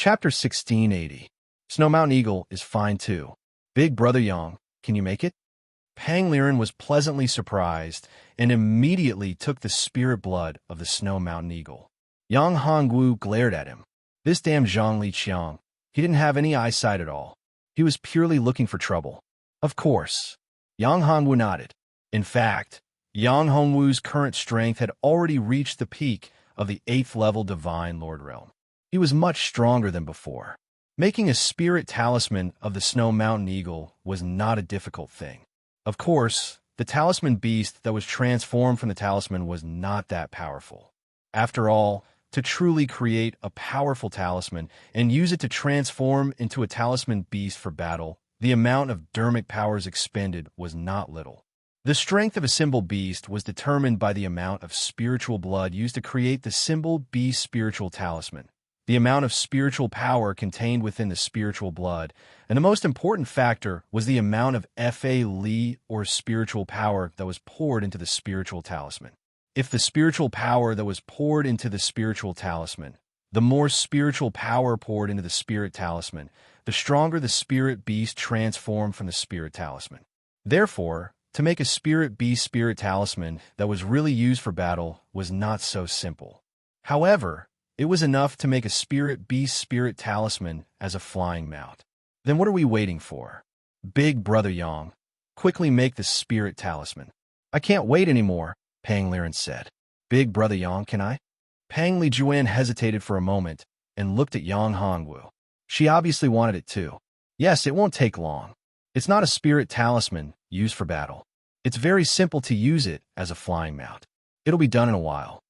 Chapter 1680. Snow Mountain Eagle is fine too. Big Brother Yang, can you make it? Pang Liren was pleasantly surprised and immediately took the spirit blood of the Snow Mountain Eagle. Yang Hongwu glared at him. This damn Zhang Liqiang. He didn't have any eyesight at all. He was purely looking for trouble. Of course. Yang Hongwu nodded. In fact, Yang Hongwu's current strength had already reached the peak of the 8th level Divine Lord Realm. He was much stronger than before. Making a spirit talisman of the Snow Mountain Eagle was not a difficult thing. Of course, the talisman beast that was transformed from the talisman was not that powerful. After all, to truly create a powerful talisman and use it to transform into a talisman beast for battle, the amount of dermic powers expended was not little. The strength of a symbol beast was determined by the amount of spiritual blood used to create the symbol beast spiritual talisman, the amount of spiritual power contained within the spiritual blood, and the most important factor was the amount of Fa Li or spiritual power that was poured into the spiritual talisman. If the spiritual power that was poured into the spiritual talisman, the more spiritual power poured into the spirit talisman, the stronger the spirit beast transformed from the spirit talisman. Therefore, to make a spirit beast spirit talisman that was really used for battle was not so simple. However, it was enough to make a spirit beast spirit talisman as a flying mount. Then what are we waiting for? Big Brother Yang, quickly make the spirit talisman. I can't wait anymore, Pang Liren said. Big Brother Yang, can I? Pang Lijuan hesitated for a moment and looked at Yang Hongwu. She obviously wanted it too. Yes, it won't take long. It's not a spirit talisman used for battle. It's very simple to use it as a flying mount. It'll be done in a while.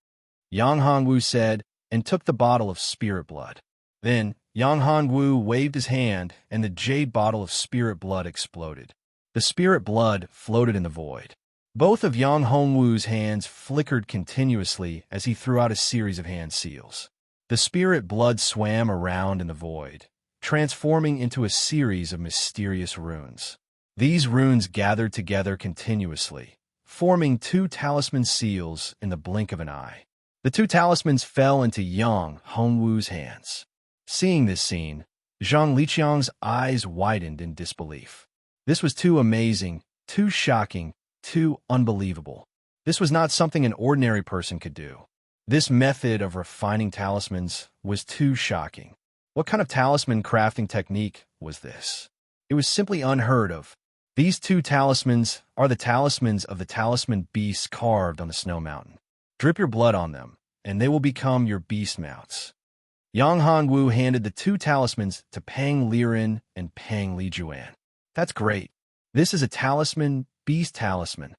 Yang Hongwu said, and took the bottle of spirit blood. Then, Yang Hongwu waved his hand, and the jade bottle of spirit blood exploded. The spirit blood floated in the void. Both of Yang Hongwu's hands flickered continuously as he threw out a series of hand seals. The spirit blood swam around in the void, transforming into a series of mysterious runes. These runes gathered together continuously, forming 2 talisman seals in the blink of an eye. The 2 talismans fell into Yang Hongwu's hands. Seeing this scene, Zhang Liqiang's eyes widened in disbelief. This was too amazing, too shocking, too unbelievable. This was not something an ordinary person could do. This method of refining talismans was too shocking. What kind of talisman crafting technique was this? It was simply unheard of. These 2 talismans are the talismans of the talisman beasts carved on the Snow Mountain. Drip your blood on them, and they will become your beast mounts. Yang Hongwu handed the 2 talismans to Pang Liren and Pang Lijuan. That's great. This is a talisman, beast talisman.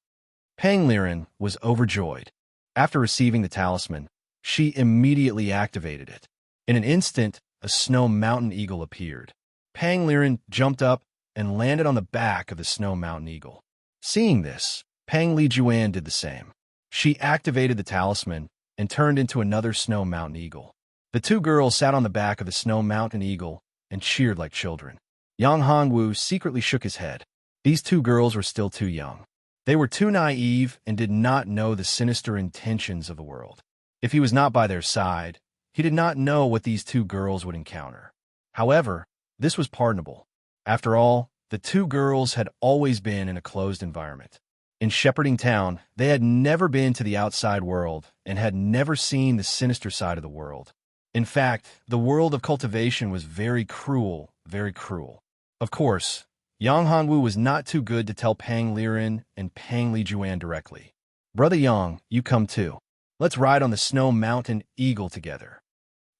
Pang Liren was overjoyed. After receiving the talisman, she immediately activated it. In an instant, a Snow Mountain Eagle appeared. Pang Liren jumped up and landed on the back of the Snow Mountain Eagle. Seeing this, Pang Lijuan did the same. She activated the talisman and turned into another Snow Mountain Eagle. The 2 girls sat on the back of the Snow Mountain Eagle and cheered like children. Yang Hongwu secretly shook his head. These 2 girls were still too young. They were too naive and did not know the sinister intentions of the world. If he was not by their side, he did not know what these 2 girls would encounter. However, this was pardonable. After all, the 2 girls had always been in a closed environment. In Shepherding Town, they had never been to the outside world and had never seen the sinister side of the world. In fact, the world of cultivation was very cruel, very cruel. Of course, Yang Hongwu was not too good to tell Pang Liren and Pang Lijuan directly. Brother Yang, you come too. Let's ride on the Snow Mountain Eagle together.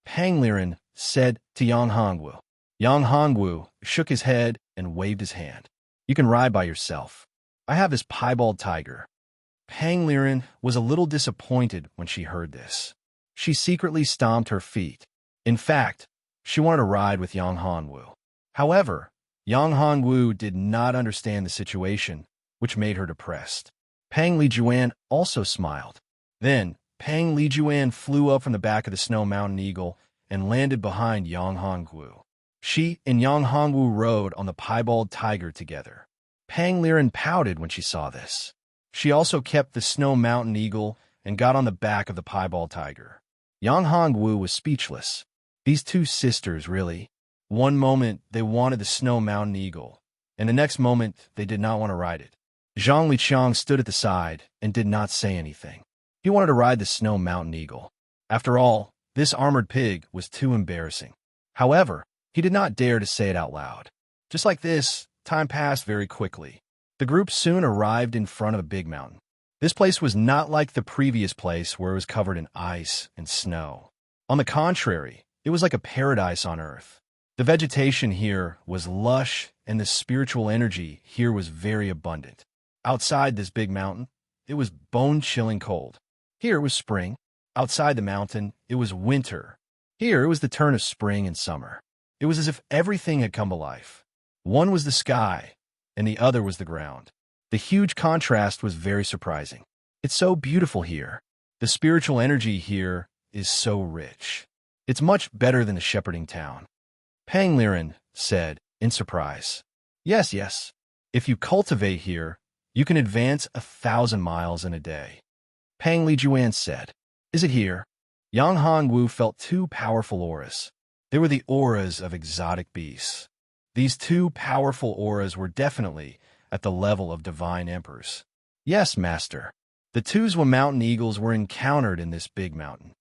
Pang Liren said to Yang Hongwu. Yang Hongwu shook his head and waved his hand. You can ride by yourself. I have this piebald tiger. Pang Liren was a little disappointed when she heard this. She secretly stomped her feet. In fact, she wanted to ride with Yang Hongwu. However, Yang Hongwu did not understand the situation, which made her depressed. Pang Lijuan also smiled. Then, Pang Lijuan flew up from the back of the Snow Mountain Eagle and landed behind Yang Hongwu. She and Yang Hongwu rode on the piebald tiger together. Pang Liren pouted when she saw this. She also kept the Snow Mountain Eagle and got on the back of the piebald tiger. Yang Hongwu was speechless. These two sisters, really. One moment, they wanted the snow mountain eagle, and the next moment, they did not want to ride it. Zhang Liqiang stood at the side and did not say anything. He wanted to ride the snow mountain eagle. After all, this armored pig was too embarrassing. However, he did not dare to say it out loud. Just like this, time passed very quickly. The group soon arrived in front of a big mountain. This place was not like the previous place where it was covered in ice and snow. On the contrary, it was like a paradise on earth. The vegetation here was lush, and the spiritual energy here was very abundant. Outside this big mountain, it was bone-chilling cold. Here was spring. Outside the mountain, it was winter. Here it was the turn of spring and summer. It was as if everything had come to life. One was the sky, and the other was the ground. The huge contrast was very surprising. It's so beautiful here. The spiritual energy here is so rich. It's much better than the shepherding town. Pang Liren said, in surprise. Yes, yes. If you cultivate here, you can advance 1,000 miles in a day. Pang Lijuan said. Is it here? Yang Hongwu felt two powerful auras. They were the auras of exotic beasts. These two powerful auras were definitely at the level of divine emperors. Yes, master. The two Zhua mountain eagles were encountered in this big mountain.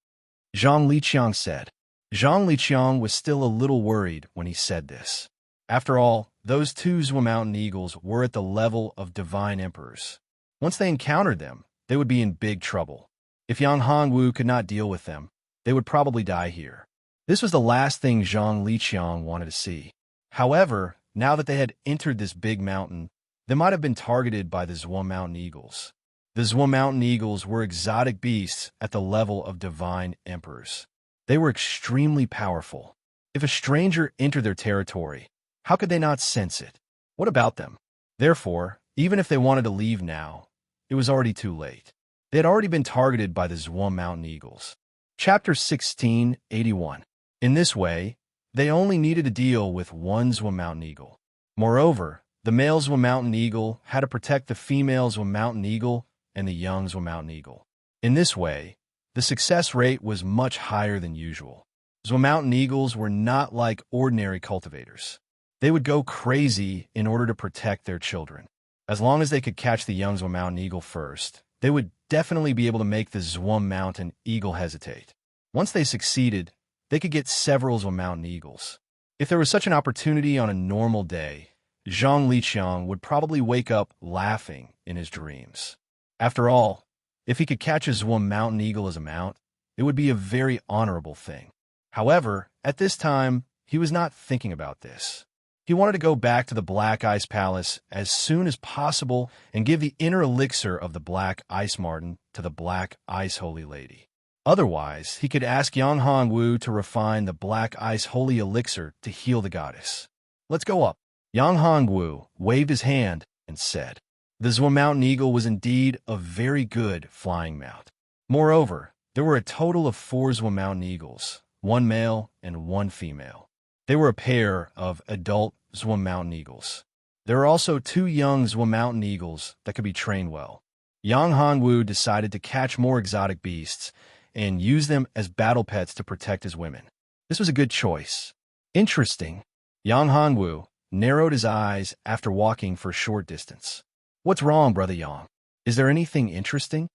Zhang Liqiang said. Zhang Liqiang was still a little worried when he said this. After all, those two Zhua mountain eagles were at the level of divine emperors. Once they encountered them, they would be in big trouble. If Yang Hongwu could not deal with them, they would probably die here. This was the last thing Zhang Liqiang wanted to see. However, now that they had entered this big mountain, they might have been targeted by the Zhua mountain eagles. The Zhua mountain eagles were exotic beasts at the level of divine emperors. They were extremely powerful. If a stranger entered their territory, how could they not sense it? What about them? Therefore, even if they wanted to leave now, it was already too late. They had already been targeted by the Zhua mountain eagles. Chapter 1681. In this way, they only needed to deal with one Zhua mountain eagle. Moreover, the male Zhua mountain eagle had to protect the female Zhua mountain eagle and the young Zhua mountain eagle. In this way, the success rate was much higher than usual. Zhua mountain eagles were not like ordinary cultivators. They would go crazy in order to protect their children. As long as they could catch the young Zhua mountain eagle first, they would definitely be able to make the Zhua mountain eagle hesitate. Once they succeeded, they could get several Zhua mountain eagles. If there was such an opportunity on a normal day, Zhang Liqiang would probably wake up laughing in his dreams. After all, if he could catch a Zhua mountain eagle as a mount, it would be a very honorable thing. However, at this time, he was not thinking about this. He wanted to go back to the Black Ice Palace as soon as possible and give the inner elixir of the Black Ice Marten to the Black Ice Holy Lady. Otherwise, he could ask Yang Hongwu to refine the Black Ice Holy Elixir to heal the goddess. Let's go up. Yang Hongwu waved his hand and said. The Zhua mountain eagle was indeed a very good flying mount. Moreover, there were a total of 4 Zhua mountain eagles, 1 male and 1 female. They were a pair of adult Zhua mountain eagles. There were also 2 young Zhua mountain eagles that could be trained well. Yang Hongwu decided to catch more exotic beasts and use them as battle pets to protect his women. This was a good choice. Interesting. Yang Hongwu narrowed his eyes after walking for a short distance. What's wrong, Brother Yang? Is there anything interesting?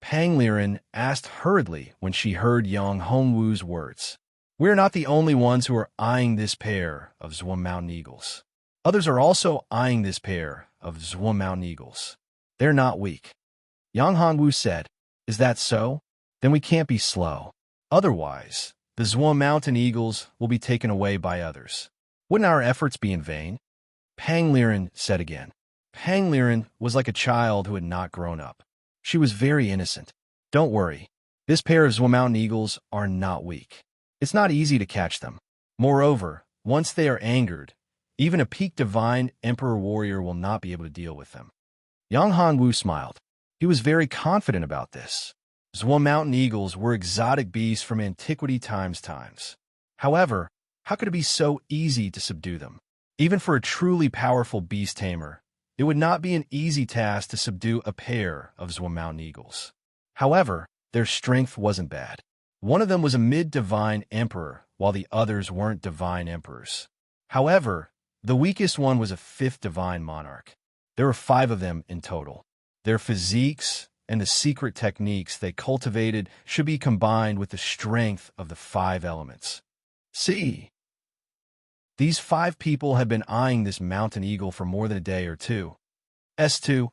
Pang Liren asked hurriedly when she heard Yang Hongwu's words. We are not the only ones who are eyeing this pair of Zhua mountain eagles. Others are also eyeing this pair of Zhua mountain eagles. They're not weak. Yang Hongwu said, Is that so? Then we can't be slow. Otherwise, the Zhua mountain eagles will be taken away by others. Wouldn't our efforts be in vain? Pang Liren said again. Pang Liren was like a child who had not grown up. She was very innocent. Don't worry. This pair of Zhua mountain eagles are not weak. It's not easy to catch them. Moreover, once they are angered, even a peak divine emperor warrior will not be able to deal with them. Yang Hongwu smiled. He was very confident about this. Zhua mountain eagles were exotic beasts from antiquity times. However, how could it be so easy to subdue them? Even for a truly powerful beast tamer, it would not be an easy task to subdue a pair of Zhua mountain eagles. However, their strength wasn't bad. One of them was a mid-divine emperor, while the others weren't divine emperors. However, the weakest one was a fifth divine monarch. There were 5 of them in total. Their physiques and the secret techniques they cultivated should be combined with the strength of the 5 elements. See, these 5 people had been eyeing this mountain eagle for more than a day or two. S2.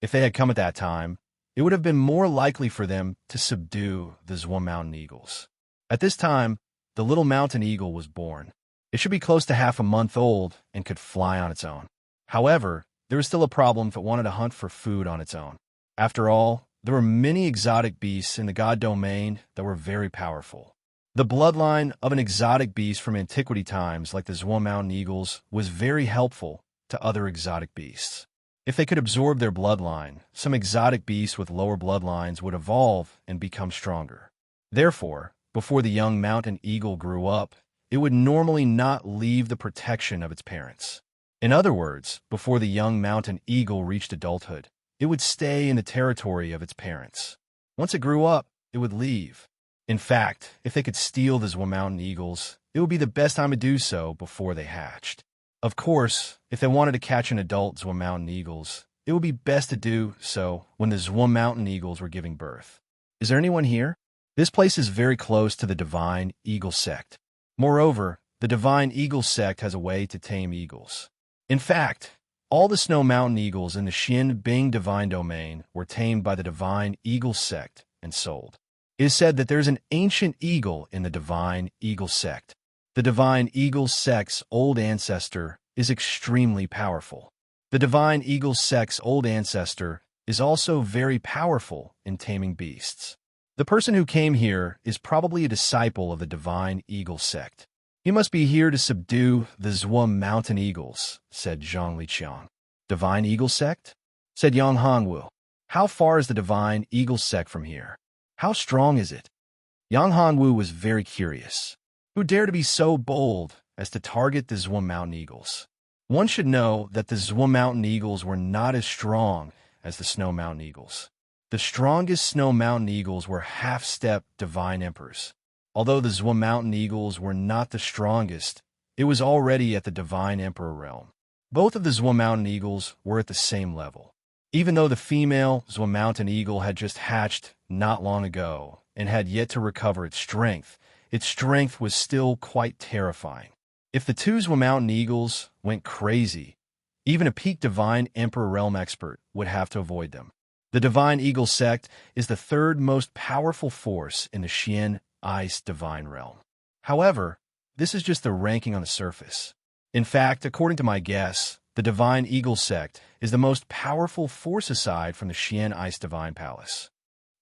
If they had come at that time, it would have been more likely for them to subdue the Zwa mountain eagles. At this time, the little mountain eagle was born. It should be close to half a month old and could fly on its own. However, there was still a problem if it wanted to hunt for food on its own. After all, there were many exotic beasts in the god domain that were very powerful. The bloodline of an exotic beast from antiquity times, like the Zwa mountain eagles, was very helpful to other exotic beasts. If they could absorb their bloodline, some exotic beasts with lower bloodlines would evolve and become stronger. Therefore, before the young mountain eagle grew up, it would normally not leave the protection of its parents. In other words, before the young mountain eagle reached adulthood, it would stay in the territory of its parents. Once it grew up, it would leave. In fact, if they could steal the Zwa mountain eagles, it would be the best time to do so before they hatched. Of course, if they wanted to catch an adult Zwa mountain eagles, it would be best to do so when the Zwa mountain eagles were giving birth. Is there anyone here? This place is very close to the divine eagle sect. Moreover, the divine eagle sect has a way to tame eagles. In fact, all the snow mountain eagles in the Xin Bing divine domain were tamed by the divine eagle sect and sold. It is said that there's an ancient eagle in the divine eagle sect. The divine eagle sect's old ancestor is extremely powerful. The divine eagle sect's old ancestor is also very powerful in taming beasts. The person who came here is probably a disciple of the divine eagle sect. He must be here to subdue the Zwa mountain eagles, said Zhang Liqiang. Divine eagle sect? Said Yang Hongwu. How far is the divine eagle sect from here? How strong is it? Yang Hongwu was very curious. Who dared to be so bold as to target the Zwa mountain eagles? One should know that the Zwa mountain eagles were not as strong as the snow mountain eagles. The strongest snow mountain eagles were half-step divine emperors. Although the Zwa mountain eagles were not the strongest, it was already at the divine emperor realm. Both of the Zwa mountain eagles were at the same level. Even though the female Zwa mountain eagle had just hatched not long ago and had yet to recover its strength was still quite terrifying. If the 2 Zwa mountain eagles went crazy, even a peak divine emperor realm expert would have to avoid them. The divine eagle sect is the 3rd most powerful force in the Xian Ice divine realm. However, this is just the ranking on the surface. In fact, according to my guess, the divine eagle sect is the most powerful force aside from the Xian Ice divine palace.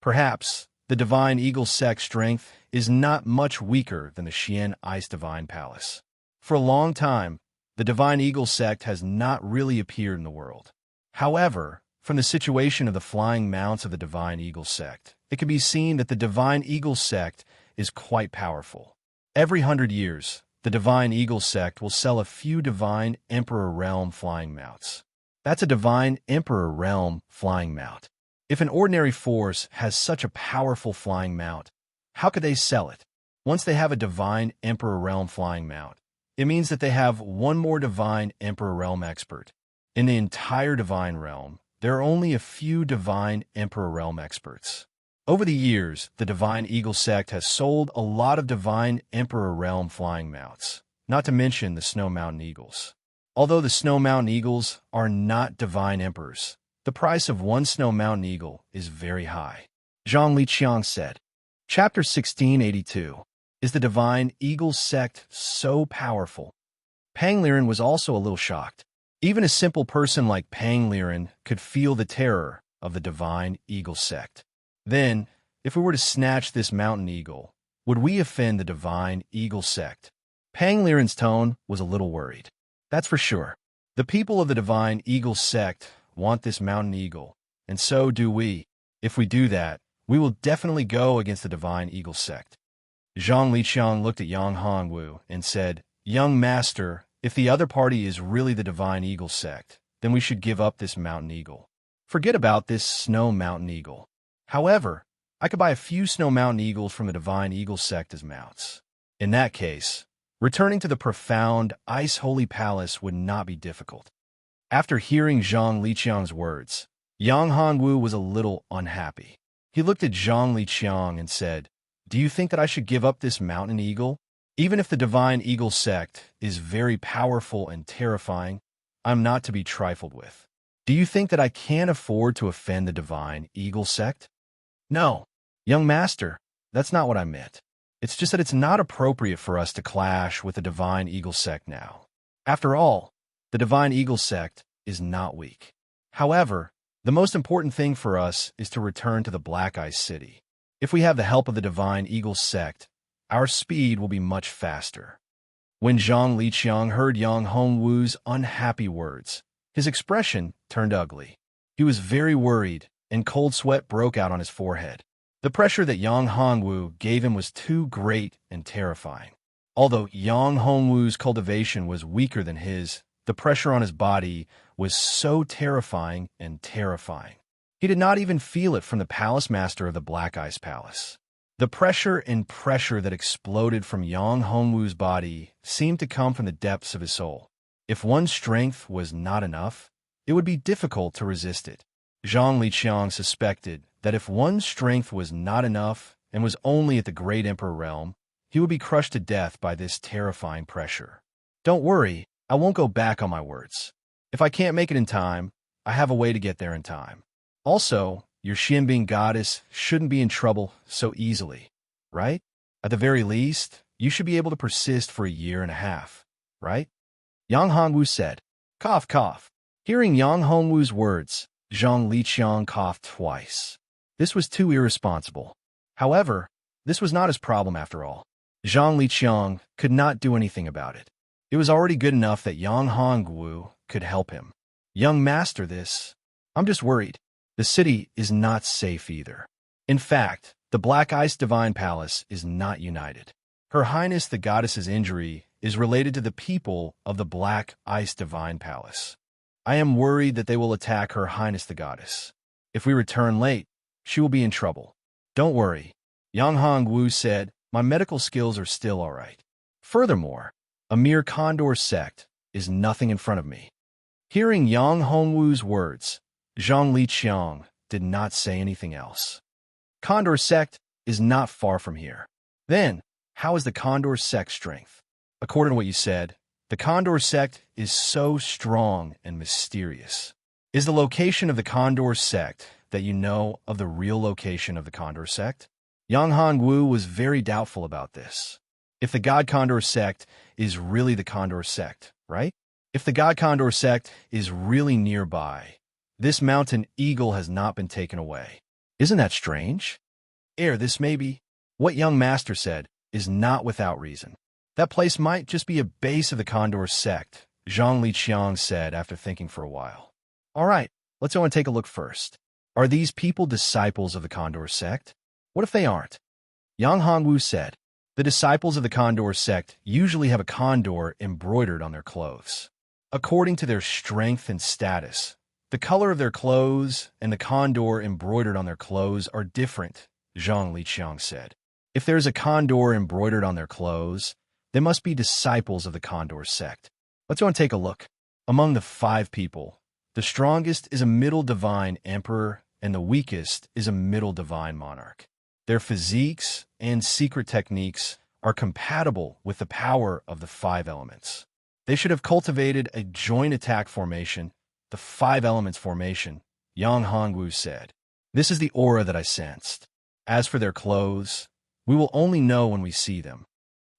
Perhaps the divine eagle sect's strength is not much weaker than the Xian Ice divine palace. For a long time, the divine eagle sect has not really appeared in the world. However, from the situation of the flying mounts of the divine eagle sect, it can be seen that the divine eagle sect is quite powerful. Every 100 years, the divine eagle sect will sell a few divine emperor realm flying mounts. That's a divine emperor realm flying mount. If an ordinary force has such a powerful flying mount, how could they sell it? Once they have a divine emperor realm flying mount, it means that they have one more divine emperor realm expert. In the entire divine realm, there are only a few divine emperor realm experts. Over the years, the divine eagle sect has sold a lot of divine emperor realm flying mounts, not to mention the snow mountain eagles. Although the snow mountain eagles are not divine emperors, the price of one snow mountain eagle is very high. Zhang Liqiang said. Chapter 1682. Is the divine eagle sect so powerful? Pang Liren was also a little shocked. Even a simple person like Pang Liren could feel the terror of the divine eagle sect. Then, if we were to snatch this mountain eagle, would we offend the divine eagle sect? Pang Liren's tone was a little worried. That's for sure. The people of the divine eagle sect want this mountain eagle, and so do we. If we do that, we will definitely go against the divine eagle sect. Zhang Liqiang looked at Yang Hongwu and said, Young master, if the other party is really the divine eagle sect, then we should give up this mountain eagle. Forget about this snow mountain eagle. However, I could buy a few snow mountain eagles from the divine eagle sect as mounts. In that case, returning to the profound, ice-holy palace would not be difficult. After hearing Zhang Liqiang's words, Yang Hongwu was a little unhappy. He looked at Zhang Liqiang and said, "Do you think that I should give up this mountain eagle? Even if the divine eagle sect is very powerful and terrifying, I'm not to be trifled with. Do you think that I can't afford to offend the divine eagle sect?" "No, young master, that's not what I meant. It's just that it's not appropriate for us to clash with the divine eagle sect now. After all, the divine eagle sect is not weak. However, the most important thing for us is to return to the Black Ice City. If we have the help of the divine eagle sect, our speed will be much faster." When Zhang Liqiang heard Yang Hongwu's unhappy words, his expression turned ugly. He was very worried, and cold sweat broke out on his forehead. The pressure that Yang Hongwu gave him was too great and terrifying. Although Yang Hongwu's cultivation was weaker than his, the pressure on his body was so terrifying and terrifying. He did not even feel it from the palace master of the Black Ice Palace. The pressure that exploded from Yang Hongwu's body seemed to come from the depths of his soul. If one's strength was not enough, it would be difficult to resist it. Zhang Liqiang suspected that if one's strength was not enough and was only at the Great Emperor realm, he would be crushed to death by this terrifying pressure. "Don't worry, I won't go back on my words. If I can't make it in time, I have a way to get there in time. Also, your Xianbing goddess shouldn't be in trouble so easily, right? At the very least, you should be able to persist for a year and a half, right?" Yang Hongwu said. Cough, cough. Hearing Yang Hongwu's words, Zhang Liqiang coughed twice. This was too irresponsible. However, this was not his problem after all. Zhang Liqiang could not do anything about it. It was already good enough that Yang Hongwu could help him. "Young master, I'm just worried. The city is not safe either. In fact, the Black Ice Divine Palace is not united. Her Highness the Goddess's injury is related to the people of the Black Ice Divine Palace. I am worried that they will attack Her Highness the Goddess. If we return late, she will be in trouble." "Don't worry," Yang Hongwu said, "my medical skills are still all right. Furthermore, a mere Condor sect is nothing in front of me." Hearing Yang Hongwu's words, Zhang Liqiang did not say anything else. "Condor sect is not far from here. Then, how is the Condor sect strength?" "According to what you said, the Condor sect is so strong and mysterious. Is the location of the Condor sect that you know of the real location of the Condor sect?" Yang Hongwu was very doubtful about this. If the God Condor sect is really the Condor sect, right? If the God Condor sect is really nearby, this mountain eagle has not been taken away. Isn't that strange? This may be. What young master said is not without reason. That place might just be a base of the Condor sect, Zhang Liqiang said after thinking for a while. "All right, let's go and take a look first. Are these people disciples of the Condor sect? What if they aren't?" Yang Hongwu said. The disciples of the Condor sect usually have a condor embroidered on their clothes. According to their strength and status, the color of their clothes and the condor embroidered on their clothes are different, Zhang Liqiang said. If there is a condor embroidered on their clothes, they must be disciples of the Condor sect. Let's go and take a look. Among the 5 people, the strongest is a middle divine emperor and the weakest is a middle divine monarch. Their physiques and secret techniques are compatible with the power of the 5 elements. They should have cultivated a joint attack formation, the 5 elements formation, Yang Hongwu said. This is the aura that I sensed. As for their clothes, we will only know when we see them.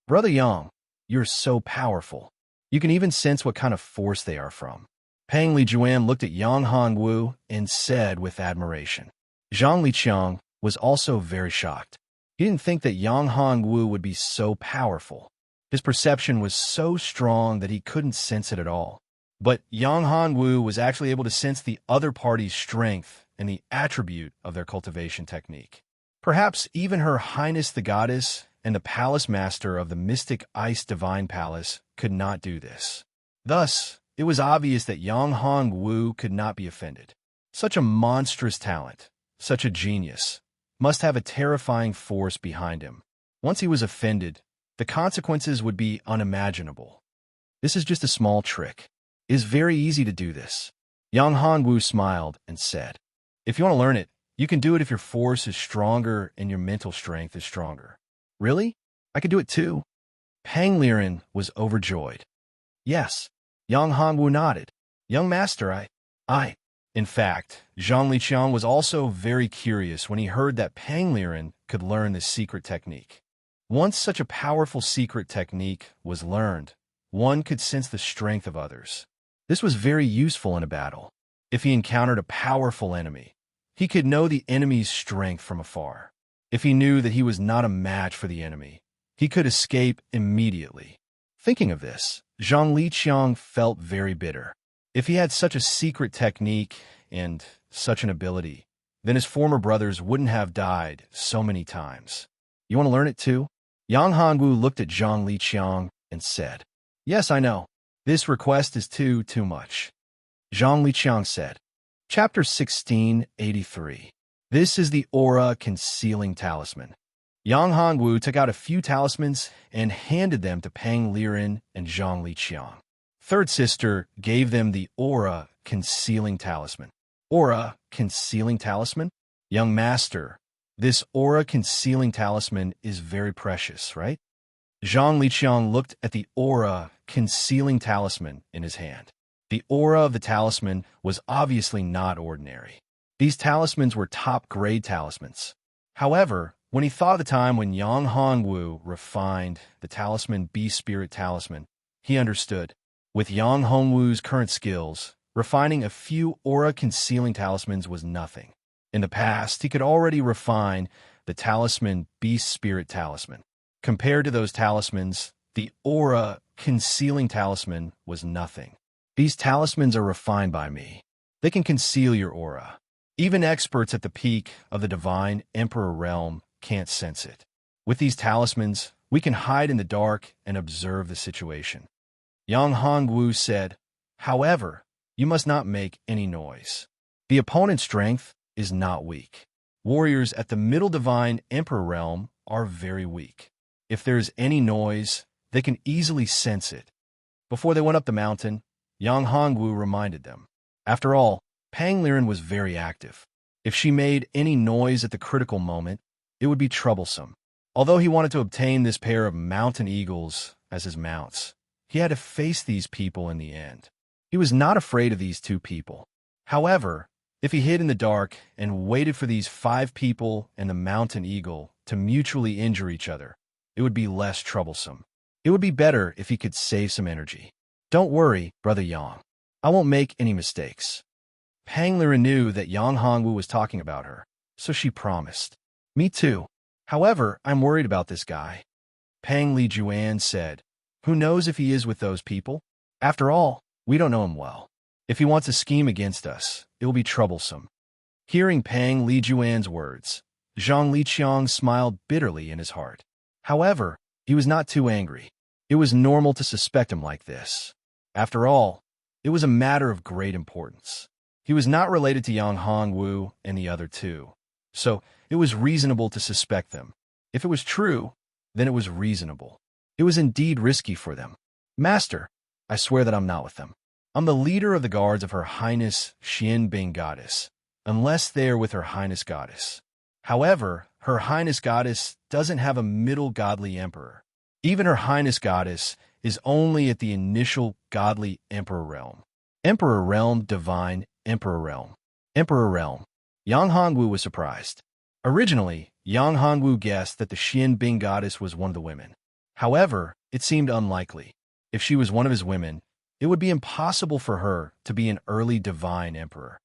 Brother Yang, you're so powerful. You can even sense what kind of force they are from. Pang Lijuan looked at Yang Hongwu and said with admiration. Zhang Liqiang was also very shocked. He didn't think that Yang Hongwu would be so powerful. His perception was so strong that he couldn't sense it at all. But Yang Hongwu was actually able to sense the other party's strength and the attribute of their cultivation technique. Perhaps even Her Highness the Goddess and the Palace Master of the Mystic Ice Divine Palace could not do this. Thus, it was obvious that Yang Hongwu could not be offended. Such a monstrous talent, such a genius, must have a terrifying force behind him. Once he was offended, the consequences would be unimaginable. This is just a small trick. It is very easy to do this. Yang Hongwu smiled and said, if you want to learn it, you can do it if your force is stronger and your mental strength is stronger. Really? I could do it too. Pang Liren was overjoyed. Yes. Yang Hongwu nodded. Young master, I. In fact, Zhang Liqiang was also very curious when he heard that Pang Liren could learn this secret technique. Once such a powerful secret technique was learned, one could sense the strength of others. This was very useful in a battle. If he encountered a powerful enemy, he could know the enemy's strength from afar. If he knew that he was not a match for the enemy, he could escape immediately. Thinking of this, Zhang Liqiang felt very bitter. If he had such a secret technique and such an ability, then his former brothers wouldn't have died so many times. You want to learn it too? Yang Hongwu looked at Zhang Liqiang and said, yes, I know. This request is too much. Zhang Liqiang said. Chapter 1683. This is the Aura Concealing Talisman. Yang Hongwu took out a few talismans and handed them to Pang Liren and Zhang Liqiang. Third sister gave them the Aura Concealing Talisman. Aura Concealing Talisman? Young master, this Aura Concealing Talisman is very precious, right? Zhang Liqiang looked at the Aura Concealing Talisman in his hand. The aura of the talisman was obviously not ordinary. These talismans were top-grade talismans. However, when he thought of the time when Yang Hongwu refined the talisman Spirit Talisman, he understood. With Yang Hongwu's current skills, refining a few aura-concealing talismans was nothing. In the past, he could already refine the talisman Spirit Talisman. Compared to those talismans, the aura-concealing talisman was nothing. These talismans are refined by me. They can conceal your aura. Even experts at the peak of the divine emperor realm can't sense it. With these talismans, we can hide in the dark and observe the situation. Yang Hongwu said, however, you must not make any noise. The opponent's strength is not weak. Warriors at the middle divine emperor realm are very weak. If there is any noise, they can easily sense it. Before they went up the mountain, Yang Hongwu reminded them. After all, Pang Liren was very active. If she made any noise at the critical moment, it would be troublesome. Although he wanted to obtain this pair of mountain eagles as his mounts, he had to face these people in the end. He was not afraid of these two people. However, if he hid in the dark and waited for these 5 people and the mountain eagle to mutually injure each other, it would be less troublesome. It would be better if he could save some energy. Don't worry, Brother Yang. I won't make any mistakes. Pang Liren knew that Yang Hongwu was talking about her, so she promised. Me too. However, I'm worried about this guy. Pang Lijuan said, who knows if he is with those people? After all, we don't know him well. If he wants to scheme against us, it will be troublesome. Hearing Pang Lijuan's words, Zhang Liqiang smiled bitterly in his heart. However, he was not too angry. It was normal to suspect him like this. After all, it was a matter of great importance. He was not related to Yang Hongwu and the other two, so it was reasonable to suspect them. If it was true, then it was reasonable. It was indeed risky for them. Master, I swear that I'm not with them. I'm the leader of the guards of Her Highness Xian Bing Goddess, unless they are with Her Highness Goddess. However, Her Highness Goddess doesn't have a middle godly emperor. Even Her Highness Goddess is only at the initial godly emperor realm. Emperor realm, divine emperor realm. Emperor realm. Yang Hongwu was surprised. Originally, Yang Hongwu guessed that the Xian Bing Goddess was one of the women. However, it seemed unlikely. If she was one of his women, it would be impossible for her to be an early divine emperor.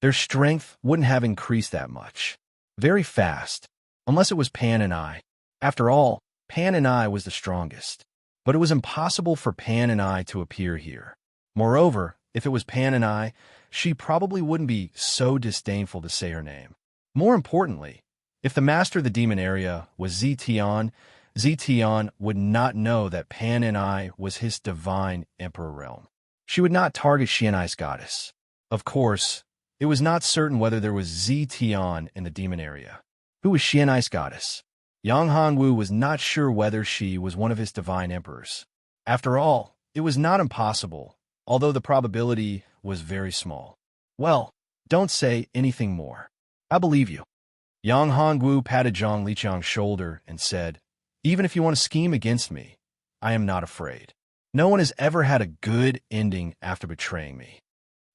Their strength wouldn't have increased that much. Very fast, unless it was Pan and I. After all, Pan and I was the strongest. But it was impossible for Pan and I to appear here. Moreover, if it was Pan and I, she probably wouldn't be so disdainful to say her name. More importantly, if the master of the demon area was Zetian, Zetian would not know that Pan and I was his divine emperor realm. She would not target Xianai's goddess. Of course, it was not certain whether there was Zetian in the demon area. Who was Xianai's goddess? Yang Hongwu was not sure whether she was one of his divine emperors. After all, it was not impossible, although the probability was very small. Well, don't say anything more. I believe you. Yang Hongwu patted Zhang Liqiang's shoulder and said, even if you want to scheme against me, I am not afraid. No one has ever had a good ending after betraying me.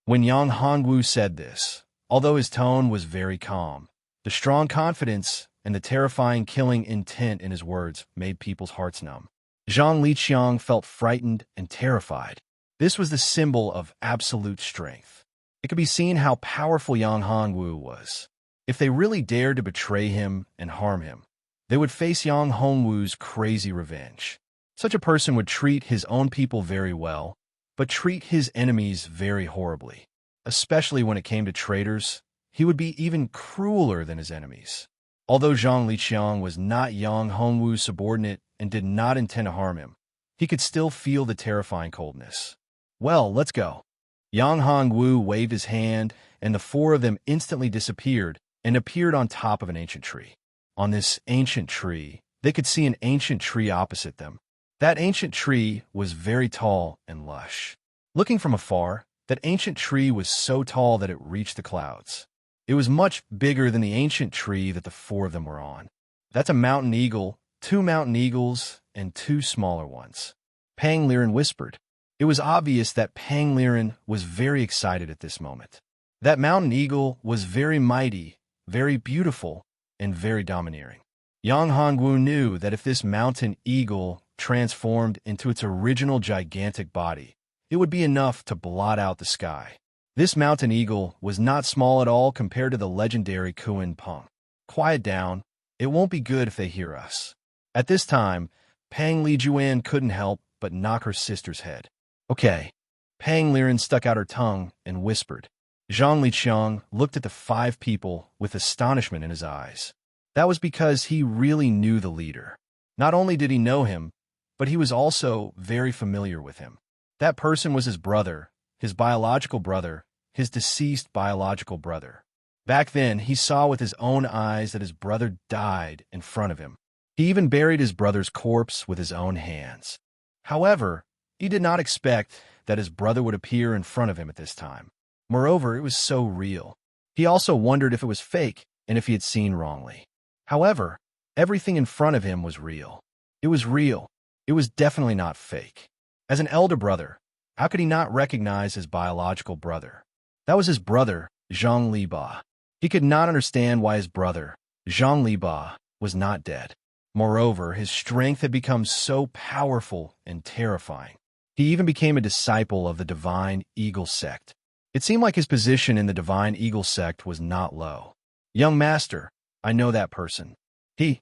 When Yang Hongwu said this, although his tone was very calm, the strong confidence and the terrifying killing intent in his words made people's hearts numb. Zhang Liqiang felt frightened and terrified. This was the symbol of absolute strength. It could be seen how powerful Yang Hongwu was. If they really dared to betray him and harm him, they would face Yang Hongwu's crazy revenge. Such a person would treat his own people very well, but treat his enemies very horribly. Especially when it came to traitors, he would be even crueler than his enemies. Although Zhang Liqiang was not Yang Hongwu's subordinate and did not intend to harm him, he could still feel the terrifying coldness. Well, let's go. Yang Hongwu waved his hand, and the four of them instantly disappeared and appeared on top of an ancient tree. On this ancient tree, they could see an ancient tree opposite them. That ancient tree was very tall and lush. Looking from afar, that ancient tree was so tall that it reached the clouds. It was much bigger than the ancient tree that the four of them were on. That's a mountain eagle, 2 mountain eagles, and 2 smaller ones. Pang Liren whispered. It was obvious that Pang Liren was very excited at this moment. That mountain eagle was very mighty, very beautiful, and very domineering. Yang Hongwu knew that if this mountain eagle transformed into its original gigantic body, it would be enough to blot out the sky. This mountain eagle was not small at all compared to the legendary Kuan Peng. Quiet down. It won't be good if they hear us. At this time, Pang Lijuan couldn't help but knock her sister's head. Okay. Pang Liren stuck out her tongue and whispered. Zhang Liqiang looked at the 5 people with astonishment in his eyes. That was because he really knew the leader. Not only did he know him, but he was also very familiar with him. That person was his brother, his biological brother, his deceased biological brother. Back then, he saw with his own eyes that his brother died in front of him. He even buried his brother's corpse with his own hands. However, he did not expect that his brother would appear in front of him at this time. Moreover, it was so real. He also wondered if it was fake and if he had seen wrongly. However, everything in front of him was real. It was real. It was definitely not fake. As an elder brother, how could he not recognize his biological brother? That was his brother, Zhang Liba. He could not understand why his brother, Zhang Liba, was not dead. Moreover, his strength had become so powerful and terrifying. He even became a disciple of the Divine Eagle sect. It seemed like his position in the Divine Eagle sect was not low. Young master, I know that person. He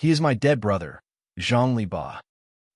is my dead brother, Zhang Liba.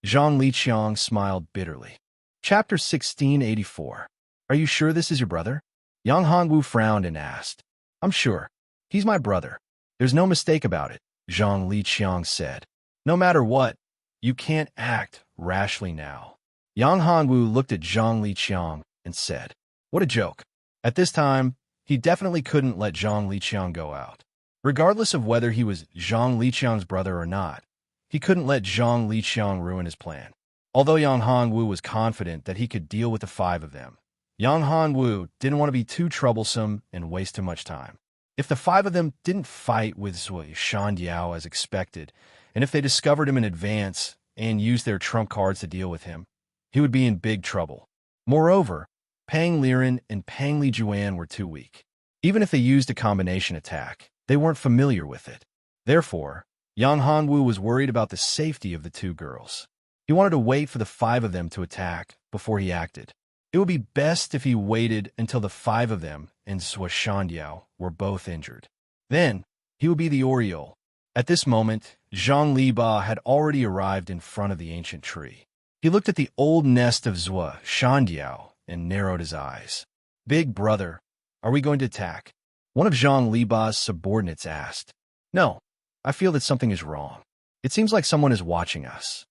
Zhang Liqiang smiled bitterly. Chapter 1684. Are you sure this is your brother? Yang Hongwu frowned and asked. I'm sure. He's my brother. There's no mistake about it, Zhang Liqiang said. No matter what, you can't act rashly now. Yang Hongwu looked at Zhang Liqiang and said, what a joke. At this time, he definitely couldn't let Zhang Liqiang go out. Regardless of whether he was Zhang Liqiang's brother or not, he couldn't let Zhang Liqiang ruin his plan. Although Yang Hongwu was confident that he could deal with the 5 of them, Yang Hongwu didn't want to be too troublesome and waste too much time. If the 5 of them didn't fight with Shandiao as expected, and if they discovered him in advance and used their trump cards to deal with him, he would be in big trouble. Moreover, Pang Liren and Pang Lijuan were too weak. Even if they used a combination attack, they weren't familiar with it. Therefore, Yang Hongwu was worried about the safety of the 2 girls. He wanted to wait for the 5 of them to attack before he acted. It would be best if he waited until the 5 of them and Shandiao were both injured. Then, he would be the Oriole. At this moment, Zhang Liba had already arrived in front of the ancient tree. He looked at the old nest of Shandiao and narrowed his eyes. Big brother, are we going to attack? One of Zhang Liba's subordinates asked. No, I feel that something is wrong. It seems like someone is watching us.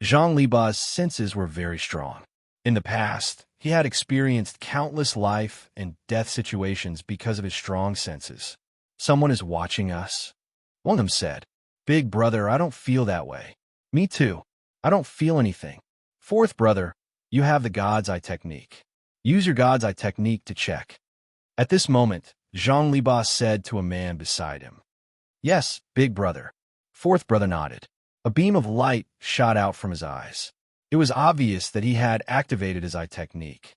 Zhang Liba's senses were very strong. In the past, he had experienced countless life and death situations because of his strong senses. Someone is watching us? One of them said. Big brother, I don't feel that way. Me too. I don't feel anything. Fourth brother, you have the God's eye technique. Use your God's eye technique to check. At this moment, Zhang Liba said to a man beside him. Yes, big brother. Fourth brother nodded. A beam of light shot out from his eyes. It was obvious that he had activated his eye technique.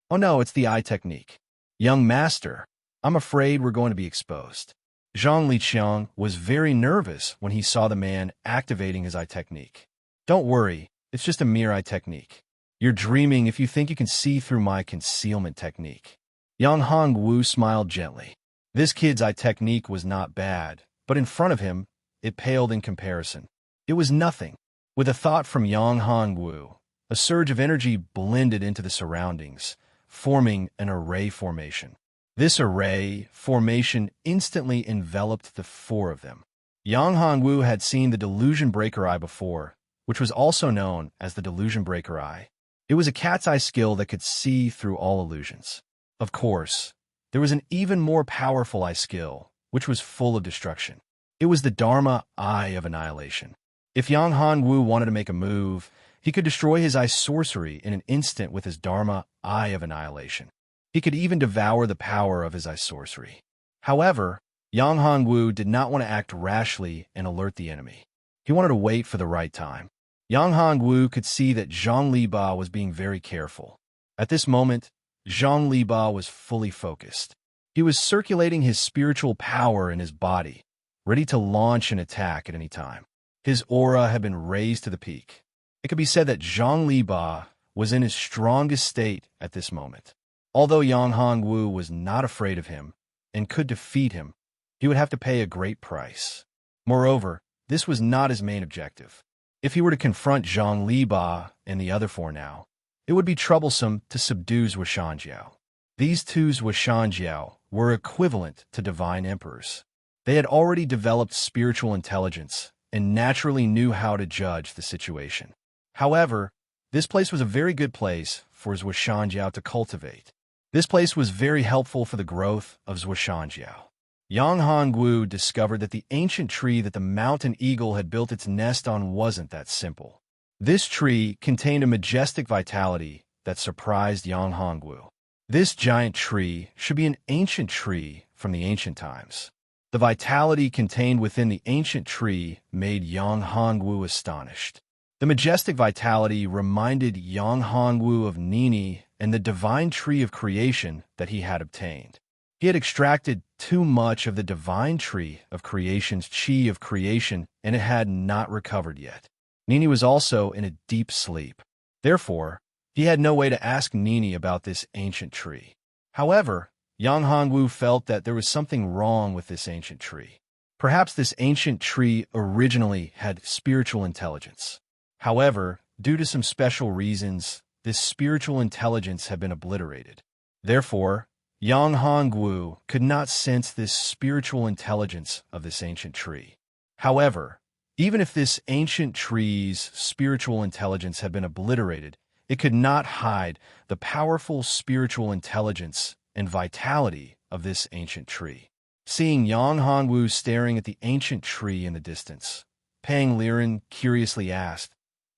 Oh no, it's the eye technique. Young master, I'm afraid we're going to be exposed. Zhang Liqiang was very nervous when he saw the man activating his eye technique. Don't worry, it's just a mere eye technique. You're dreaming if you think you can see through my concealment technique. Yang Hongwu smiled gently. This kid's eye technique was not bad, but in front of him, it paled in comparison. It was nothing. With a thought from Yang Hongwu, a surge of energy blended into the surroundings, forming an array formation. This array formation instantly enveloped the four of them. Yang Hongwu had seen the Delusion Breaker Eye before, which was also known as the Delusion Breaker Eye. It was a cat's eye skill that could see through all illusions. Of course, there was an even more powerful eye skill, which was full of destruction. It was the Dharma Eye of Annihilation. If Yang Hongwu wanted to make a move, he could destroy his eye sorcery in an instant with his Dharma Eye of Annihilation. He could even devour the power of his eye sorcery. However, Yang Hongwu did not want to act rashly and alert the enemy. He wanted to wait for the right time. Yang Hongwu could see that Zhang Liba was being very careful. At this moment, Zhang Liba was fully focused. He was circulating his spiritual power in his body, ready to launch an attack at any time. His aura had been raised to the peak. It could be said that Zhang Liba was in his strongest state at this moment. Although Yang Hongwu was not afraid of him and could defeat him, he would have to pay a great price. Moreover, this was not his main objective. If he were to confront Zhang Liba and the other four now, it would be troublesome to subdue Zhuoshanjiao. These two Zhuoshanjiao were equivalent to divine emperors. They had already developed spiritual intelligence and naturally knew how to judge the situation. However, this place was a very good place for Zhuoshanjiao to cultivate. This place was very helpful for the growth of Zhuoshanjiao. Yang Hongwu discovered that the ancient tree that the mountain eagle had built its nest on wasn't that simple. This tree contained a majestic vitality that surprised Yang Hongwu. This giant tree should be an ancient tree from the ancient times. The vitality contained within the ancient tree made Yang Hongwu astonished. The majestic vitality reminded Yang Hongwu of Nini and the divine tree of creation that he had obtained. He had extracted too much of the divine tree of creation's chi of creation, and it had not recovered yet. Nini was also in a deep sleep. Therefore, he had no way to ask Nini about this ancient tree. However, Yang Hongwu felt that there was something wrong with this ancient tree. Perhaps this ancient tree originally had spiritual intelligence. However, due to some special reasons, this spiritual intelligence had been obliterated. Therefore, Yang Hongwu could not sense this spiritual intelligence of this ancient tree. However, even if this ancient tree's spiritual intelligence had been obliterated, it could not hide the powerful spiritual intelligence and vitality of this ancient tree. Seeing Yang Hongwu staring at the ancient tree in the distance, Pang Liren curiously asked,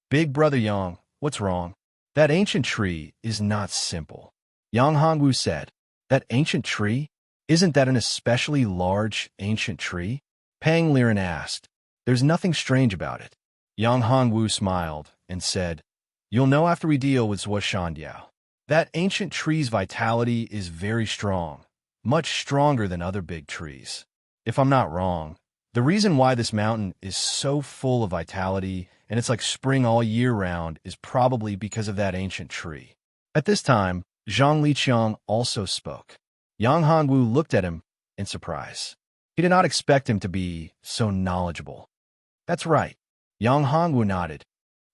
"Big brother Yang, what's wrong?" "That ancient tree is not simple," Yang Hongwu said. "That ancient tree? Isn't that an especially large ancient tree?" Pang Liren asked. "There's nothing strange about it." Yang Hongwu smiled and said, "You'll know after we deal with Zhuoshanjiao. That ancient tree's vitality is very strong, much stronger than other big trees. If I'm not wrong, the reason why this mountain is so full of vitality and it's like spring all year round is probably because of that ancient tree." At this time, Zhang Liqiang also spoke. Yang Hongwu looked at him in surprise. He did not expect him to be so knowledgeable. "That's right." Yang Hongwu nodded.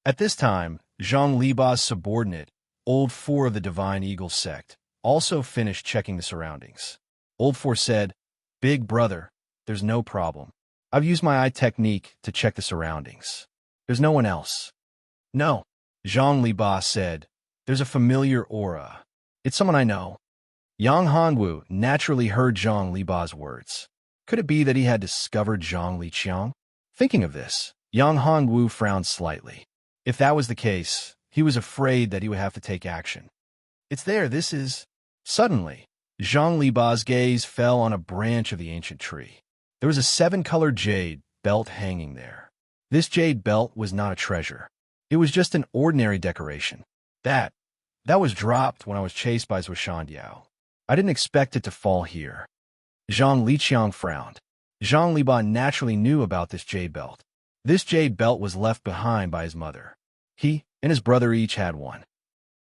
At this time, Zhang Liba's subordinate, Old Four of the Divine Eagle sect, also finished checking the surroundings. Old Four said, "Big brother, there's no problem. I've used my eye technique to check the surroundings. There's no one else." "No," Zhang Liba said. "There's a familiar aura. It's someone I know." Yang Hongwu naturally heard Zhang Liba's words. Could it be that he had discovered Zhang Liqiang? Thinking of this, Yang Hongwu frowned slightly. If that was the case, he was afraid that he would have to take action. It's there, this is... Suddenly, Zhang Liba's gaze fell on a branch of the ancient tree. There was a 7-colored jade belt hanging there. This jade belt was not a treasure. It was just an ordinary decoration. That was dropped when I was chased by Zhuoshandiao. I didn't expect it to fall here. Zhang Liqiang frowned. Zhang Liba naturally knew about this jade belt. This jade belt was left behind by his mother. He and his brother each had one.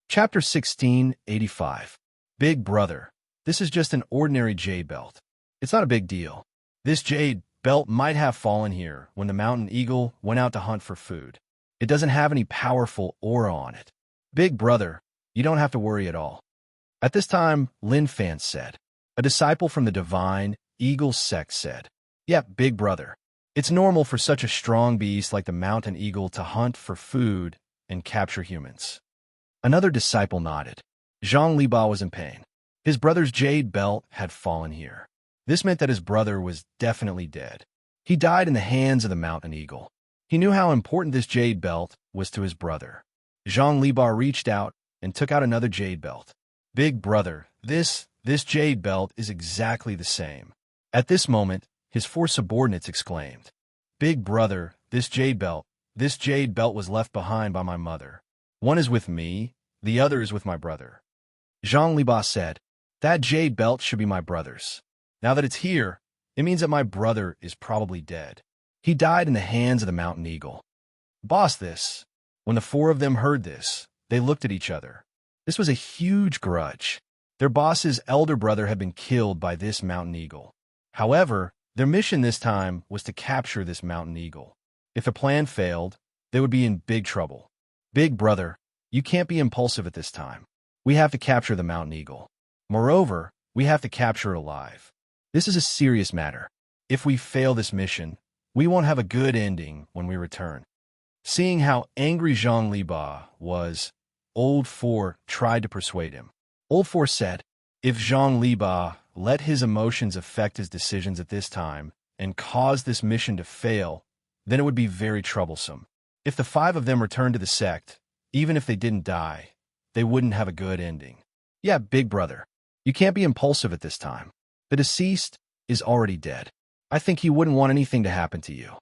Chapter 1685. Big Brother. This is just an ordinary jade belt. It's not a big deal. This jade belt might have fallen here when the mountain eagle went out to hunt for food. It doesn't have any powerful aura on it. Big Brother, you don't have to worry at all. At this time, Lin Fan said. A disciple from the divine eagle sect said, "Yep, Big Brother. It's normal for such a strong beast like the mountain eagle to hunt for food and capture humans." Another disciple nodded. Zhang Liba was in pain. His brother's jade belt had fallen here. This meant that his brother was definitely dead. He died in the hands of the mountain eagle. He knew how important this jade belt was to his brother. Zhang Liba reached out and took out another jade belt. "Big Brother, this jade belt is exactly the same." At this moment, his 4 subordinates exclaimed, "Big Brother, this jade belt was left behind by my mother. One is with me, the other is with my brother." Zhang Liba said, "That jade belt should be my brother's. Now that it's here, it means that my brother is probably dead. He died in the hands of the mountain eagle." "Boss, this." When the 4 of them heard this, they looked at each other. This was a huge grudge. Their boss's elder brother had been killed by this mountain eagle. However, their mission this time was to capture this mountain eagle. If the plan failed, they would be in big trouble. "Big Brother, you can't be impulsive at this time. We have to capture the mountain eagle. Moreover, we have to capture it alive. This is a serious matter. If we fail this mission, we won't have a good ending when we return." Seeing how angry Zhang Liba was, Old Four tried to persuade him. Old Four said, "If Zhang Liba let his emotions affect his decisions at this time and cause this mission to fail, then it would be very troublesome. If the 5 of them returned to the sect, even if they didn't die, they wouldn't have a good ending. Yeah, Big Brother, you can't be impulsive at this time. The deceased is already dead. I think he wouldn't want anything to happen to you."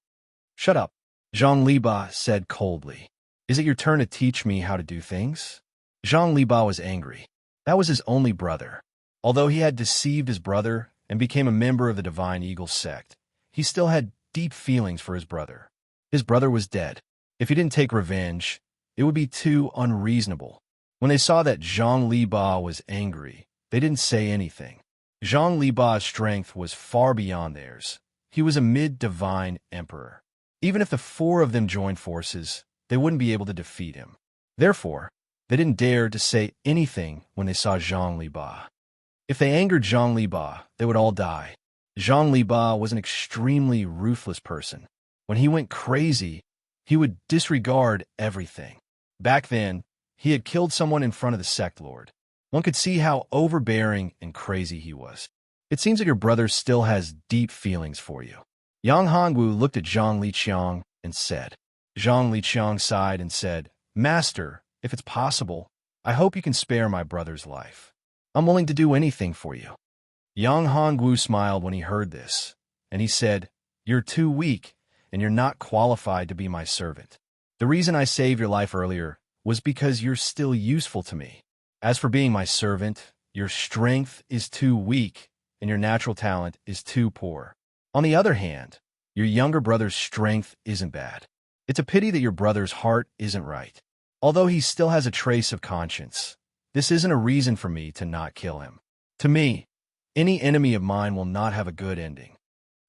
"Shut up," Zhang Liba said coldly. "Is it your turn to teach me how to do things?" Zhang Liba was angry. That was his only brother. Although he had deceived his brother and became a member of the Divine Eagle sect, he still had deep feelings for his brother. His brother was dead. If he didn't take revenge, it would be too unreasonable. When they saw that Zhang Liba was angry, they didn't say anything. Zhang Liba's strength was far beyond theirs. He was a mid-divine emperor. Even if the 4 of them joined forces, they wouldn't be able to defeat him. Therefore, they didn't dare to say anything when they saw Zhang Liba. If they angered Zhang Liba, they would all die. Zhang Liba was an extremely ruthless person. When he went crazy, he would disregard everything. Back then, he had killed someone in front of the sect lord. One could see how overbearing and crazy he was. "It seems that your brother still has deep feelings for you." Yang Hongwu looked at Zhang Liqiang and said. Zhang Liqiang sighed and said, "Master, if it's possible, I hope you can spare my brother's life. I'm willing to do anything for you." Yang Hongwu smiled when he heard this, and he said, "You're too weak, and you're not qualified to be my servant. The reason I saved your life earlier was because you're still useful to me. As for being my servant, your strength is too weak, and your natural talent is too poor. On the other hand, your younger brother's strength isn't bad. It's a pity that your brother's heart isn't right. Although he still has a trace of conscience, this isn't a reason for me to not kill him. To me, any enemy of mine will not have a good ending.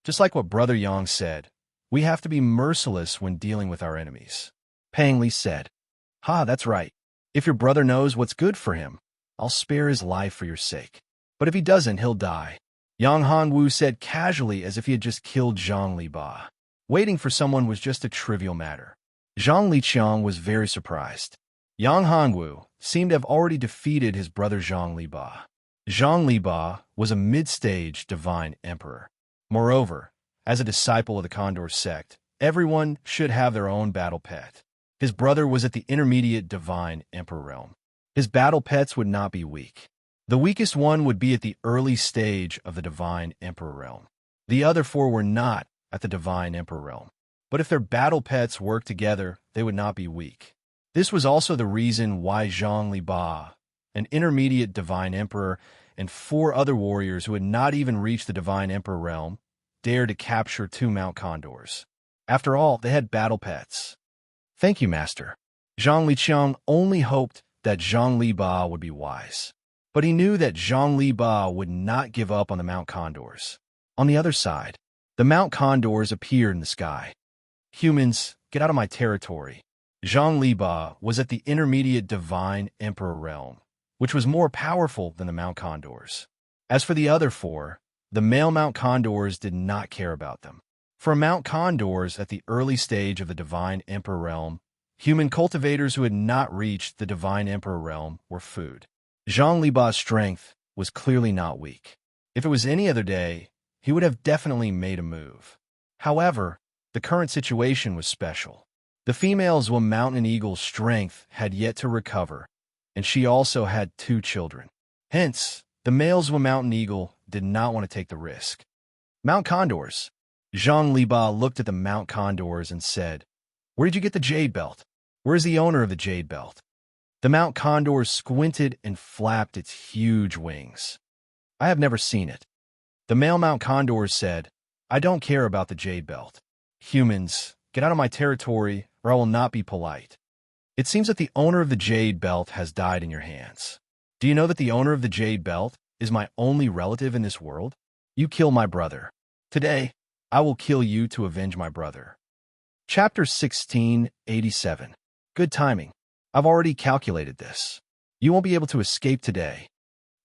Just like what Brother Yang said, we have to be merciless when dealing with our enemies." Pang Li said, "Ha, that's right. If your brother knows what's good for him, I'll spare his life for your sake. But if he doesn't, he'll die." Yang Hongwu said casually as if he had just killed Zhang Liba. Waiting for someone was just a trivial matter. Zhang Liqiang was very surprised. Yang Hongwu seemed to have already defeated his brother Zhang Liba. Zhang Liba was a mid-stage divine emperor. Moreover, as a disciple of the Condor sect, everyone should have their own battle pet. His brother was at the intermediate divine emperor realm. His battle pets would not be weak. The weakest one would be at the early stage of the divine emperor realm. The other four were not at the divine emperor realm. But if their battle pets worked together, they would not be weak. This was also the reason why Zhang Liba, an intermediate divine emperor, and 4 other warriors who had not even reached the divine emperor realm, dared to capture 2 Mount Condors. After all, they had battle pets. Thank you, Master. Zhang Liqiang only hoped that Zhang Liba would be wise. But he knew that Zhang Liba would not give up on the Mount Condors. On the other side, the Mount Condors appeared in the sky. Humans, get out of my territory. Zhang Liba was at the intermediate divine emperor realm, which was more powerful than the Mount Condors. As for the other 4, the male Mount Condors did not care about them. For Mount Condors at the early stage of the divine emperor realm, human cultivators who had not reached the divine emperor realm were food. Zhang Liba's strength was clearly not weak. If it was any other day, he would have definitely made a move. However, the current situation was special. The female Zhuo mountain eagle's strength had yet to recover, and she also had 2 children. Hence, the male Zhuo mountain eagle did not want to take the risk. Mount Condors. Zhang Liba looked at the Mount Condors and said, "Where did you get the jade belt? Where is the owner of the jade belt?" The Mount Condor squinted and flapped its huge wings. "I have never seen it." The male Mount Condor said, "I don't care about the jade belt. Humans, get out of my territory, or I will not be polite. It seems that the owner of the jade belt has died in your hands. Do you know that the owner of the jade belt is my only relative in this world? You kill my brother. Today, I will kill you to avenge my brother." Chapter 1687. Good timing. I've already calculated this. You won't be able to escape today.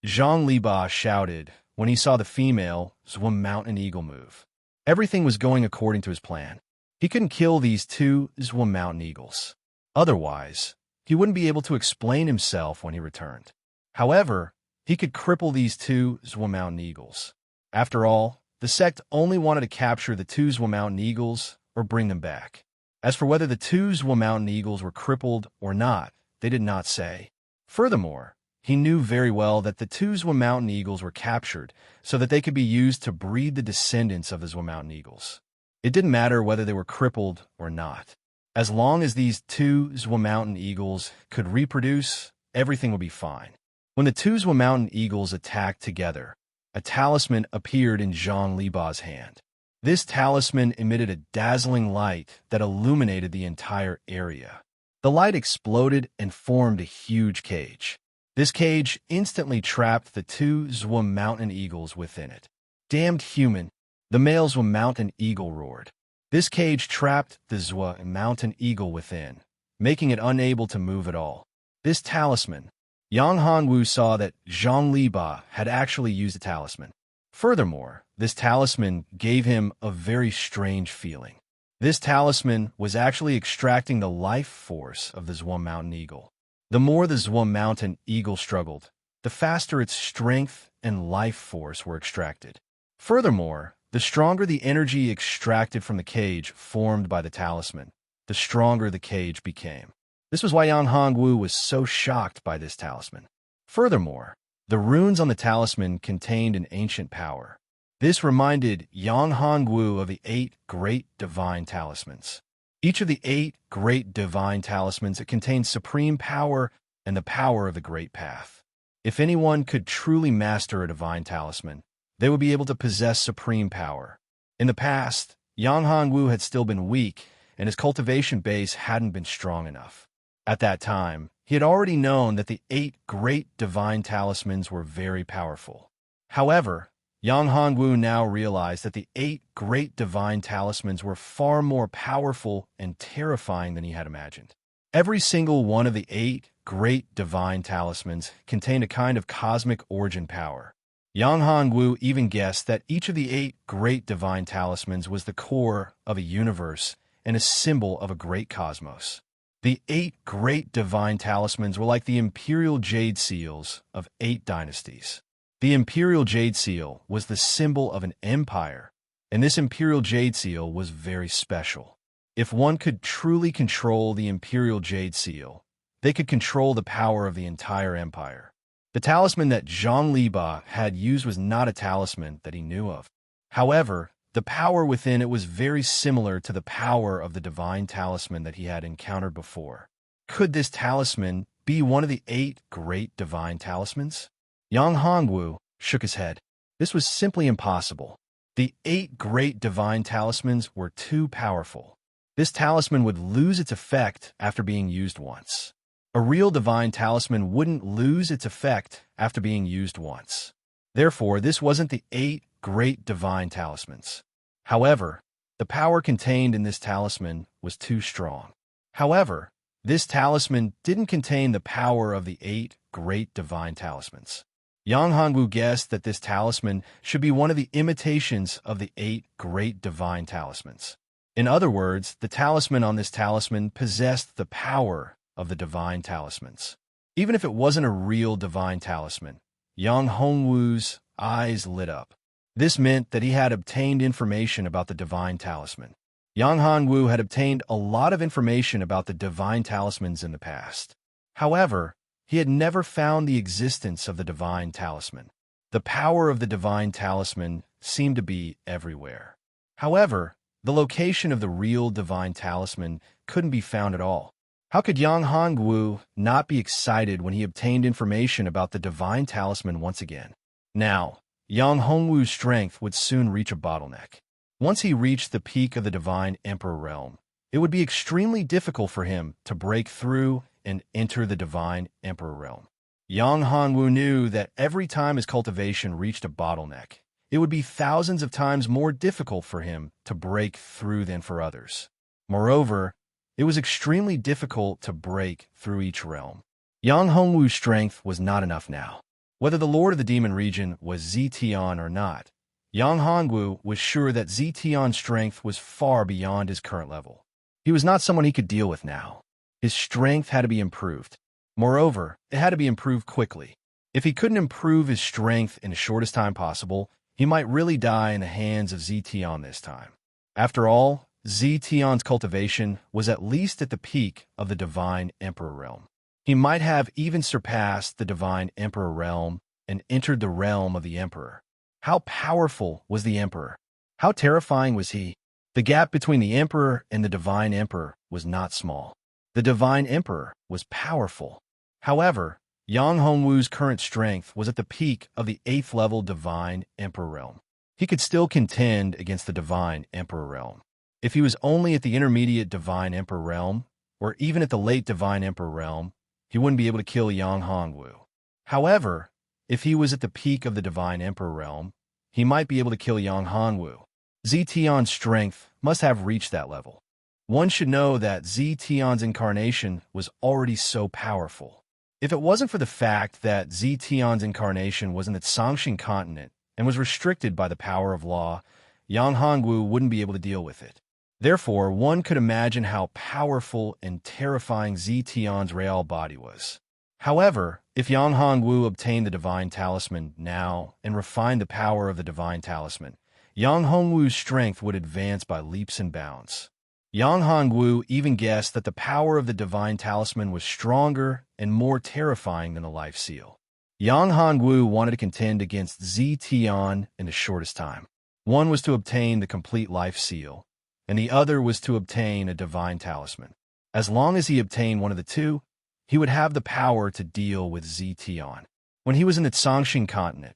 Zhang Liba shouted when he saw the female Zhuo mountain eagle move. Everything was going according to his plan. He couldn't kill these 2 Zhuo mountain eagles. Otherwise, he wouldn't be able to explain himself when he returned. However, he could cripple these 2 Zhuo mountain eagles. After all, the sect only wanted to capture the 2 Zhuo mountain eagles or bring them back. As for whether the 2 Zhuo mountain eagles were crippled or not, they did not say. Furthermore, he knew very well that the 2 Zhuo mountain eagles were captured so that they could be used to breed the descendants of the Zhuo mountain eagles. It didn't matter whether they were crippled or not. As long as these 2 Zhuo mountain eagles could reproduce, everything would be fine. When the 2 Zhuo mountain eagles attacked together, a talisman appeared in Zhang Liba's hand. This talisman emitted a dazzling light that illuminated the entire area. The light exploded and formed a huge cage. This cage instantly trapped the 2 Zhuo mountain eagles within it. "Damned human!" the male Zhuo mountain eagle roared. This cage trapped the Zhuo mountain eagle within, making it unable to move at all. This talisman. Yang Hongwu saw that Zhang Liba had actually used a talisman. Furthermore, this talisman gave him a very strange feeling. This talisman was actually extracting the life force of the Zhuo mountain eagle. The more the Zhuo mountain eagle struggled, the faster its strength and life force were extracted. Furthermore, the stronger the energy extracted from the cage formed by the talisman, the stronger the cage became. This was why Yang Hongwu was so shocked by this talisman. Furthermore, the runes on the talisman contained an ancient power. This reminded Yang Hongwu of the 8 great divine talismans. Each of the 8 great divine talismans contained supreme power and the power of the great path. If anyone could truly master a divine talisman, they would be able to possess supreme power. In the past, Yang Hongwu had still been weak, and his cultivation base hadn't been strong enough. At that time, he had already known that the 8 great divine talismans were very powerful. However, Yang Hongwu now realized that the 8 great divine talismans were far more powerful and terrifying than he had imagined. Every single one of the 8 great divine talismans contained a kind of cosmic origin power. Yang Hongwu even guessed that each of the 8 great divine talismans was the core of a universe and a symbol of a great cosmos. The 8 great divine talismans were like the imperial jade seals of 8 dynasties. The imperial jade seal was the symbol of an empire, and this imperial jade seal was very special. If one could truly control the Imperial Jade Seal, they could control the power of the entire empire. The talisman that Zhang Liba had used was not a talisman that he knew of. However, the power within it was very similar to the power of the divine talisman that he had encountered before. Could this talisman be one of the 8 great divine talismans? Yang Hongwu shook his head. This was simply impossible. The 8 great divine talismans were too powerful. This talisman would lose its effect after being used once. A real divine talisman wouldn't lose its effect after being used once. Therefore, this wasn't the 8 great divine talismans. However, the power contained in this talisman was too strong. However, this talisman didn't contain the power of the 8 great divine talismans. Yang Hongwu guessed that this talisman should be one of the imitations of the 8 great divine talismans. In other words, the talisman on this talisman possessed the power of the divine talismans. Even if it wasn't a real divine talisman, Yang Hongwu's eyes lit up. This meant that he had obtained information about the divine talisman. Yang Hongwu had obtained a lot of information about the divine talismans in the past. However, he had never found the existence of the divine talisman. The power of the divine talisman seemed to be everywhere. However, the location of the real divine talisman couldn't be found at all. How could Yang Hongwu not be excited when he obtained information about the divine talisman once again? Now, Yang Hongwu's strength would soon reach a bottleneck. Once he reached the peak of the divine emperor realm, it would be extremely difficult for him to break through and enter the divine emperor realm. Yang Hongwu knew that every time his cultivation reached a bottleneck, it would be thousands of times more difficult for him to break through than for others. Moreover, it was extremely difficult to break through each realm. Yang Hongwu's strength was not enough now. Whether the Lord of the Demon Region was Zetian or not, Yang Hongwu was sure that Zetian's strength was far beyond his current level. He was not someone he could deal with now. His strength had to be improved. Moreover, it had to be improved quickly. If he couldn't improve his strength in the shortest time possible, he might really die in the hands of Zetian this time. After all, Zetian's cultivation was at least at the peak of the Divine Emperor realm. He might have even surpassed the Divine Emperor realm and entered the realm of the Emperor. How powerful was the Emperor? How terrifying was he? The gap between the Emperor and the Divine Emperor was not small. The Divine Emperor was powerful. However, Yang Hongwu's current strength was at the peak of the 8th level Divine Emperor realm. He could still contend against the Divine Emperor realm. If he was only at the intermediate Divine Emperor realm, or even at the late Divine Emperor realm, he wouldn't be able to kill Yang Hongwu. However, if he was at the peak of the Divine Emperor realm, he might be able to kill Yang Hongwu. Zetian's strength must have reached that level. One should know that Zetian's incarnation was already so powerful. If it wasn't for the fact that Zetian's incarnation was in the Tsangshin continent and was restricted by the power of law, Yang Hongwu wouldn't be able to deal with it. Therefore, one could imagine how powerful and terrifying Zetian's real body was. However, if Yang Hongwu obtained the Divine Talisman now and refined the power of the Divine Talisman, Yang Hongwu's strength would advance by leaps and bounds. Yang Hongwu even guessed that the power of the Divine Talisman was stronger and more terrifying than the Life Seal. Yang Hongwu wanted to contend against Zetian in the shortest time. One was to obtain the complete Life Seal, and the other was to obtain a Divine Talisman. As long as he obtained one of the two, he would have the power to deal with Zetian. When he was in the Tsangshin continent,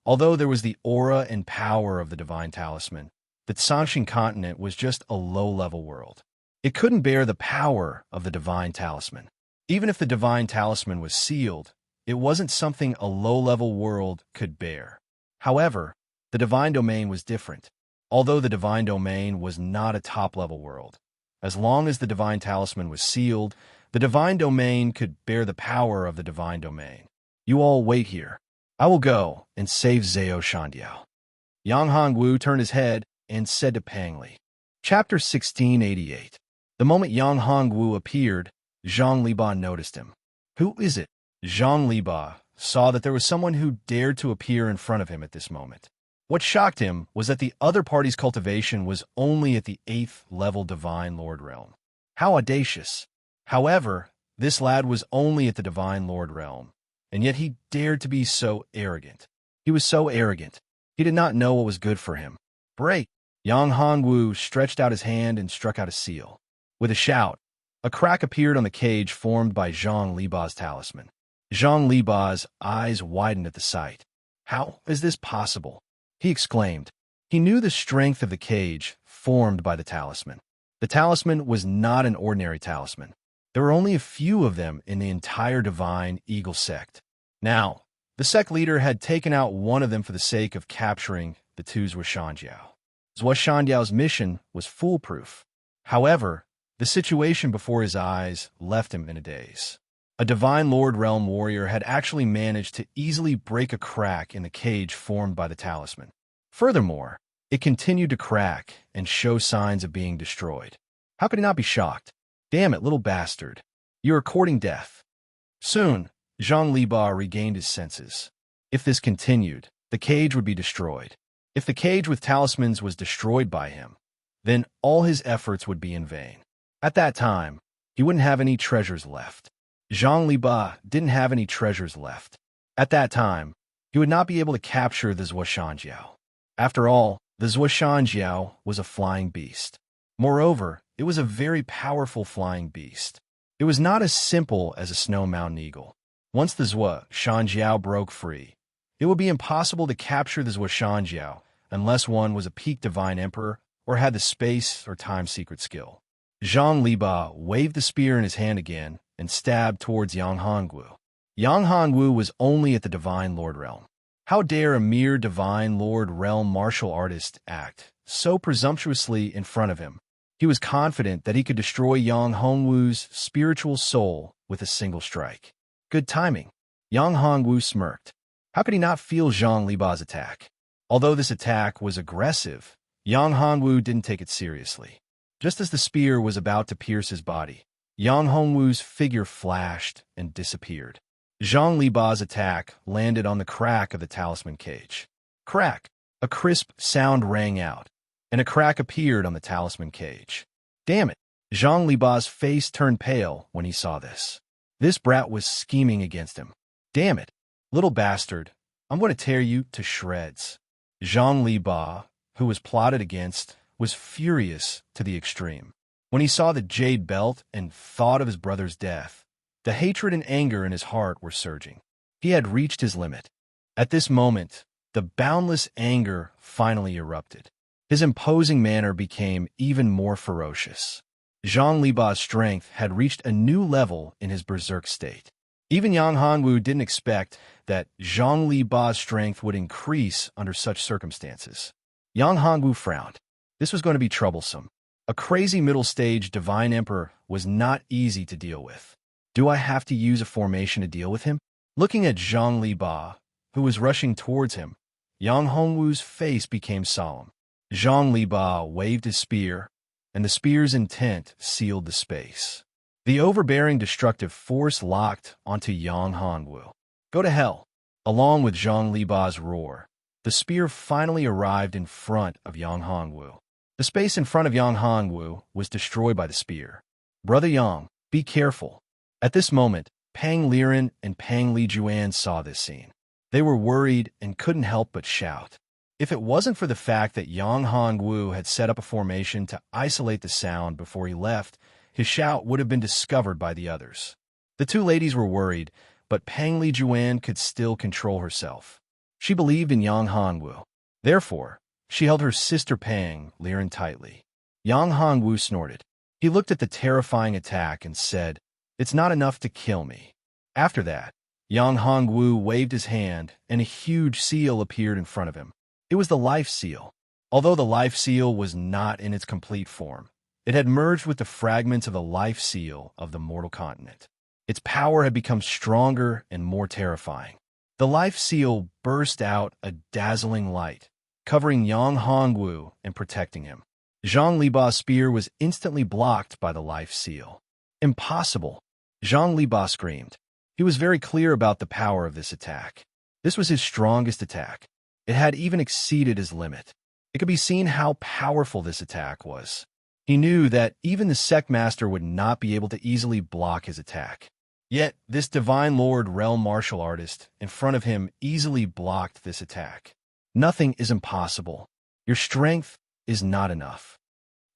although there was the aura and power of the Divine Talisman, the Tsangshin continent was just a low-level world. It couldn't bear the power of the Divine Talisman. Even if the Divine Talisman was sealed, it wasn't something a low-level world could bear. However, the Divine Domain was different. Although the Divine Domain was not a top-level world, as long as the Divine Talisman was sealed, the Divine Domain could bear the power of the Divine Domain. You all wait here. I will go and save Zhao Shandiao. Yang Hongwu turned his head and said to Pang Li. Chapter 1688. The moment Yang Hongwu appeared, Zhang Liba noticed him. Who is it? Zhang Liba saw that there was someone who dared to appear in front of him at this moment. What shocked him was that the other party's cultivation was only at the 8th level Divine Lord realm. How audacious! However, this lad was only at the Divine Lord realm, and yet he dared to be so arrogant. He was so arrogant. He did not know what was good for him. Break! Yang Hongwu stretched out his hand and struck out a seal. With a shout, a crack appeared on the cage formed by Zhang Liba's talisman. Zhang Liba's eyes widened at the sight. How is this possible? He exclaimed. He knew the strength of the cage formed by the talisman. The talisman was not an ordinary talisman. There were only a few of them in the entire Divine Eagle sect. Now, the sect leader had taken out one of them for the sake of capturing the two Zhuoshanjiao. Zhuoshanjiao's mission was foolproof. However, the situation before his eyes left him in a daze. A Divine Lord Realm warrior had actually managed to easily break a crack in the cage formed by the talisman. Furthermore, it continued to crack and show signs of being destroyed. How could he not be shocked? Damn it, little bastard. You are courting death. Soon, Zhang Liba regained his senses. If this continued, the cage would be destroyed. If the cage with talismans was destroyed by him, then all his efforts would be in vain. At that time, he wouldn't have any treasures left. Zhang Liba didn't have any treasures left. At that time, he would not be able to capture the Zhuoshanjiao. After all, the Zhuoshanjiao was a flying beast. Moreover, it was a very powerful flying beast. It was not as simple as a snow mountain eagle. Once the Zhuoshanjiao broke free, it would be impossible to capture the Zhuoshanjiao unless one was a peak divine emperor or had the space or time secret skill. Zhang Liba waved the spear in his hand again and stabbed towards Yang Hongwu. Yang Hongwu was only at the Divine Lord realm. How dare a mere Divine Lord realm martial artist act so presumptuously in front of him? He was confident that he could destroy Yang Hongwu's spiritual soul with a single strike. Good timing. Yang Hongwu smirked. How could he not feel Zhang Liba's attack? Although this attack was aggressive, Yang Hongwu didn't take it seriously. Just as the spear was about to pierce his body, Yang Hongwu's figure flashed and disappeared. Zhang Liba's attack landed on the crack of the talisman cage. Crack! A crisp sound rang out, and a crack appeared on the talisman cage. Damn it! Zhang Liba's face turned pale when he saw this. This brat was scheming against him. Damn it! Little bastard, I'm going to tear you to shreds. Zhang Liba, who was plotted against, was furious to the extreme. When he saw the jade belt and thought of his brother's death, the hatred and anger in his heart were surging. He had reached his limit. At this moment, the boundless anger finally erupted. His imposing manner became even more ferocious. Zhang Liba's strength had reached a new level in his berserk state. Even Yang Hongwu didn't expect that Zhang Liba's strength would increase under such circumstances. Yang Hongwu frowned. This was going to be troublesome. A crazy middle-stage divine emperor was not easy to deal with. Do I have to use a formation to deal with him? Looking at Zhang Liba, who was rushing towards him, Yang Hongwu's face became solemn. Zhang Liba waved his spear, and the spear's intent sealed the space. The overbearing destructive force locked onto Yang Hongwu. Go to hell! Along with Zhang Liba's roar, the spear finally arrived in front of Yang Hongwu. The space in front of Yang Hongwu was destroyed by the spear. Brother Yang, be careful. At this moment, Pang Liren and Pang Lijuan saw this scene. They were worried and couldn't help but shout. If it wasn't for the fact that Yang Hongwu had set up a formation to isolate the sound before he left, his shout would have been discovered by the others. The two ladies were worried, but Pang Lijuan could still control herself. She believed in Yang Hongwu. Therefore, she held her sister Pang Liren tightly. Yang Hongwu snorted. He looked at the terrifying attack and said, "It's not enough to kill me." After that, Yang Hongwu waved his hand and a huge seal appeared in front of him. It was the life seal. Although the life seal was not in its complete form, it had merged with the fragments of the life seal of the mortal continent. Its power had become stronger and more terrifying. The life seal burst out a dazzling light, covering Yang Hongwu and protecting him. Zhang Liba's spear was instantly blocked by the life seal. Impossible! Zhang Liba screamed. He was very clear about the power of this attack. This was his strongest attack. It had even exceeded his limit. It could be seen how powerful this attack was. He knew that even the sect master would not be able to easily block his attack. Yet, this divine lord realm martial artist in front of him easily blocked this attack. Nothing is impossible. Your strength is not enough.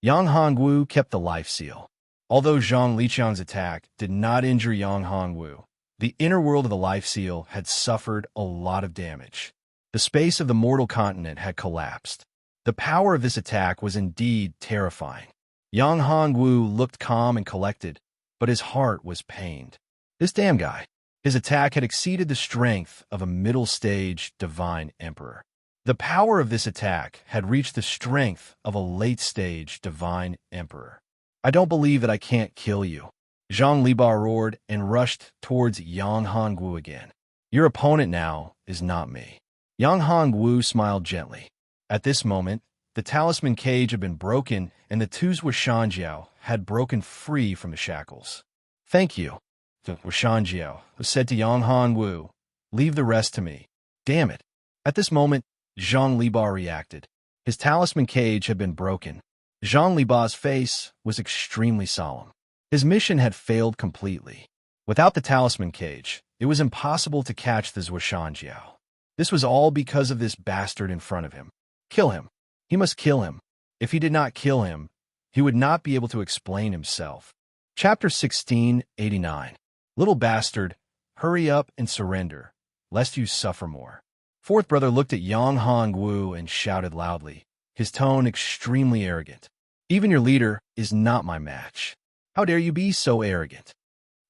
Yang Hongwu kept the life seal. Although Zhang Liqiang's attack did not injure Yang Hongwu, the inner world of the life seal had suffered a lot of damage. The space of the mortal continent had collapsed. The power of this attack was indeed terrifying. Yang Hongwu looked calm and collected, but his heart was pained. This damn guy. His attack had exceeded the strength of a middle-stage divine emperor. The power of this attack had reached the strength of a late-stage divine emperor. I don't believe that I can't kill you. Zhang Liba roared and rushed towards Yang Hongwu again. Your opponent now is not me. Yang Hongwu smiled gently. At this moment, the talisman cage had been broken and the two Wushanjiao had broken free from the shackles. Thank you, the Wushanjiao said to Yang Hongwu. Leave the rest to me. Damn it. At this moment, Zhang Liba reacted. His talisman cage had been broken. Zhang Liba's face was extremely solemn. His mission had failed completely. Without the talisman cage, it was impossible to catch the Wushanjiao. This was all because of this bastard in front of him. Kill him. He must kill him. If he did not kill him, he would not be able to explain himself. Chapter 1689. Little bastard, hurry up and surrender, lest you suffer more. Fourth brother looked at Yang Hongwu and shouted loudly, his tone extremely arrogant. Even your leader is not my match. How dare you be so arrogant?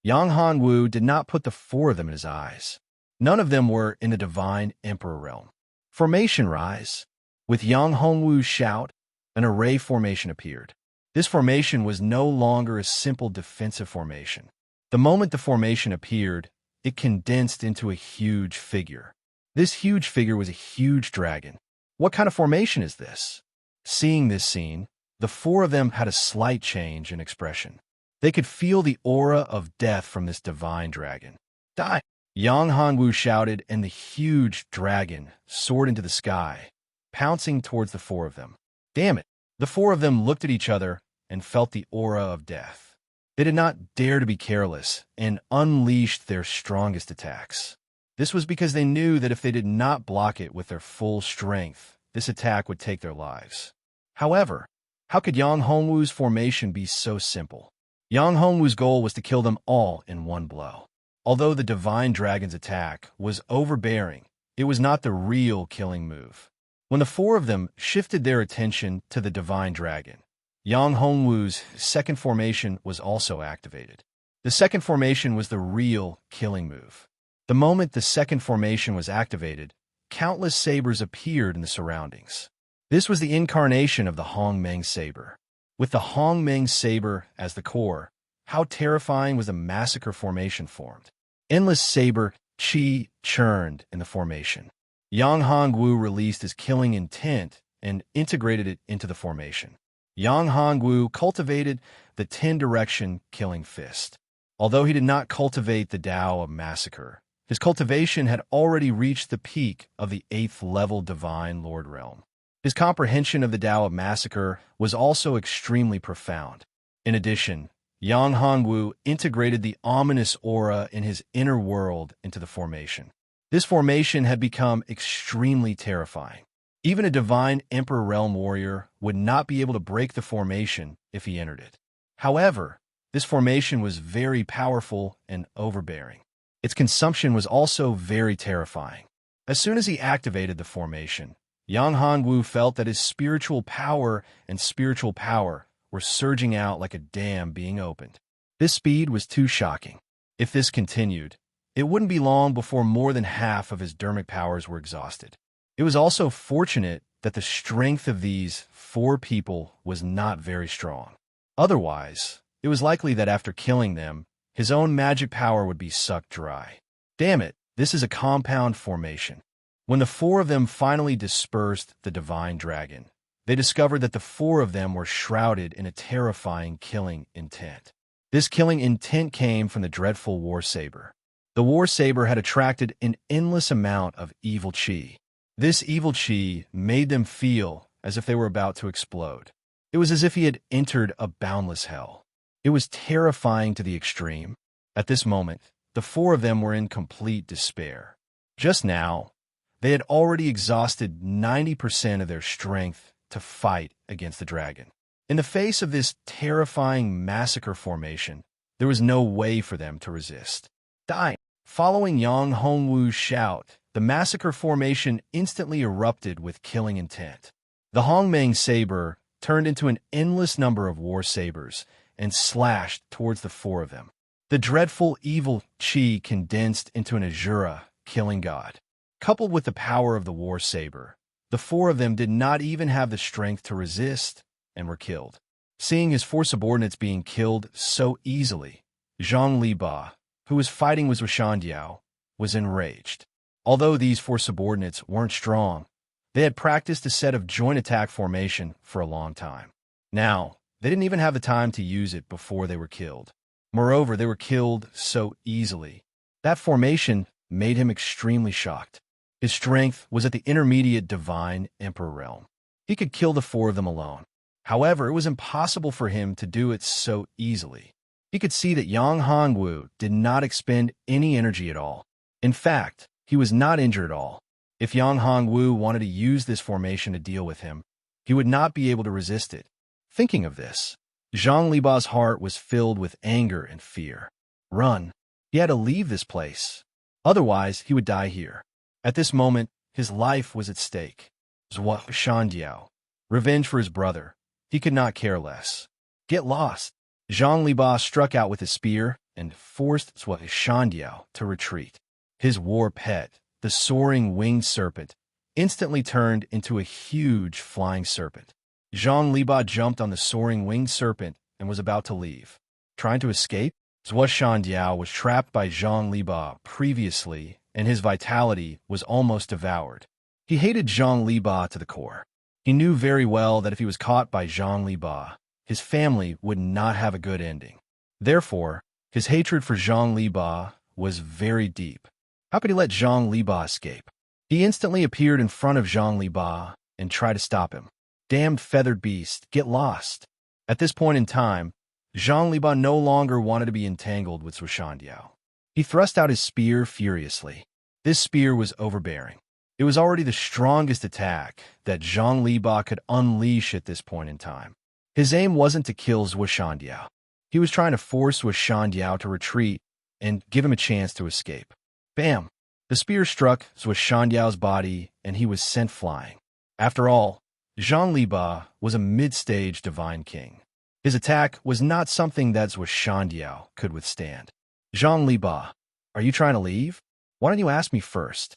Yang Hongwu did not put the four of them in his eyes. None of them were in the divine emperor realm. Formation rise. With Yang Hongwu's shout, an array formation appeared. This formation was no longer a simple defensive formation. The moment the formation appeared, it condensed into a huge figure. This huge figure was a huge dragon. What kind of formation is this? Seeing this scene, the four of them had a slight change in expression. They could feel the aura of death from this divine dragon. Die! Yang Hongwu shouted, and the huge dragon soared into the sky, pouncing towards the four of them. Damn it! The four of them looked at each other and felt the aura of death. They did not dare to be careless and unleashed their strongest attacks. This was because they knew that if they did not block it with their full strength, this attack would take their lives. However, how could Yang Hongwu's formation be so simple? Yang Hongwu's goal was to kill them all in one blow. Although the divine dragon's attack was overbearing, it was not the real killing move. When the four of them shifted their attention to the divine dragon, Yang Hongwu's second formation was also activated. The second formation was the real killing move. The moment the second formation was activated, countless sabers appeared in the surroundings. This was the incarnation of the Hongmeng saber. With the Hongmeng saber as the core, how terrifying was the massacre formation formed. Endless saber chi churned in the formation. Yang Hongwu released his killing intent and integrated it into the formation. Yang Hongwu cultivated the 10-direction killing fist. Although he did not cultivate the Tao of massacre, his cultivation had already reached the peak of the 8th level divine lord realm. His comprehension of the Tao of massacre was also extremely profound. In addition, Yang Hongwu integrated the ominous aura in his inner world into the formation. This formation had become extremely terrifying. Even a divine emperor realm warrior would not be able to break the formation if he entered it. However, this formation was very powerful and overbearing. Its consumption was also very terrifying. As soon as he activated the formation, Yang Hongwu felt that his spiritual power and spiritual power were surging out like a dam being opened. This speed was too shocking. If this continued, it wouldn't be long before more than half of his dermic powers were exhausted. It was also fortunate that the strength of these four people was not very strong. Otherwise, it was likely that after killing them, his own magic power would be sucked dry. Damn it, this is a compound formation. When the four of them finally dispersed the divine dragon, they discovered that the four of them were shrouded in a terrifying killing intent. This killing intent came from the dreadful war saber. The war saber had attracted an endless amount of evil chi. This evil chi made them feel as if they were about to explode. It was as if he had entered a boundless hell. It was terrifying to the extreme. At this moment, the four of them were in complete despair. Just now, they had already exhausted 90% of their strength to fight against the dragon. In the face of this terrifying massacre formation, there was no way for them to resist. Dying. Following Yang Hongwu's shout, the massacre formation instantly erupted with killing intent. The Hongmeng saber turned into an endless number of war sabers and slashed towards the four of them. The dreadful evil chi condensed into an Azura, killing god. Coupled with the power of the war saber, the four of them did not even have the strength to resist and were killed. Seeing his four subordinates being killed so easily, Zhang Liba, who was fighting with Shandiao, was enraged. Although these four subordinates weren't strong, they had practiced a set of joint attack formation for a long time. Now, they didn't even have the time to use it before they were killed. Moreover, they were killed so easily. That formation made him extremely shocked. His strength was at the intermediate divine emperor realm. He could kill the four of them alone. However, it was impossible for him to do it so easily. He could see that Yang Hongwu did not expend any energy at all. In fact, he was not injured at all. If Yang Hongwu wanted to use this formation to deal with him, he would not be able to resist it. Thinking of this, Zhang Liba's heart was filled with anger and fear. Run. He had to leave this place. Otherwise, he would die here. At this moment, his life was at stake. Zhua Shandiao. Revenge for his brother. He could not care less. Get lost. Zhang Liba struck out with his spear and forced Zhua Shandiao to retreat. His war pet, the soaring winged serpent, instantly turned into a huge flying serpent. Zhang Liba jumped on the soaring winged serpent and was about to leave. Trying to escape, Zhua Shandiao was trapped by Zhang Liba previously, and his vitality was almost devoured. He hated Zhang Liba to the core. He knew very well that if he was caught by Zhang Liba, his family would not have a good ending. Therefore, his hatred for Zhang Liba was very deep. How could he let Zhang Liba escape? He instantly appeared in front of Zhang Liba and tried to stop him. Damned feathered beast, get lost. At this point in time, Zhang Liba no longer wanted to be entangled with Shandiao. He thrust out his spear furiously. This spear was overbearing. It was already the strongest attack that Zhang Liba could unleash at this point in time. His aim wasn't to kill Zhua Shandiao. He was trying to force Zhua Shandiao to retreat and give him a chance to escape. Bam! The spear struck Zhua Shandiao's body and he was sent flying. After all, Zhang Liba was a mid-stage divine king. His attack was not something that Zhua Shandiao could withstand. Zhang Liba, are you trying to leave? Why don't you ask me first?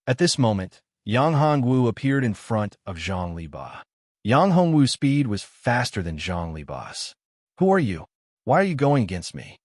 At this moment, Yang Hongwu appeared in front of Zhang Liba. Yang Hongwu's speed was faster than Zhang Liba's. Who are you? Why are you going against me?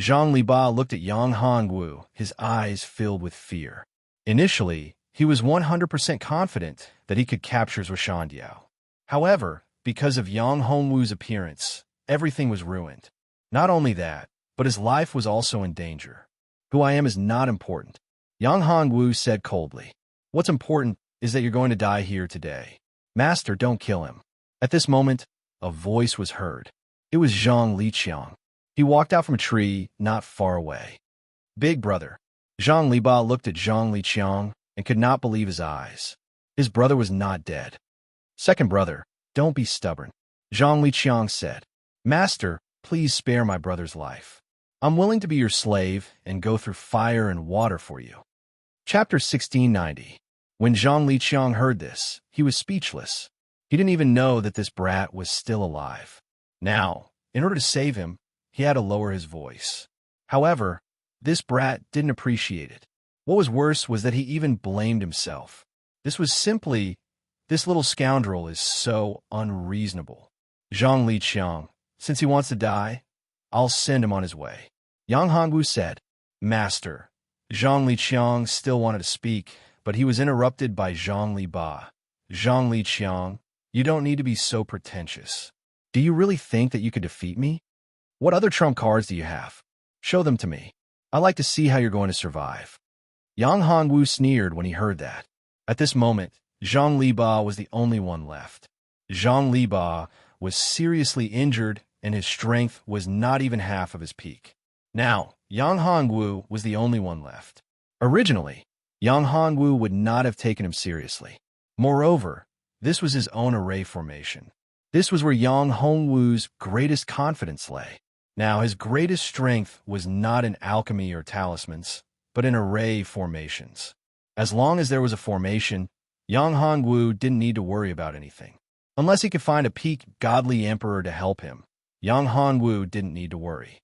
Zhang Liba looked at Yang Hongwu, his eyes filled with fear. Initially, he was 100% confident that he could capture Zhua Shandiao. However, because of Yang Hongwu's appearance, everything was ruined. Not only that, but his life was also in danger. Who I am is not important. Yang Hongwu said coldly. What's important is that you're going to die here today. Master, don't kill him. At this moment, a voice was heard. It was Zhang Liqiang. He walked out from a tree not far away. Big brother. Zhang Liba looked at Zhang Liqiang and could not believe his eyes. His brother was not dead. Second brother, don't be stubborn. Zhang Liqiang said, Master, please spare my brother's life. I'm willing to be your slave and go through fire and water for you. Chapter 1690. When Zhang Liqiang heard this, he was speechless. He didn't even know that this brat was still alive. Now, in order to save him, he had to lower his voice. However, this brat didn't appreciate it. What was worse was that he even blamed himself. This little scoundrel is so unreasonable. Zhang Liqiang, since he wants to die, I'll send him on his way. Yang Hongwu said, Master. Zhang Liqiang still wanted to speak, but he was interrupted by Zhang Liba. Zhang Liqiang, you don't need to be so pretentious. Do you really think that you could defeat me? What other trump cards do you have? Show them to me. I'd like to see how you're going to survive. Yang Hongwu sneered when he heard that. At this moment, Zhang Liba was the only one left. Zhang Liba was seriously injured, and his strength was not even half of his peak. Now, Yang Hongwu was the only one left. Originally, Yang Hongwu would not have taken him seriously. Moreover, this was his own array formation. This was where Yang Hongwu's greatest confidence lay. Now, his greatest strength was not in alchemy or talismans, but in array formations. As long as there was a formation, Yang Hongwu didn't need to worry about anything. Unless he could find a peak godly emperor to help him, Yang Hongwu didn't need to worry.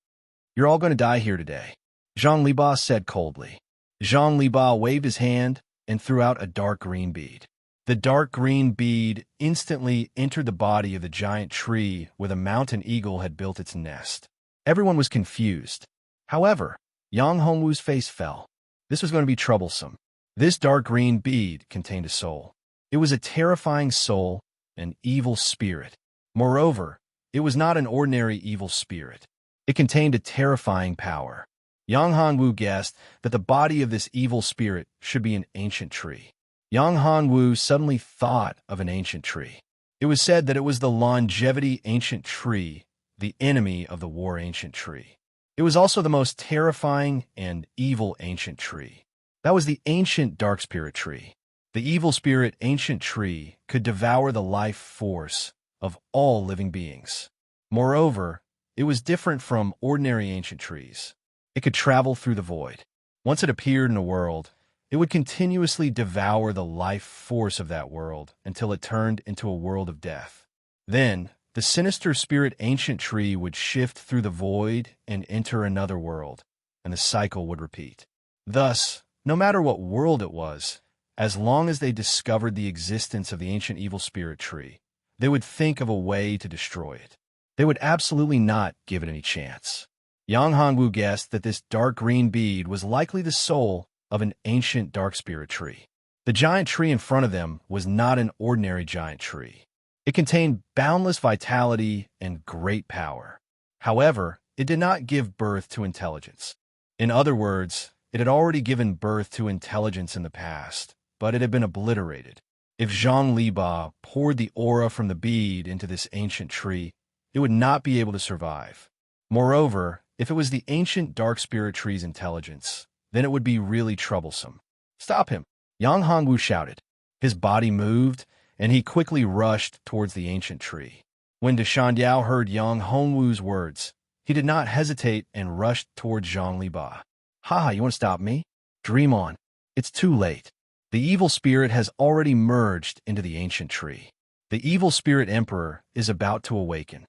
"You're all going to die here today," Zhang Liba said coldly. Zhang Liba waved his hand and threw out a dark green bead. The dark green bead instantly entered the body of the giant tree where the mountain eagle had built its nest. Everyone was confused. However, Yang Hongwu's face fell. This was going to be troublesome. This dark green bead contained a soul. It was a terrifying soul, an evil spirit. Moreover, it was not an ordinary evil spirit. It contained a terrifying power. Yang Hongwu guessed that the body of this evil spirit should be an ancient tree. Yang Hongwu suddenly thought of an ancient tree. It was said that it was the longevity ancient tree, the enemy of the war ancient tree. It was also the most terrifying and evil ancient tree. That was the ancient dark spirit tree. The evil spirit ancient tree could devour the life force of all living beings. Moreover, it was different from ordinary ancient trees. It could travel through the void. Once it appeared in a world, it would continuously devour the life force of that world until it turned into a world of death. Then, the sinister spirit ancient tree would shift through the void and enter another world, and the cycle would repeat. Thus, no matter what world it was, as long as they discovered the existence of the ancient evil spirit tree, they would think of a way to destroy it. They would absolutely not give it any chance. Yang Hongwu guessed that this dark green bead was likely the soul of an ancient dark spirit tree. The giant tree in front of them was not an ordinary giant tree. It contained boundless vitality and great power. However, it did not give birth to intelligence. In other words, it had already given birth to intelligence in the past, but it had been obliterated. If Zhang Liba poured the aura from the bead into this ancient tree, it would not be able to survive. Moreover, if it was the ancient dark spirit tree's intelligence, then it would be really troublesome. "Stop him!" Yang Hongwu shouted. His body moved, and he quickly rushed towards the ancient tree. When Deshandiao heard Yang Hongwu's words, he did not hesitate and rushed towards Zhang Liba. "Ha, you want to stop me? Dream on. It's too late. The evil spirit has already merged into the ancient tree. The evil spirit emperor is about to awaken."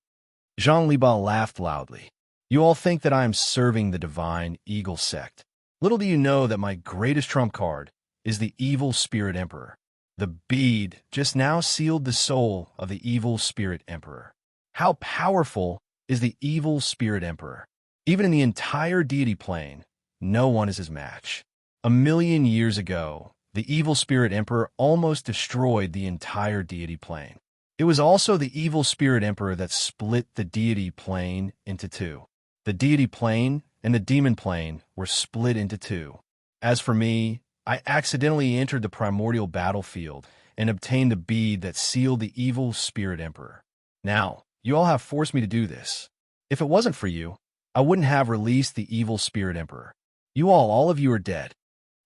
Zhang Liba laughed loudly. "You all think that I am serving the divine eagle sect. Little do you know that my greatest trump card is the evil spirit emperor. The bead just now sealed the soul of the evil spirit emperor. How powerful is the evil spirit emperor? Even in the entire deity plane, no one is his match. 1,000,000 years ago, the evil spirit emperor almost destroyed the entire deity plane. It was also the evil spirit emperor that split the deity plane into two. The deity plane and the demon plane were split into two. As for me, I accidentally entered the primordial battlefield and obtained the bead that sealed the evil spirit emperor. Now, you all have forced me to do this. If it wasn't for you, I wouldn't have released the evil spirit emperor. All of you are dead."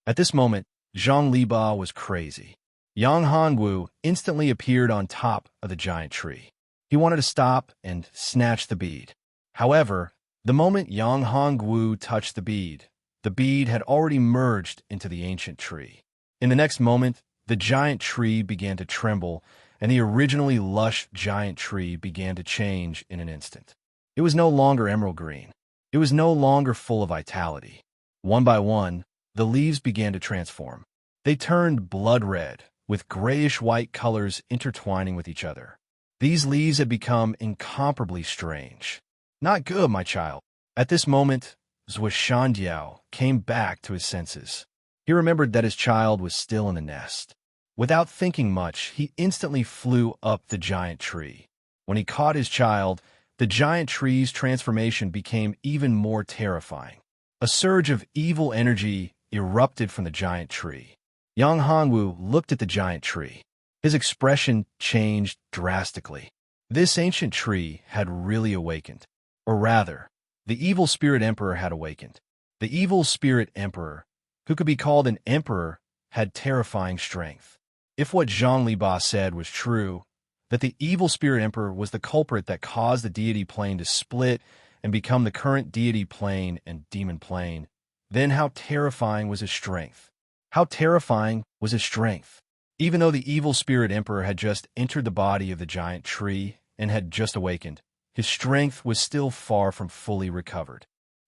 At this moment, Zhang Liba was crazy. Yang Hongwu instantly appeared on top of the giant tree. He wanted to stop and snatch the bead. However, the moment Yang Hongwu touched the bead had already merged into the ancient tree. In the next moment, the giant tree began to tremble, and the originally lush giant tree began to change in an instant. It was no longer emerald green. It was no longer full of vitality. One by one, the leaves began to transform. They turned blood red, with grayish-white colors intertwining with each other. These leaves had become incomparably strange. "Not good, my child." At this moment, Zhuoshandiao came back to his senses. He remembered that his child was still in the nest. Without thinking much, he instantly flew up the giant tree. When he caught his child, the giant tree's transformation became even more terrifying. A surge of evil energy erupted from the giant tree. Yang Hongwu looked at the giant tree. His expression changed drastically. This ancient tree had really awakened. Or rather, the evil spirit emperor had awakened. The evil spirit emperor, who could be called an emperor, had terrifying strength. If what Zhang Liba said was true, that the evil spirit emperor was the culprit that caused the deity plane to split and become the current deity plane and demon plane, then how terrifying was his strength? How terrifying was his strength? Even though the evil spirit emperor had just entered the body of the giant tree and had just awakened, his strength was still far from fully recovered.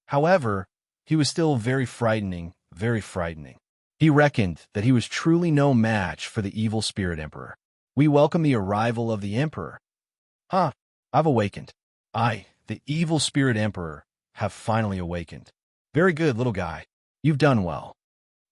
However, he was still very frightening, very frightening. He reckoned that he was truly no match for the evil spirit emperor. We welcome the arrival of the emperor. Huh, I've awakened. I, the evil spirit emperor, have finally awakened. Very good, little guy. You've done well.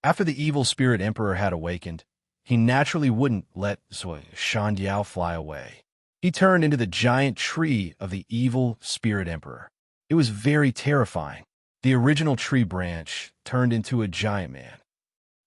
After the evil spirit emperor had awakened, he naturally wouldn't let Shandiao fly away. He turned into the giant tree of the evil spirit emperor. It was very terrifying. The original tree branch turned into a giant man.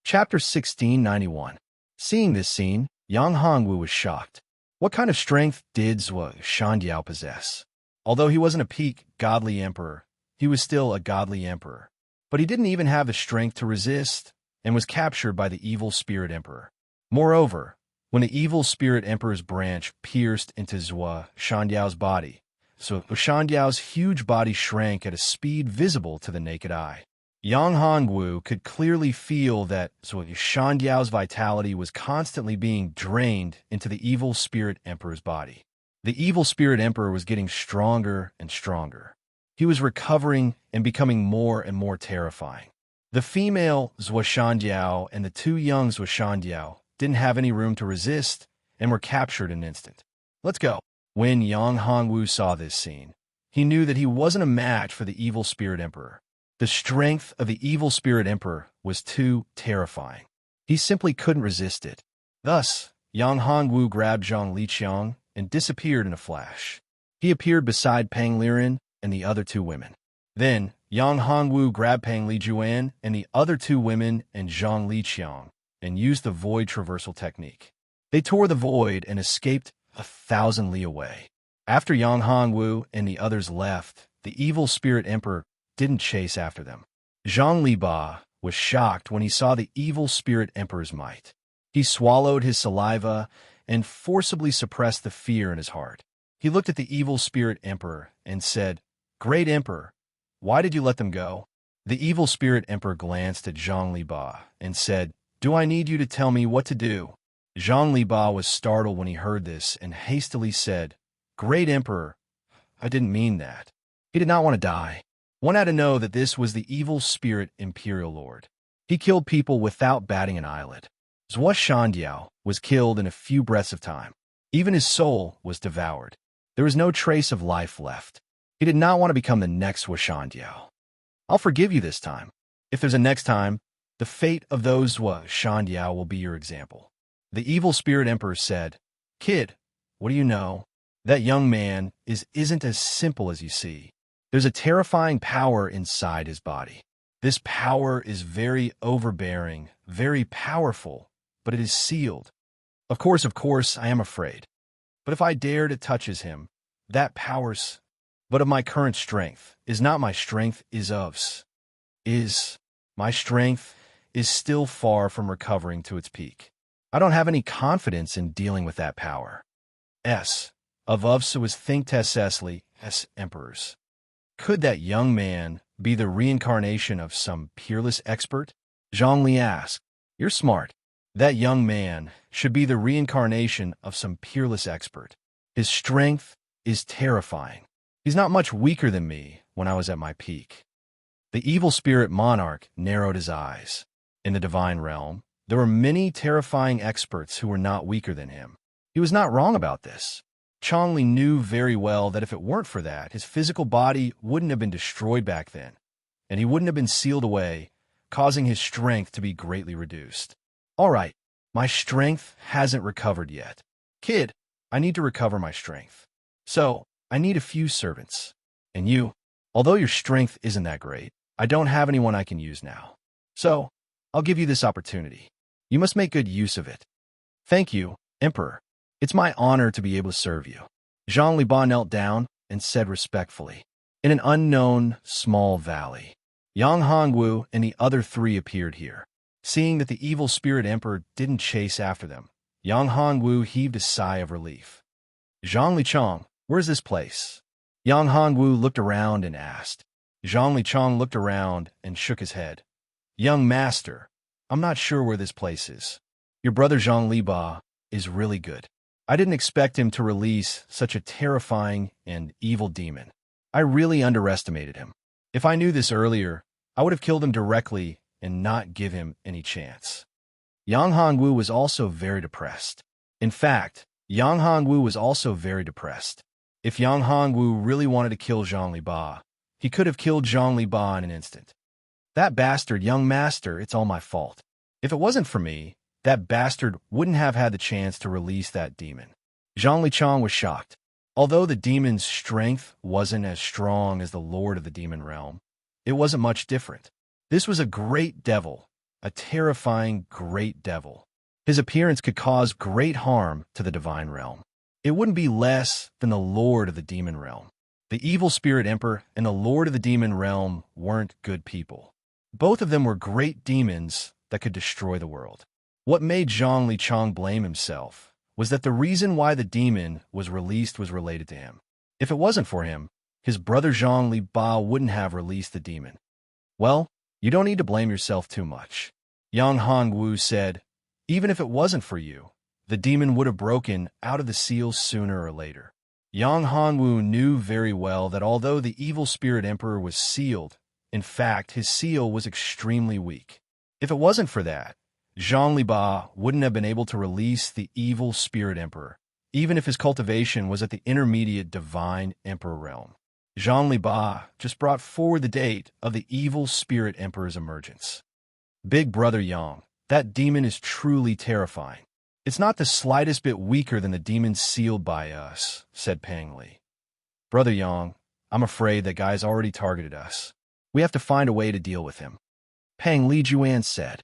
Chapter 1691. Seeing this scene, Yang Hongwu was shocked. What kind of strength did Shandiao possess? Although he wasn't a peak godly emperor, he was still a godly emperor. But he didn't even have the strength to resist and was captured by the evil spirit emperor. Moreover, when the evil spirit emperor's branch pierced into Shandiao's body, Shandiao's huge body shrank at a speed visible to the naked eye. Yang Hongwu could clearly feel that Shandiao's vitality was constantly being drained into the evil spirit emperor's body. The evil spirit emperor was getting stronger and stronger. He was recovering and becoming more and more terrifying. The female Shandiao and the two young Shandiao didn't have any room to resist and were captured in an instant. Let's go. When Yang Hongwu saw this scene, he knew that he wasn't a match for the evil spirit emperor. The strength of the evil spirit emperor was too terrifying. He simply couldn't resist it. Thus, Yang Hongwu grabbed Zhang Liqiang and disappeared in a flash. He appeared beside Pang Liren and the other two women. Then, Yang Hongwu grabbed Pang Lijuan and the other two women and Zhang Liqiang and used the void traversal technique. They tore the void and escaped 1,000 li away. After Yang Hongwu and the others left, the evil spirit emperor didn't chase after them. Zhang Liba was shocked when he saw the evil spirit emperor's might. He swallowed his saliva and forcibly suppressed the fear in his heart. He looked at the evil spirit emperor and said, "Great emperor, why did you let them go?" The evil spirit emperor glanced at Zhang Liba and said, "Do I need you to tell me what to do?" Zhang Liba was startled when he heard this and hastily said, "Great emperor, I didn't mean that." He did not want to die. One had to know that this was the evil spirit imperial lord. He killed people without batting an eyelid. Zhua Shandiao was killed in a few breaths of time. Even his soul was devoured. There was no trace of life left. He did not want to become the next Zhua Shandiao. "I'll forgive you this time. If there's a next time, the fate of those Zhua Shandiao will be your example." The evil spirit emperor said, "Kid, what do you know? That young man isn't as simple as you see. There's a terrifying power inside his body. This power is very overbearing, very powerful, but it is sealed. Of course, I am afraid. But if I dare to touches him, that power's, but of my current strength, is not my strength my strength is still far from recovering to its peak. I don't have any confidence in dealing with that power. So is think tessesly as emperors. Could that young man be the reincarnation of some peerless expert?" Zhang Li asked. "You're smart. That young man should be the reincarnation of some peerless expert. His strength is terrifying. He's not much weaker than me when I was at my peak." The evil spirit monarch narrowed his eyes. In the divine realm, there were many terrifying experts who were not weaker than him. He was not wrong about this. Chongli knew very well that if it weren't for that, his physical body wouldn't have been destroyed back then, and he wouldn't have been sealed away, causing his strength to be greatly reduced. "All right, my strength hasn't recovered yet. Kid, I need to recover my strength. So, I need a few servants. And you, although your strength isn't that great, I don't have anyone I can use now. So, I'll give you this opportunity. You must make good use of it. Thank you, Emperor. It's my honor to be able to serve you. Zhang Liba knelt down and said respectfully. In an unknown, small valley, Yang Hongwu and the other three appeared here. Seeing that the evil spirit emperor didn't chase after them, Yang Hongwu heaved a sigh of relief. Zhang Lichang, where's this place? Yang Hongwu looked around and asked. Zhang Lichang looked around and shook his head. Young master, I'm not sure where this place is. Your brother Zhang Liba is really good. I didn't expect him to release such a terrifying and evil demon. I really underestimated him. If I knew this earlier, I would have killed him directly and not give him any chance. Yang Hongwu was also very depressed. In fact, Yang Hongwu was also very depressed. If Yang Hongwu really wanted to kill Zhang Liba, he could have killed Zhang Liba in an instant. That bastard, young master, it's all my fault. If it wasn't for me, that bastard wouldn't have had the chance to release that demon. Zhang Lichang was shocked. Although the demon's strength wasn't as strong as the lord of the demon realm, it wasn't much different. This was a great devil, a terrifying great devil. His appearance could cause great harm to the divine realm. It wouldn't be less than the lord of the demon realm. The evil spirit emperor and the lord of the demon realm weren't good people. Both of them were great demons that could destroy the world. What made Zhang Lichang blame himself was that the reason why the demon was released was related to him. If it wasn't for him, his brother Zhang Liba wouldn't have released the demon. Well, you don't need to blame yourself too much. Yang Hongwu said, even if it wasn't for you, the demon would have broken out of the seal sooner or later. Yang Hongwu knew very well that although the evil spirit emperor was sealed, in fact, his seal was extremely weak. If it wasn't for that, Zhang Liba wouldn't have been able to release the evil spirit emperor, even if his cultivation was at the intermediate divine emperor realm. Zhang Liba just brought forward the date of the evil spirit emperor's emergence. Big brother Yang, that demon is truly terrifying. It's not the slightest bit weaker than the demon sealed by us, said Pang Li. Brother Yang, I'm afraid that guy's already targeted us. We have to find a way to deal with him. Pang Li Juan said.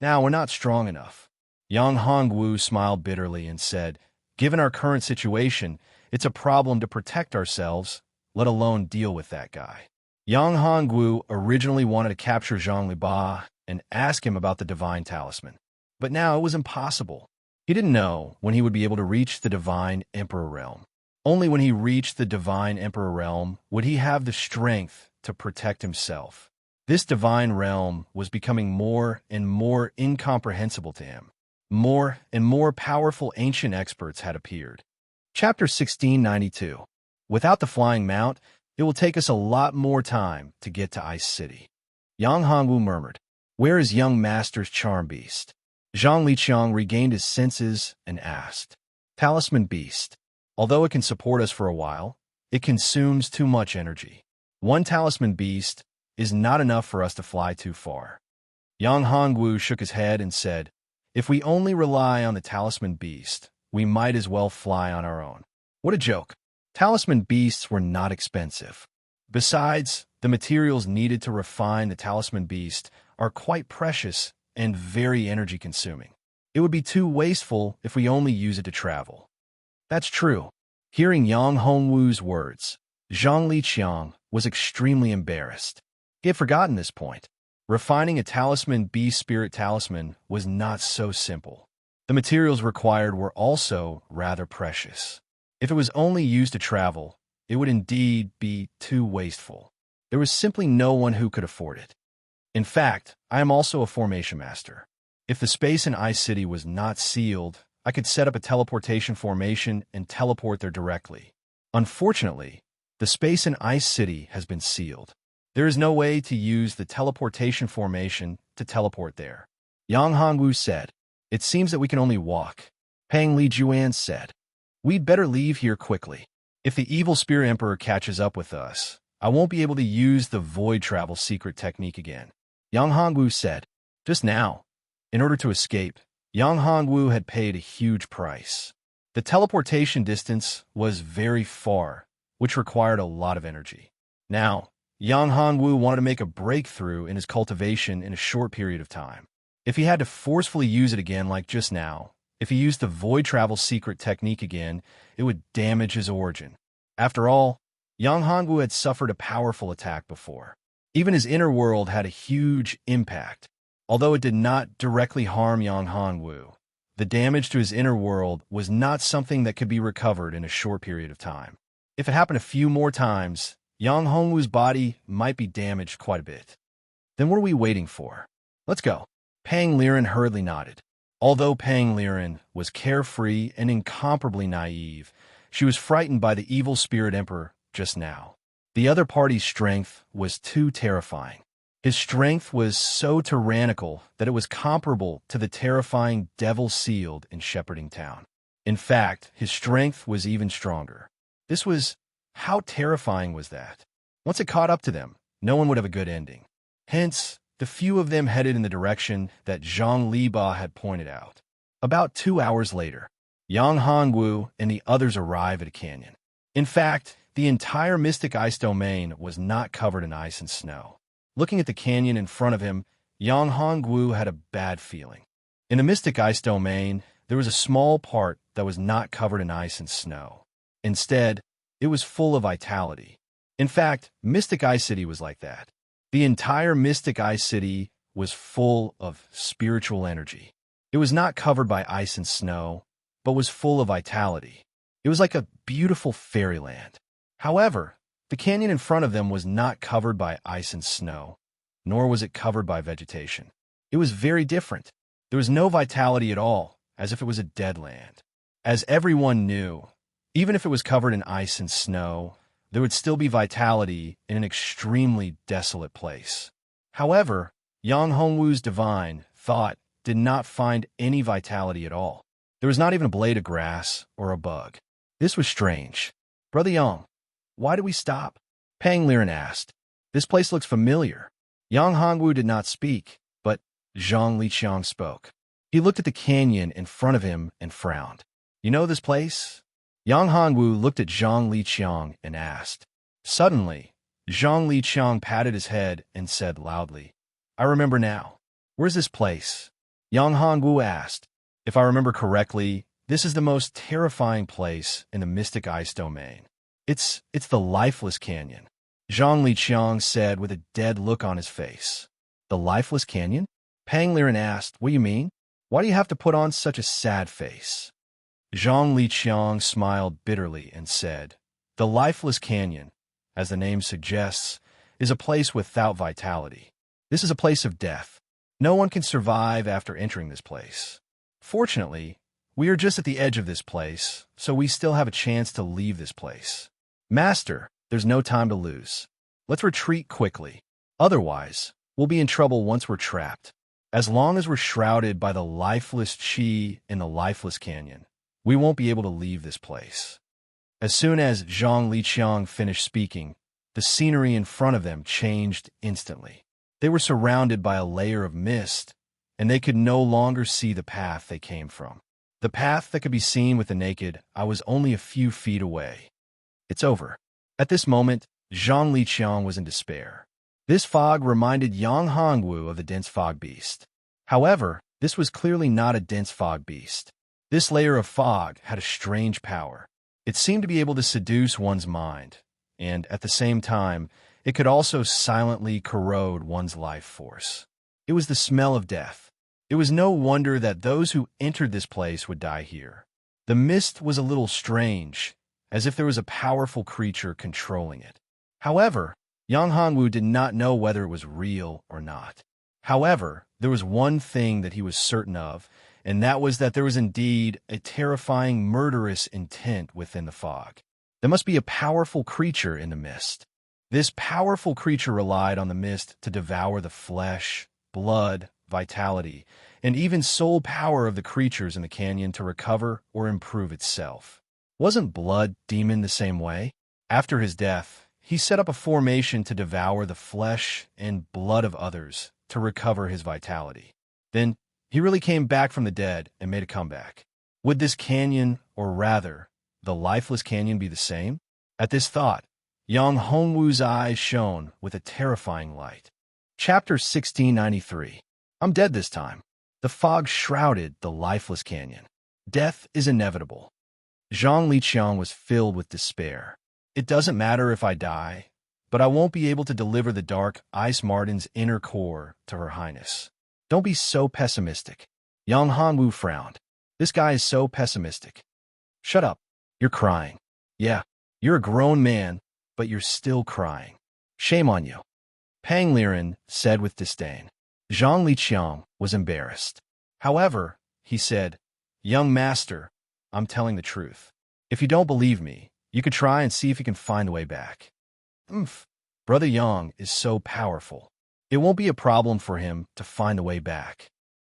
Now we're not strong enough. Yang Hongwu smiled bitterly and said, given our current situation, it's a problem to protect ourselves, let alone deal with that guy. Yang Hongwu originally wanted to capture Zhang Liba and ask him about the divine talisman. But now it was impossible. He didn't know when he would be able to reach the divine emperor realm. Only when he reached the divine emperor realm would he have the strength to protect himself. This divine realm was becoming more and more incomprehensible to him. More and more powerful ancient experts had appeared. Chapter 1692. Without the flying mount, it will take us a lot more time to get to Ice City. Yang Hongwu murmured, where is young master's charm beast? Zhang Liqiang regained his senses and asked, talisman beast. Although it can support us for a while, it consumes too much energy. One talisman beast is not enough for us to fly too far. Yang Hongwu shook his head and said, if we only rely on the talisman beast, we might as well fly on our own. What a joke. Talisman beasts were not expensive. Besides, the materials needed to refine the talisman beast are quite precious and very energy-consuming. It would be too wasteful if we only use it to travel. That's true. Hearing Yang Hongwu's words, Zhang Liqiang was extremely embarrassed. He had forgotten this point. Refining a talisman beast spirit talisman was not so simple. The materials required were also rather precious. If it was only used to travel, it would indeed be too wasteful. There was simply no one who could afford it. In fact, I am also a formation master. If the space in Ice City was not sealed, I could set up a teleportation formation and teleport there directly. Unfortunately, the space in Ice City has been sealed. There is no way to use the teleportation formation to teleport there. Yang Hongwu said, it seems that we can only walk. Pang Li Juan said, we'd better leave here quickly. If the evil spirit emperor catches up with us, I won't be able to use the void travel secret technique again. Yang Hongwu said, just now. In order to escape, Yang Hongwu had paid a huge price. The teleportation distance was very far, which required a lot of energy. Now, Yang Hongwu wanted to make a breakthrough in his cultivation in a short period of time. If he had to forcefully use it again like just now, if he used the void travel secret technique again, it would damage his origin. After all, Yang Hongwu had suffered a powerful attack before. Even his inner world had a huge impact. Although it did not directly harm Yang Hongwu, the damage to his inner world was not something that could be recovered in a short period of time. If it happened a few more times, Yang Hongwu's body might be damaged quite a bit. Then what are we waiting for? Let's go. Pang Liren hurriedly nodded. Although Pang Liren was carefree and incomparably naive, she was frightened by the evil spirit emperor just now. The other party's strength was too terrifying. His strength was so tyrannical that it was comparable to the terrifying devil sealed in Shepherding Town. In fact, his strength was even stronger. How terrifying was that? Once it caught up to them, no one would have a good ending. Hence, the few of them headed in the direction that Zhang Liba had pointed out. About 2 hours later, Yang Hongwu and the others arrive at a canyon. In fact, the entire Mystic Ice domain was not covered in ice and snow. Looking at the canyon in front of him, Yang Hongwu had a bad feeling. In the Mystic Ice domain, there was a small part that was not covered in ice and snow. Instead, it was full of vitality. In fact, Mystic Ice City was like that. The entire Mystic Ice City was full of spiritual energy. It was not covered by ice and snow, but was full of vitality. It was like a beautiful fairyland. However, the canyon in front of them was not covered by ice and snow, nor was it covered by vegetation. It was very different. There was no vitality at all, as if it was a dead land. As everyone knew, even if it was covered in ice and snow, there would still be vitality in an extremely desolate place. However, Yang Hongwu's divine thought did not find any vitality at all. There was not even a blade of grass or a bug. This was strange. Brother Yang, why did we stop? Pang Liren asked. This place looks familiar. Yang Hongwu did not speak, but Zhang Liqiang spoke. He looked at the canyon in front of him and frowned. You know this place? Yang Hongwu looked at Zhang Liqiang and asked. Suddenly, Zhang Liqiang patted his head and said loudly, I remember now. Where's this place? Yang Hongwu asked. If I remember correctly, this is the most terrifying place in the Mystic Ice domain. It's the Lifeless Canyon. Zhang Liqiang said with a dead look on his face. The Lifeless Canyon? Pang Liren asked, what do you mean? Why do you have to put on such a sad face? Zhang Liqiang smiled bitterly and said, The Lifeless Canyon, as the name suggests, is a place without vitality. This is a place of death. No one can survive after entering this place. Fortunately, we are just at the edge of this place, so we still have a chance to leave this place. Master, there's no time to lose. Let's retreat quickly. Otherwise, we'll be in trouble once we're trapped. As long as we're shrouded by the lifeless chi in the Lifeless Canyon, we won't be able to leave this place. As soon as Zhang Liqiang finished speaking, the scenery in front of them changed instantly. They were surrounded by a layer of mist, and they could no longer see the path they came from. The path that could be seen with the naked eye was only a few feet away. It's over. At this moment, Zhang Liqiang was in despair. This fog reminded Yang Hongwu of the dense fog beast. However, this was clearly not a dense fog beast. This layer of fog had a strange power. It seemed to be able to seduce one's mind, and at the same time, it could also silently corrode one's life force. It was the smell of death. It was no wonder that those who entered this place would die here. The mist was a little strange, as if there was a powerful creature controlling it. However, Yang Hongwu did not know whether it was real or not. However, there was one thing that he was certain of, and that was that there was indeed a terrifying murderous intent within the fog. There must be a powerful creature in the mist. This powerful creature relied on the mist to devour the flesh, blood, vitality, and even soul power of the creatures in the canyon to recover or improve itself. Wasn't Blood Demon the same way? After his death, he set up a formation to devour the flesh and blood of others to recover his vitality. Then, he really came back from the dead and made a comeback. Would this canyon, or rather, the Lifeless Canyon, be the same? At this thought, Yang Hongwu's eyes shone with a terrifying light. Chapter 1693. I'm dead this time. The fog shrouded the lifeless canyon. Death is inevitable. Zhang Liqiang was filled with despair. It doesn't matter if I die, but I won't be able to deliver the dark Ice Martin's inner core to Her Highness. Don't be so pessimistic. Yang Hongwu frowned. This guy is so pessimistic. Shut up. You're crying. Yeah, you're a grown man, but you're still crying. Shame on you. Pang Liren said with disdain. Zhang Liqiang was embarrassed. However, he said, Young master, I'm telling the truth. If you don't believe me, you could try and see if you can find the way back. Brother Yang is so powerful. It won't be a problem for him to find the way back.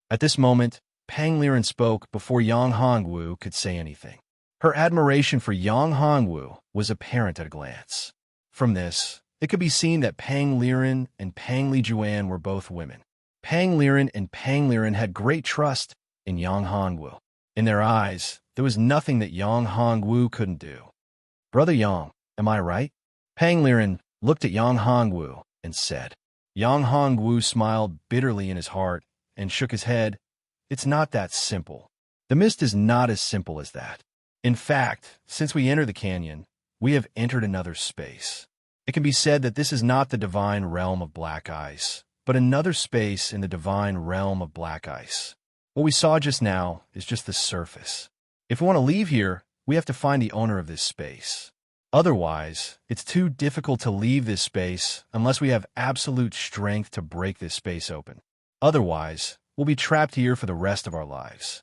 At this moment, Pang Liren spoke before Yang Hongwu could say anything. Her admiration for Yang Hongwu was apparent at a glance. From this, it could be seen that Pang Liren and Pang Lijuan were both women. Pang Liren and Pang Liren had great trust in Yang Hongwu. In their eyes, there was nothing that Yang Hongwu couldn't do. Brother Yang, am I right? Pang Liren looked at Yang Hongwu and said. Yang Hongwu smiled bitterly in his heart and shook his head. It's not that simple. The mist is not as simple as that. In fact, since we enter the canyon, we have entered another space. It can be said that this is not the divine realm of black ice, but another space in the divine realm of black ice. What we saw just now is just the surface. If we want to leave here, we have to find the owner of this space. Otherwise, it's too difficult to leave this space unless we have absolute strength to break this space open. Otherwise, we'll be trapped here for the rest of our lives.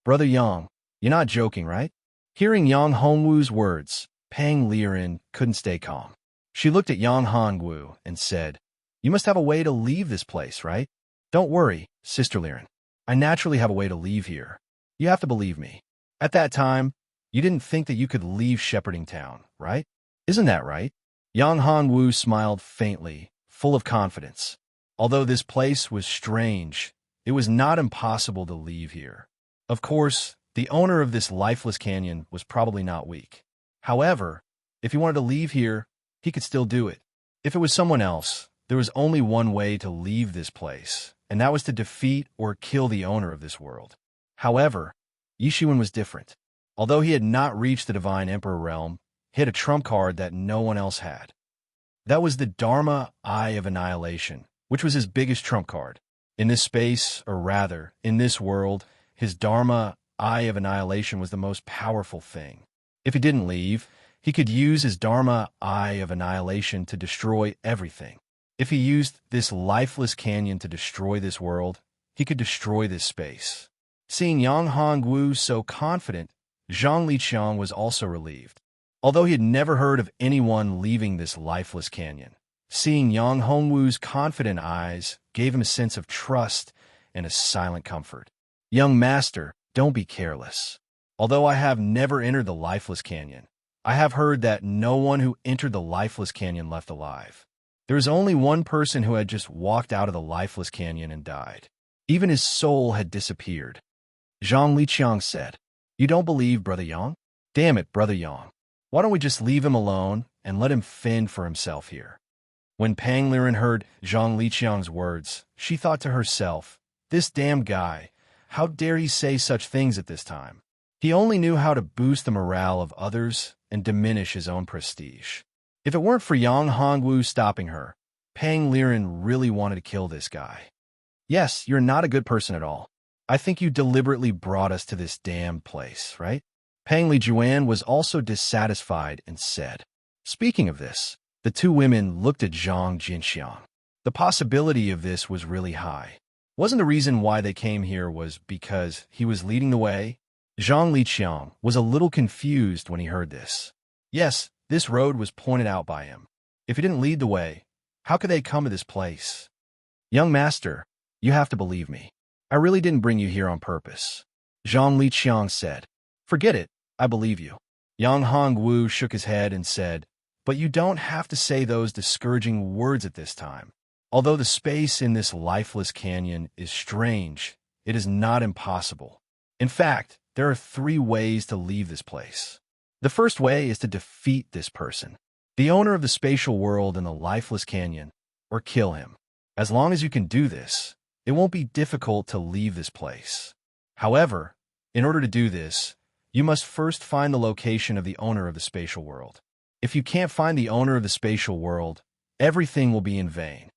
Brother Yang, you're not joking, right? Hearing Yang Hongwu's words, Pang Liren couldn't stay calm. She looked at Yang Hongwu and said, You must have a way to leave this place, right? Don't worry, Sister Liren. I naturally have a way to leave here. You have to believe me. At that time, you didn't think that you could leave Shepherding Town, right? Isn't that right? Yang Hongwu smiled faintly, full of confidence. Although this place was strange, it was not impossible to leave here. Of course, the owner of this lifeless canyon was probably not weak. However, if he wanted to leave here, he could still do it. If it was someone else, there was only one way to leave this place, and that was to defeat or kill the owner of this world. However, Yishuan was different. Although he had not reached the Divine Emperor realm, he had a trump card that no one else had. That was the Dharma Eye of Annihilation, which was his biggest trump card. In this space, or rather, in this world, his Dharma Eye of Annihilation was the most powerful thing. If he didn't leave, he could use his Dharma Eye of Annihilation to destroy everything. If he used this lifeless canyon to destroy this world, he could destroy this space. Seeing Yang Hongwu so confident, Zhang Liqiang was also relieved. Although he had never heard of anyone leaving this lifeless canyon, seeing Yang Hongwu's confident eyes gave him a sense of trust and a silent comfort. Young master, don't be careless. Although I have never entered the lifeless canyon, I have heard that no one who entered the lifeless canyon left alive. There is only one person who had just walked out of the lifeless canyon and died. Even his soul had disappeared. Zhang Liqiang said, You don't believe Brother Yang? Damn it, Brother Yang. Why don't we just leave him alone and let him fend for himself here? When Pang Liren heard Zhang Liqiang's words, she thought to herself, This damn guy, how dare he say such things at this time? He only knew how to boost the morale of others and diminish his own prestige. If it weren't for Yang Hongwu stopping her, Pang Liren really wanted to kill this guy. Yes, you're not a good person at all. I think you deliberately brought us to this damn place, right? Pang Lijuan was also dissatisfied and said, Speaking of this, the two women looked at Zhang Jinxiang. The possibility of this was really high. Wasn't the reason why they came here was because he was leading the way? Zhang Liqiang was a little confused when he heard this. Yes, this road was pointed out by him. If he didn't lead the way, how could they come to this place? Young master, you have to believe me. I really didn't bring you here on purpose. Zhang Liqiang said. Forget it, I believe you. Yang Hongwu shook his head and said, But you don't have to say those discouraging words at this time. Although the space in this lifeless canyon is strange, it is not impossible. In fact, there are 3 ways to leave this place. The first way is to defeat this person, the owner of the spatial world in the lifeless canyon, or kill him. As long as you can do this, it won't be difficult to leave this place. However, in order to do this, you must first find the location of the owner of the spatial world. If you can't find the owner of the spatial world, everything will be in vain.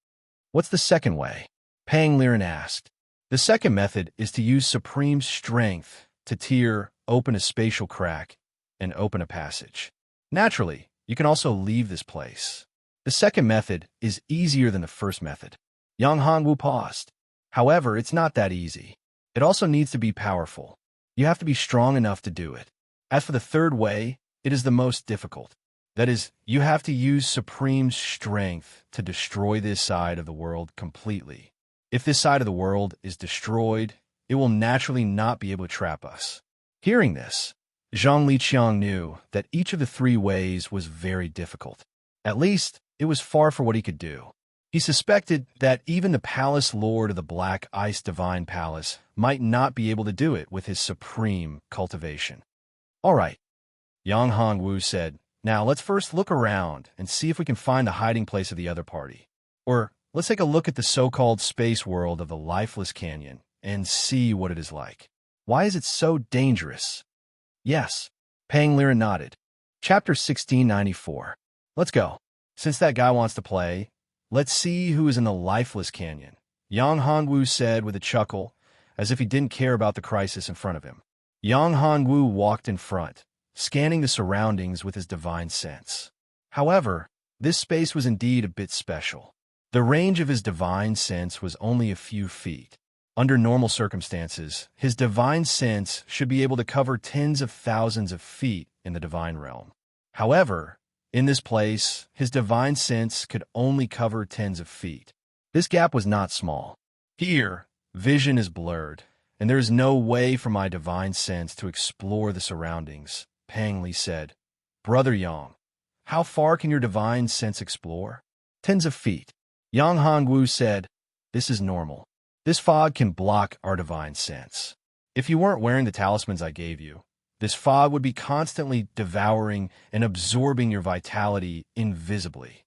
What's the second way? Pang Liren asked. The second method is to use supreme strength to tear open a spatial crack and open a passage. Naturally, you can also leave this place. The second method is easier than the first method. Yang Hongwu paused. However, it's not that easy. It also needs to be powerful. You have to be strong enough to do it. As for the third way, it is the most difficult. That is, you have to use supreme strength to destroy this side of the world completely. If this side of the world is destroyed, it will naturally not be able to trap us. Hearing this, Zhang Liqiang knew that each of the three ways was very difficult. At least, it was far for what he could do. He suspected that even the palace lord of the Black Ice Divine Palace might not be able to do it with his supreme cultivation. All right, Yang Hongwu said, now let's first look around and see if we can find the hiding place of the other party. Or let's take a look at the so-called space world of the Lifeless Canyon and see what it is like. Why is it so dangerous? Yes, Pang Liren nodded. Chapter 1694. Let's go. Since that guy wants to play, let's see who is in the Lifeless Canyon, Yang Hongwu said with a chuckle, as if he didn't care about the crisis in front of him. Yang Hongwu walked in front, scanning the surroundings with his divine sense. However, this space was indeed a bit special. The range of his divine sense was only a few feet. Under normal circumstances, his divine sense should be able to cover tens of thousands of feet in the divine realm. However, in this place, his divine sense could only cover tens of feet. This gap was not small. Here, vision is blurred, and there is no way for my divine sense to explore the surroundings, Pang Li said. Brother Yang, how far can your divine sense explore? Tens of feet. Yang Hongwu said, this is normal. This fog can block our divine sense. If you weren't wearing the talismans I gave you, this fog would be constantly devouring and absorbing your vitality invisibly.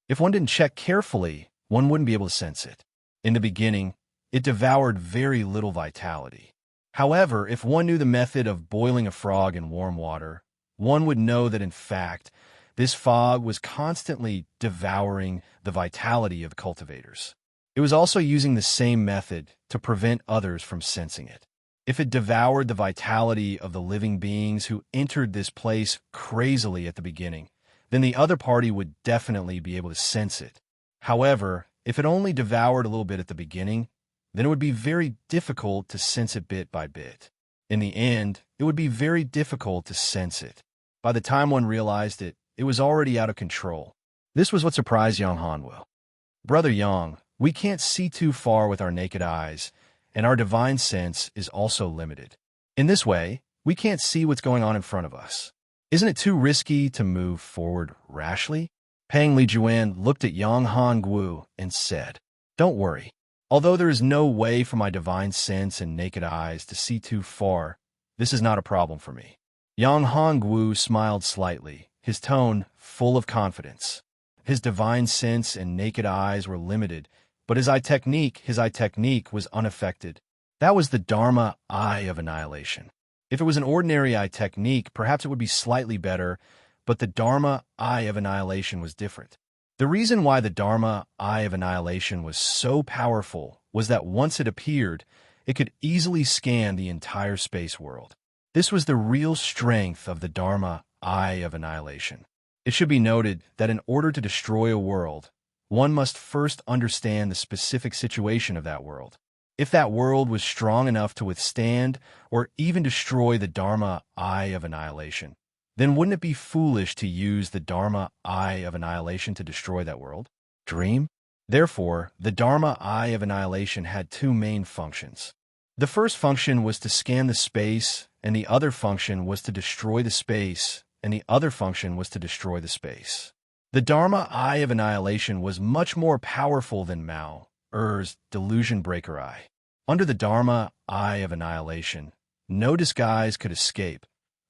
If one didn't check carefully, one wouldn't be able to sense it. In the beginning, it devoured very little vitality. However, if one knew the method of boiling a frog in warm water, one would know that in fact, this fog was constantly devouring the vitality of the cultivators. It was also using the same method to prevent others from sensing it. If it devoured the vitality of the living beings who entered this place crazily at the beginning, then the other party would definitely be able to sense it. However, if it only devoured a little bit at the beginning, then it would be very difficult to sense it bit by bit. In the end, it would be very difficult to sense it. By the time one realized it, it was already out of control. This was what surprised Yang Hongwu. Brother Yang, we can't see too far with our naked eyes, and our divine sense is also limited. In this way, we can't see what's going on in front of us. Isn't it too risky to move forward rashly? Pang Lijuan looked at Yang Hongwu and said, don't worry. Although there is no way for my divine sense and naked eyes to see too far, this is not a problem for me. Yang Hongwu smiled slightly, his tone full of confidence. His divine sense and naked eyes were limited, but his eye technique was unaffected. That was the Dharma eye of annihilation. If it was an ordinary eye technique, perhaps it would be slightly better, but the Dharma eye of annihilation was different. The reason why the Dharma eye of annihilation was so powerful was that once it appeared, it could easily scan the entire space world. This was the real strength of the Dharma eye of annihilation. It should be noted that in order to destroy a world, one must first understand the specific situation of that world. If that world was strong enough to withstand or even destroy the Dharma eye of annihilation, then wouldn't it be foolish to use the Dharma eye of annihilation to destroy that world? Dream? Therefore, the Dharma eye of annihilation had two main functions. The first function was to scan the space, and the other function was to destroy the space, and the other function was to destroy the space. The Dharma eye of annihilation was much more powerful than Mao Er's delusion breaker eye. Under the Dharma eye of annihilation, no disguise could escape,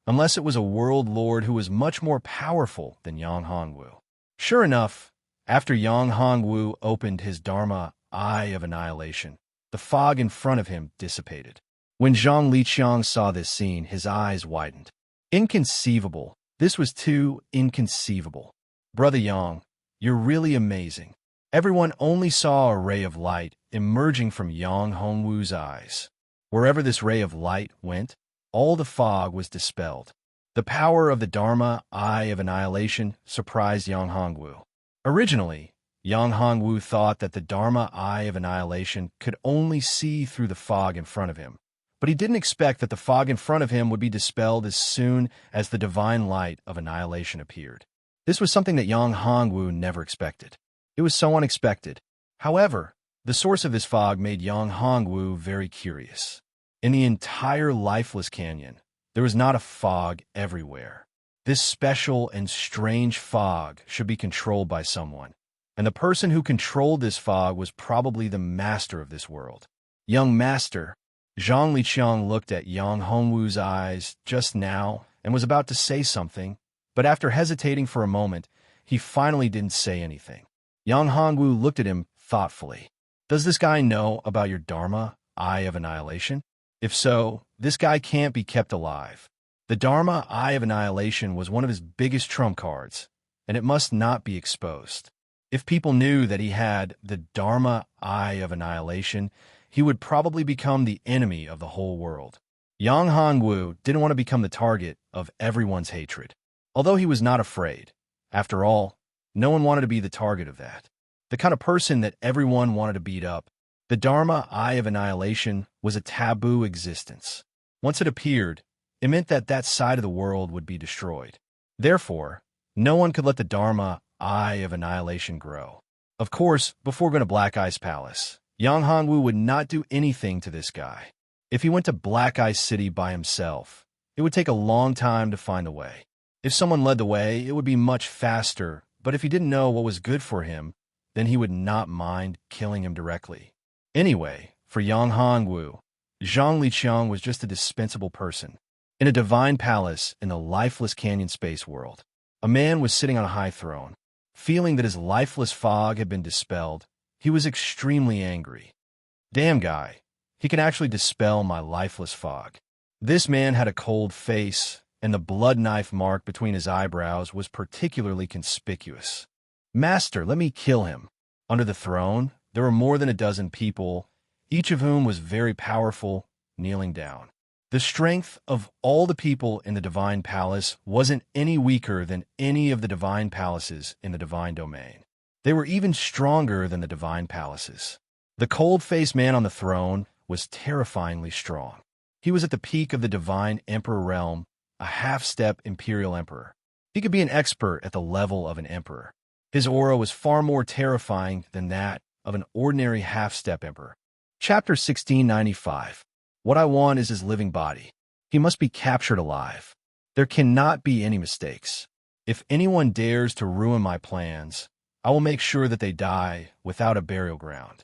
unless it was a world lord who was much more powerful than Yang Hongwu. Sure enough, after Yang Hongwu opened his Dharma eye of annihilation, the fog in front of him dissipated. When Zhang Liqiang saw this scene, his eyes widened. Inconceivable. This was too inconceivable. Brother Yang, you're really amazing. Everyone only saw a ray of light emerging from Yang Hongwu's eyes. Wherever this ray of light went, all the fog was dispelled. The power of the Dharma Eye of Annihilation surprised Yang Hongwu. Originally, Yang Hongwu thought that the Dharma Eye of Annihilation could only see through the fog in front of him, but he didn't expect that the fog in front of him would be dispelled as soon as the divine light of annihilation appeared. This was something that Yang Hongwu never expected. It was so unexpected. However, the source of this fog made Yang Hongwu very curious. In the entire lifeless canyon, there was not a fog everywhere. This special and strange fog should be controlled by someone, and the person who controlled this fog was probably the master of this world. Young master, Zhang Liqiang looked at Yang Hongwu's eyes just now and was about to say something, but after hesitating for a moment, he finally didn't say anything. Yang Hongwu looked at him thoughtfully. Does this guy know about your Dharma, Eye of Annihilation? If so, this guy can't be kept alive. The Dharma Eye of Annihilation was one of his biggest trump cards, and it must not be exposed. If people knew that he had the Dharma Eye of Annihilation, he would probably become the enemy of the whole world. Yang Hongwu didn't want to become the target of everyone's hatred. Although he was not afraid. After all, no one wanted to be the target of that. The kind of person that everyone wanted to beat up. The Dharma Eye of Annihilation was a taboo existence. Once it appeared, it meant that that side of the world would be destroyed. Therefore, no one could let the Dharma Eye of Annihilation grow. Of course, before going to Black Eye's palace, Yang Hongwu would not do anything to this guy. If he went to Black Eye City by himself, it would take a long time to find the way. If someone led the way, it would be much faster, but if he didn't know what was good for him, then he would not mind killing him directly. Anyway, for Yang Hongwu, Zhang Liqiang was just a dispensable person. In a divine palace in the lifeless canyon space world, a man was sitting on a high throne. Feeling that his lifeless fog had been dispelled, he was extremely angry. Damn guy, he can actually dispel my lifeless fog. This man had a cold face, and the blood knife mark between his eyebrows was particularly conspicuous. Master, let me kill him. Under the throne, there were more than a dozen people, each of whom was very powerful, kneeling down. The strength of all the people in the divine palace wasn't any weaker than any of the divine palaces in the divine domain. They were even stronger than the divine palaces. The cold-faced man on the throne was terrifyingly strong. He was at the peak of the divine emperor realm, a half-step imperial emperor. He could be an expert at the level of an emperor. His aura was far more terrifying than that of an ordinary half-step emperor. Chapter 1695. What I want is his living body. He must be captured alive. There cannot be any mistakes. If anyone dares to ruin my plans, I will make sure that they die without a burial ground.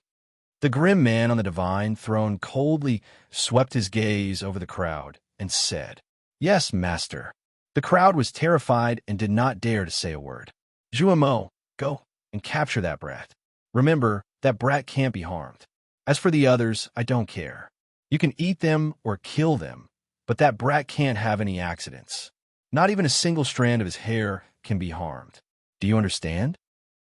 The grim man on the divine throne coldly swept his gaze over the crowd and said, "Yes, master." The crowd was terrified and did not dare to say a word. Zhuamo, go and capture that brat. Remember, that brat can't be harmed. As for the others, I don't care. You can eat them or kill them, but that brat can't have any accidents. Not even a single strand of his hair can be harmed. Do you understand?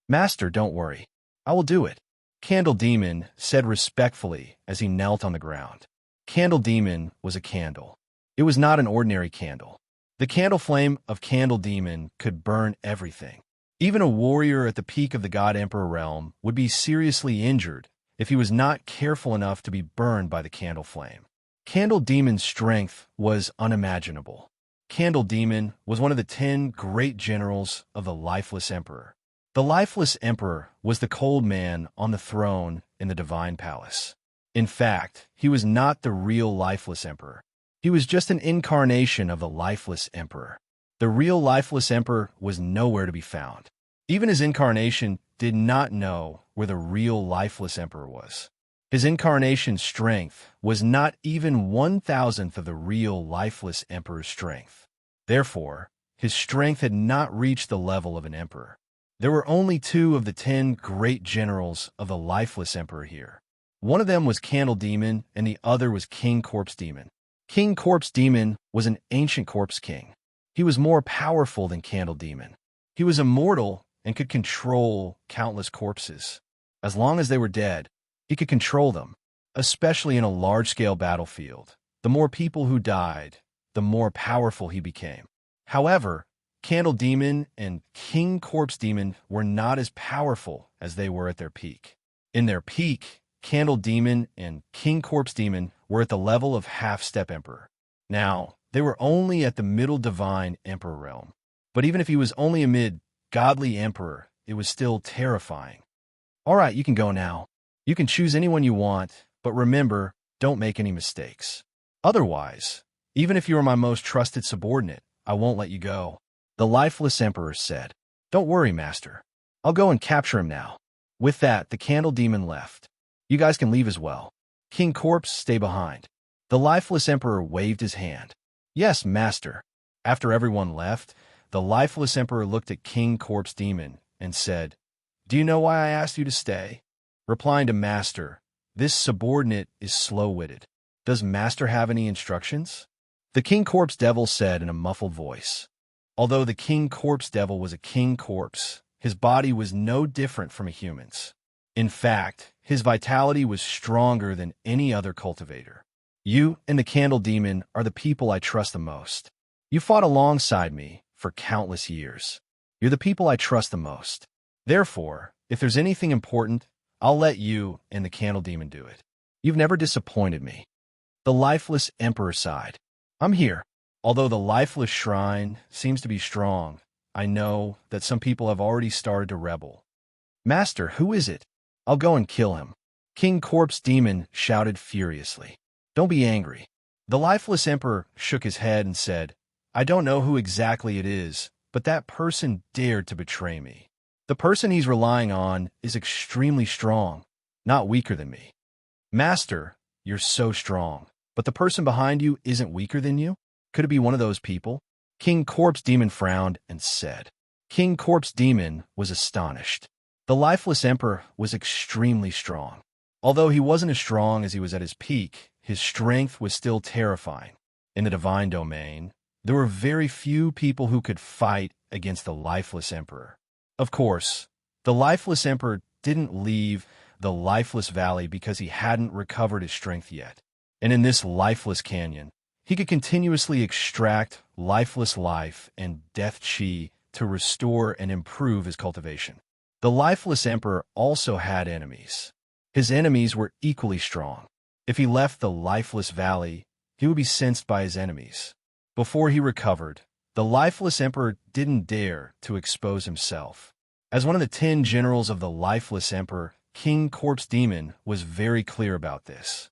Master, don't worry. I will do it. Candle Demon said respectfully as he knelt on the ground. Candle Demon was a candle. It was not an ordinary candle. The candle flame of Candle Demon could burn everything. Even a warrior at the peak of the God Emperor realm would be seriously injured if he was not careful enough to be burned by the candle flame. Candle Demon's strength was unimaginable. Candle Demon was one of the 10 great generals of the Lifeless Emperor. The Lifeless Emperor was the cold man on the throne in the Divine Palace. In fact, he was not the real Lifeless Emperor. He was just an incarnation of the Lifeless Emperor. The real Lifeless Emperor was nowhere to be found. Even his incarnation did not know where the real Lifeless Emperor was. His incarnation's strength was not even 1,000th of the real Lifeless Emperor's strength. Therefore, his strength had not reached the level of an emperor. There were only 2 of the 10 great generals of the Lifeless Emperor here. One of them was Candle Demon, and the other was King Corpse Demon. King Corpse Demon was an ancient corpse king. He was more powerful than Candle Demon. He was immortal and could control countless corpses. As long as they were dead, he could control them, especially in a large-scale battlefield. The more people who died, the more powerful he became. However, Candle Demon and King Corpse Demon were not as powerful as they were at their peak. In their peak, Candle Demon and King Corpse Demon were at the level of Half-Step Emperor. Now, they were only at the middle divine emperor realm. But even if he was only a mid-godly emperor, it was still terrifying. All right, you can go now. You can choose anyone you want, but remember, don't make any mistakes. Otherwise, even if you are my most trusted subordinate, I won't let you go. The lifeless emperor said. Don't worry, master. I'll go and capture him now. With that, the Candle Demon left. You guys can leave as well. King Corpse, stay behind. The lifeless emperor waved his hand. Yes, master. After everyone left, the lifeless emperor looked at King Corpse Demon and said, Do you know why I asked you to stay? Replying to master, this subordinate is slow-witted. Does master have any instructions? The King Corpse Devil said in a muffled voice. Although the King Corpse Devil was a king corpse, his body was no different from a human's. In fact, his vitality was stronger than any other cultivator. You and the Candle Demon are the people I trust the most. You fought alongside me for countless years. You're the people I trust the most. Therefore, if there's anything important, I'll let you and the Candle Demon do it. You've never disappointed me. The lifeless emperor sighed. I'm here. Although the lifeless shrine seems to be strong, I know that some people have already started to rebel. Master, who is it? I'll go and kill him. King Corpse Demon shouted furiously. Don't be angry. The lifeless emperor shook his head and said, I don't know who exactly it is, but that person dared to betray me. The person he's relying on is extremely strong, not weaker than me. Master, you're so strong, but the person behind you isn't weaker than you? Could it be one of those people? King Corpse Demon frowned and said. King Corpse Demon was astonished. The lifeless emperor was extremely strong. Although he wasn't as strong as he was at his peak, his strength was still terrifying. In the divine domain, there were very few people who could fight against the lifeless emperor. Of course, the lifeless emperor didn't leave the lifeless valley because he hadn't recovered his strength yet. And in this lifeless canyon, he could continuously extract lifeless life and death chi to restore and improve his cultivation. The lifeless emperor also had enemies. His enemies were equally strong. If he left the lifeless valley, he would be sensed by his enemies. Before he recovered, the lifeless emperor didn't dare to expose himself. As one of the 10 generals of the lifeless emperor, King Corpse Demon was very clear about this.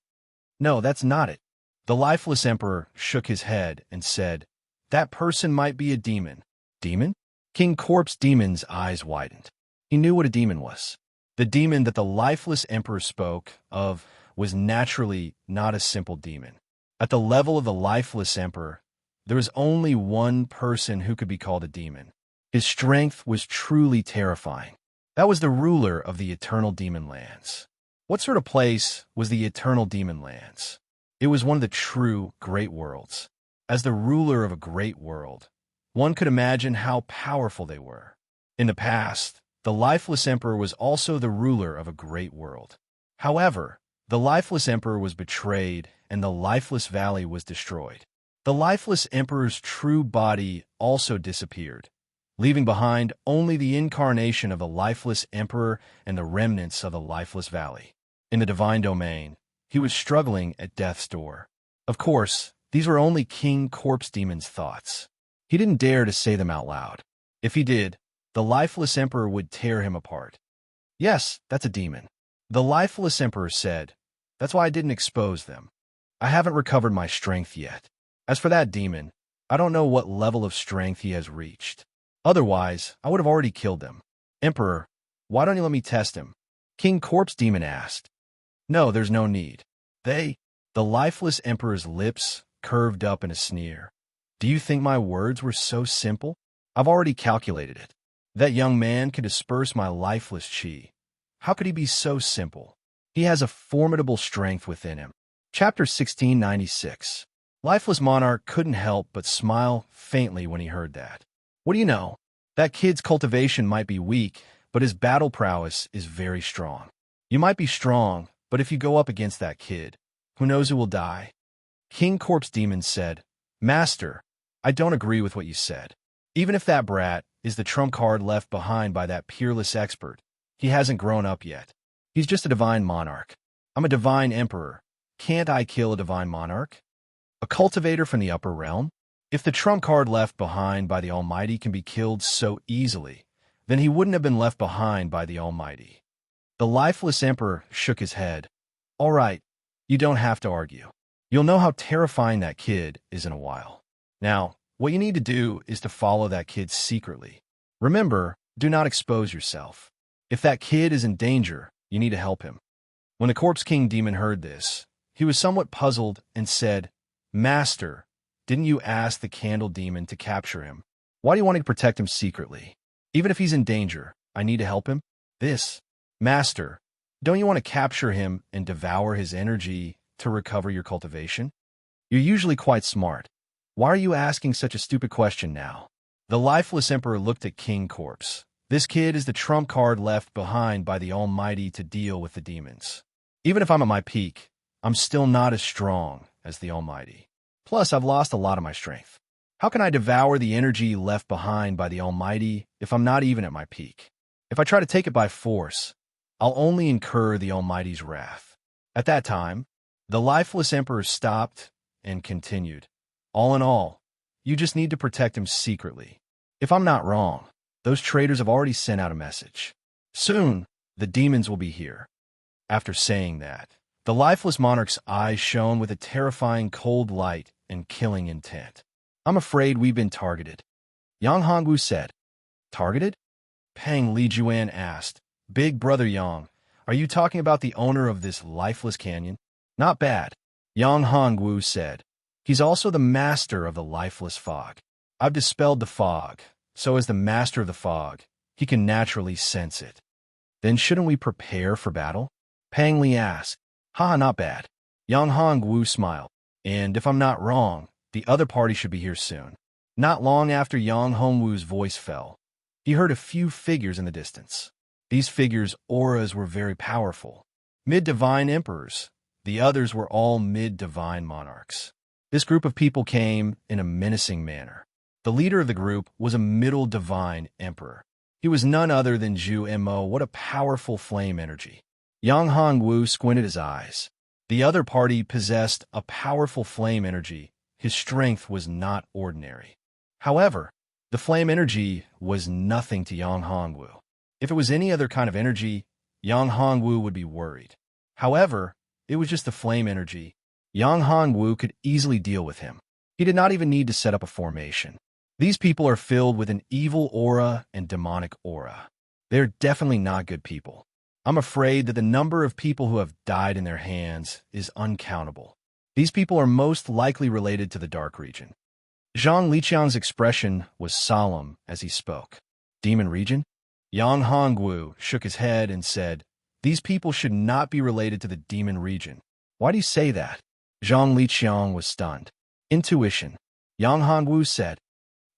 No, that's not it. The lifeless emperor shook his head and said, That person might be a demon. Demon? King Corpse Demon's eyes widened. He knew what a demon was. The demon that the lifeless emperor spoke of was naturally not a simple demon. At the level of the lifeless emperor, there was only one person who could be called a demon. His strength was truly terrifying. That was the ruler of the eternal demon lands. What sort of place was the eternal demon lands? It was one of the true great worlds. As the ruler of a great world, one could imagine how powerful they were. In the past, the lifeless emperor was also the ruler of a great world. However, the lifeless emperor was betrayed and the lifeless valley was destroyed. The lifeless emperor's true body also disappeared, leaving behind only the incarnation of the lifeless emperor and the remnants of the lifeless valley. In the divine domain, he was struggling at death's door. Of course, these were only King Corpse Demon's thoughts. He didn't dare to say them out loud. If he did, the lifeless emperor would tear him apart. Yes, that's a demon. The lifeless emperor said, That's why I didn't expose them. I haven't recovered my strength yet. As for that demon, I don't know what level of strength he has reached. Otherwise, I would have already killed him. Emperor, why don't you let me test him? King Corpse Demon asked. No, there's no need. The lifeless emperor's lips curved up in a sneer. Do you think my words were so simple? I've already calculated it. That young man could disperse my lifeless chi. How could he be so simple? He has a formidable strength within him. Chapter 1696. Lifeless Monarch couldn't help but smile faintly when he heard that. What do you know? That kid's cultivation might be weak, but his battle prowess is very strong. You might be strong, but if you go up against that kid, who knows who will die? King Corpse Demon said, Master, I don't agree with what you said. Even if that brat is the trump card left behind by that peerless expert, he hasn't grown up yet. He's just a divine monarch. I'm a divine emperor. Can't I kill a divine monarch? A cultivator from the upper realm? If the trump card left behind by the Almighty can be killed so easily, then he wouldn't have been left behind by the Almighty. The lifeless emperor shook his head. All right, you don't have to argue. You'll know how terrifying that kid is in a while. Now, what you need to do is to follow that kid secretly. Remember, do not expose yourself. If that kid is in danger, you need to help him. When the Corpse King Demon heard this, he was somewhat puzzled and said, Master, didn't you ask the Candle Demon to capture him? Why do you want to protect him secretly? Even if he's in danger, I need to help him? Master, don't you want to capture him and devour his energy to recover your cultivation? You're usually quite smart. Why are you asking such a stupid question now? The lifeless emperor looked at King Corpse. This kid is the trump card left behind by the Almighty to deal with the demons. Even if I'm at my peak, I'm still not as strong as the Almighty. Plus, I've lost a lot of my strength. How can I devour the energy left behind by the Almighty if I'm not even at my peak? If I try to take it by force, I'll only incur the Almighty's wrath. At that time, the lifeless emperor stopped and continued. All in all, you just need to protect him secretly. If I'm not wrong, those traitors have already sent out a message. Soon, the demons will be here. After saying that, the lifeless monarch's eyes shone with a terrifying cold light and killing intent. I'm afraid we've been targeted. Yang Hongwu said. Targeted? Peng Lijuan asked. Big Brother Yang, are you talking about the owner of this lifeless canyon? Not bad, Yang Hongwu said. He's also the master of the lifeless fog. I've dispelled the fog, so as the master of the fog, he can naturally sense it. Then shouldn't we prepare for battle? Peng Li asked. Ha, not bad. Yang Hongwu smiled. And if I'm not wrong, the other party should be here soon. Not long after Yang Hongwu's voice fell, he heard a few figures in the distance. These figures' auras were very powerful. Mid-divine emperors. The others were all mid-divine monarchs. This group of people came in a menacing manner. The leader of the group was a middle divine emperor. He was none other than Zhu Mo. What a powerful flame energy. Yang Hongwu squinted his eyes. The other party possessed a powerful flame energy. His strength was not ordinary. However, the flame energy was nothing to Yang Hongwu. If it was any other kind of energy, Yang Hongwu would be worried. However, it was just the flame energy. Yang Hongwu could easily deal with him. He did not even need to set up a formation. These people are filled with an evil aura and demonic aura. They're definitely not good people. I'm afraid that the number of people who have died in their hands is uncountable. These people are most likely related to the Dark Region. Zhang Liqiang's expression was solemn as he spoke. Demon Region? Yang Hongwu shook his head and said, These people should not be related to the Demon Region. Why do you say that? Zhang Liqiang was stunned. Intuition, Yang Hongwu said.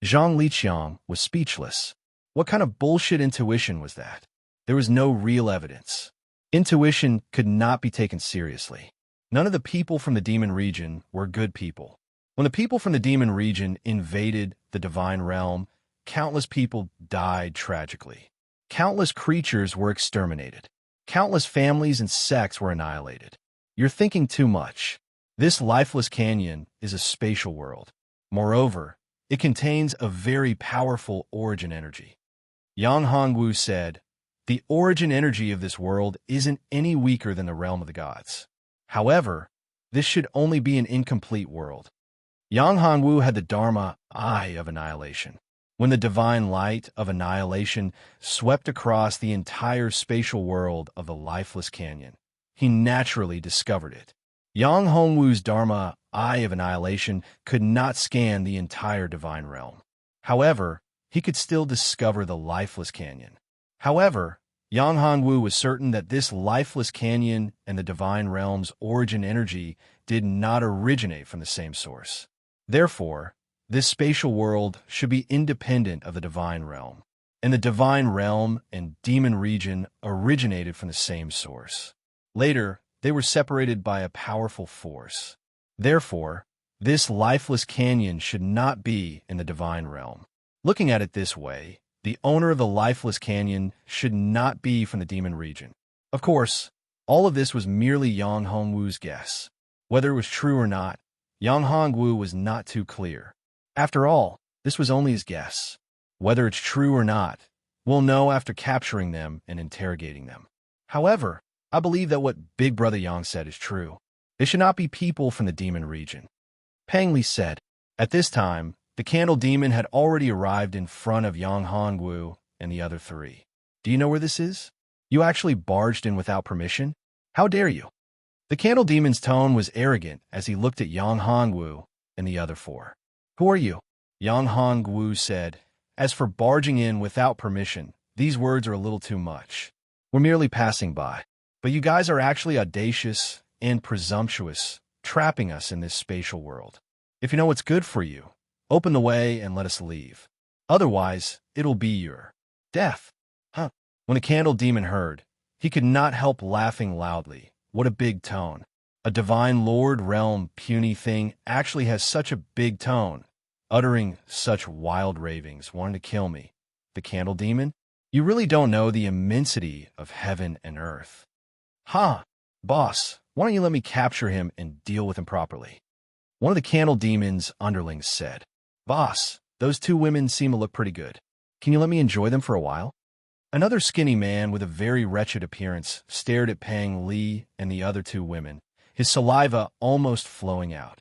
Zhang Liqiang was speechless. What kind of bullshit intuition was that? There was no real evidence. Intuition could not be taken seriously. None of the people from the Demon Region were good people. When the people from the Demon Region invaded the Divine Realm, countless people died tragically. Countless creatures were exterminated. Countless families and sects were annihilated. You're thinking too much. This lifeless canyon is a spatial world. Moreover, it contains a very powerful origin energy. Yang Hongwu said, The origin energy of this world isn't any weaker than the realm of the gods. However, this should only be an incomplete world. Yang Hongwu had the Dharma eye of annihilation. When the divine light of annihilation swept across the entire spatial world of the lifeless canyon, he naturally discovered it. Yang Hongwu's Dharma eye of annihilation could not scan the entire divine realm. However, he could still discover the lifeless canyon. However, Yang Hongwu was certain that this lifeless canyon and the divine realm's origin energy did not originate from the same source. Therefore, this spatial world should be independent of the divine realm, and the divine realm and demon region originated from the same source. Later, they were separated by a powerful force. Therefore, this lifeless canyon should not be in the divine realm. Looking at it this way, the owner of the lifeless canyon should not be from the demon region. Of course, all of this was merely Yang Hongwu's guess. Whether it was true or not, Yang Hongwu was not too clear. After all, this was only his guess. Whether it's true or not, we'll know after capturing them and interrogating them. However, I believe that what Big Brother Yang said is true. It should not be people from the demon region. Pang Li said. At this time, the candle demon had already arrived in front of Yang Hongwu and the other three. Do you know where this is? You actually barged in without permission? How dare you? The candle demon's tone was arrogant as he looked at Yang Hongwu and the other four. Who are you? Yang Hongwu said. As for barging in without permission, these words are a little too much. We're merely passing by. But you guys are actually audacious and presumptuous, trapping us in this spatial world. If you know what's good for you, open the way and let us leave. Otherwise, it'll be your death. Huh? When the candle demon heard, he could not help laughing loudly. What a big tone. A divine lord realm puny thing actually has such a big tone, uttering such wild ravings, wanting to kill me. The candle demon? You really don't know the immensity of heaven and earth. Ha! Boss, why don't you let me capture him and deal with him properly? One of the candle demon's underlings said. Boss, those two women seem to look pretty good. Can you let me enjoy them for a while? Another skinny man with a very wretched appearance stared at Pang Li and the other two women, his saliva almost flowing out.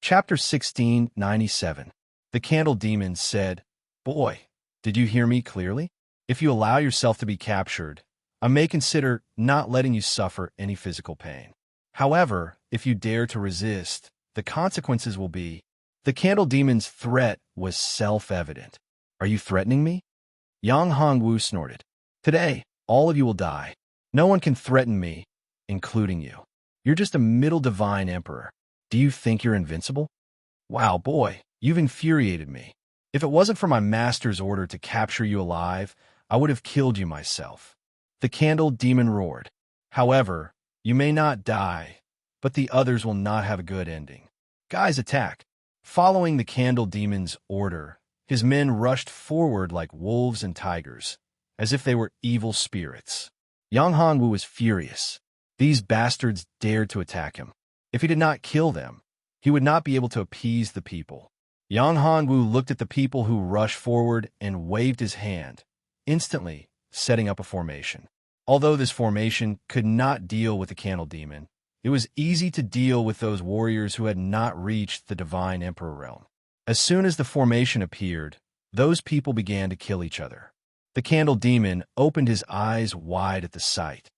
Chapter 1697. The candle demon said, Boy, did you hear me clearly? If you allow yourself to be captured, I may consider not letting you suffer any physical pain. However, if you dare to resist, the consequences will be. The candle demon's threat was self-evident. Are you threatening me? Yang Hongwu snorted. Today, all of you will die. No one can threaten me, including you. You're just a middle divine emperor. Do you think you're invincible? Wow, boy, you've infuriated me. If it wasn't for my master's order to capture you alive, I would have killed you myself. The candle demon roared. However, you may not die, but the others will not have a good ending. Guys, attack. Following the candle demon's order, his men rushed forward like wolves and tigers, as if they were evil spirits. Yang Hongwu was furious. These bastards dared to attack him. If he did not kill them, he would not be able to appease the people. Yang Hongwu looked at the people who rushed forward and waved his hand, instantly setting up a formation. Although this formation could not deal with the candle demon, it was easy to deal with those warriors who had not reached the divine emperor realm. As soon as the formation appeared, those people began to kill each other. The candle demon opened his eyes wide at the sight.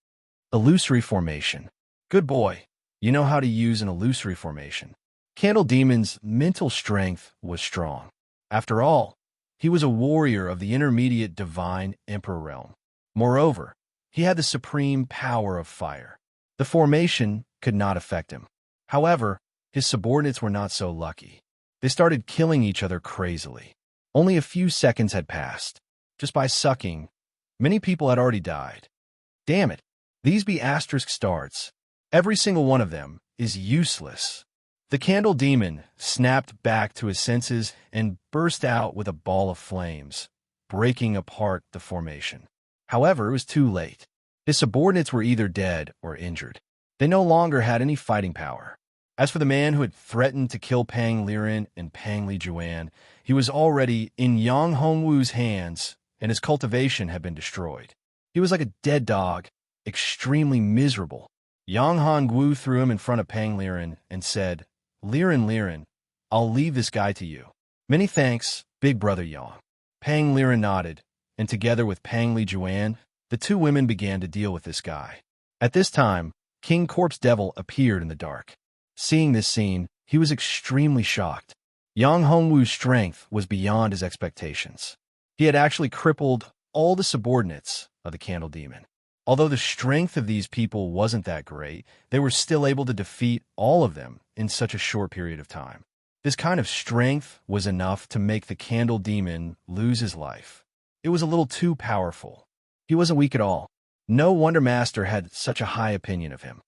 Illusory formation. Good boy. You know how to use an illusory formation. Candle demon's mental strength was strong. After all, he was a warrior of the intermediate divine emperor realm. Moreover, he had the supreme power of fire. The formation could not affect him. However, his subordinates were not so lucky. They started killing each other crazily. Only a few seconds had passed. Just by sucking, many people had already died. Damn it, these be asterisk starts. Every single one of them is useless. The candle demon snapped back to his senses and burst out with a ball of flames, breaking apart the formation. However, it was too late. His subordinates were either dead or injured. They no longer had any fighting power. As for the man who had threatened to kill Pang Liren and Pang Li Juan, he was already in Yang Hongwu's hands, and his cultivation had been destroyed. He was like a dead dog, extremely miserable. Yang Hongwu threw him in front of Pang Liren and said, Liren, I'll leave this guy to you. Many thanks, Big Brother Yang. Pang Liren nodded, and together with Pang Li Juan, the two women began to deal with this guy. At this time, King Corpse Devil appeared in the dark. Seeing this scene, he was extremely shocked. Yang Hongwu's strength was beyond his expectations. He had actually crippled all the subordinates of the candle demon. Although the strength of these people wasn't that great, they were still able to defeat all of them in such a short period of time. This kind of strength was enough to make the candle demon lose his life. It was a little too powerful. He wasn't weak at all. No wonder Master had such a high opinion of him.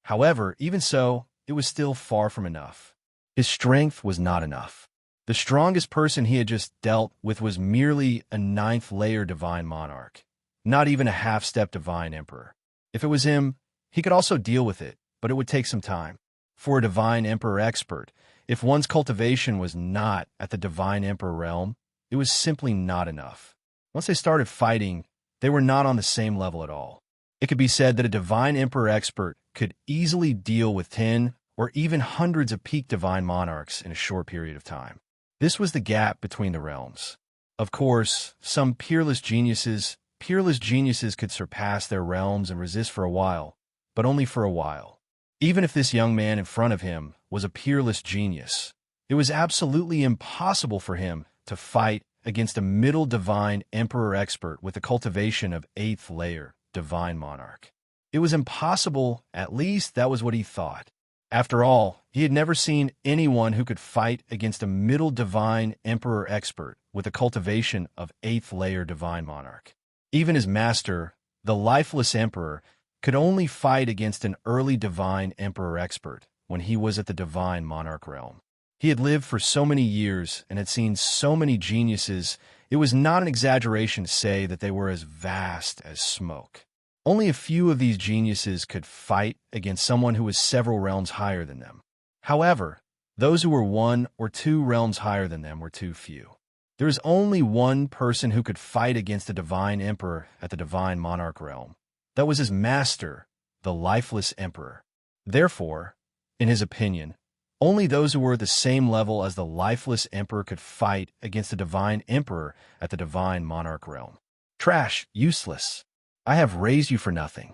However, even so, it was still far from enough. His strength was not enough. The strongest person he had just dealt with was merely a ninth-layer divine monarch, not even a half-step divine emperor. If it was him, he could also deal with it, but it would take some time. For a divine emperor expert, if one's cultivation was not at the divine emperor realm, it was simply not enough. Once they started fighting, they were not on the same level at all. It could be said that a divine emperor expert could easily deal with 10 or even hundreds of peak divine monarchs in a short period of time. This was the gap between the realms. Of course, some peerless geniuses could surpass their realms and resist for a while, but only for a while. Even if this young man in front of him was a peerless genius, it was absolutely impossible for him to fight against a middle divine emperor expert with the cultivation of 8th layer divine monarch. It was impossible, at least that was what he thought. After all, he had never seen anyone who could fight against a middle divine emperor expert with the cultivation of 8th layer divine monarch. Even his master, the lifeless emperor, could only fight against an early divine emperor expert when he was at the divine monarch realm. He had lived for so many years and had seen so many geniuses, it was not an exaggeration to say that they were as vast as smoke. Only a few of these geniuses could fight against someone who was several realms higher than them. However, those who were 1 or 2 realms higher than them were too few. There is only one person who could fight against the divine emperor at the divine monarch realm. That was his master, the lifeless emperor. Therefore, in his opinion, only those who were at the same level as the lifeless emperor could fight against the divine emperor at the divine monarch realm. Trash, useless. I have raised you for nothing.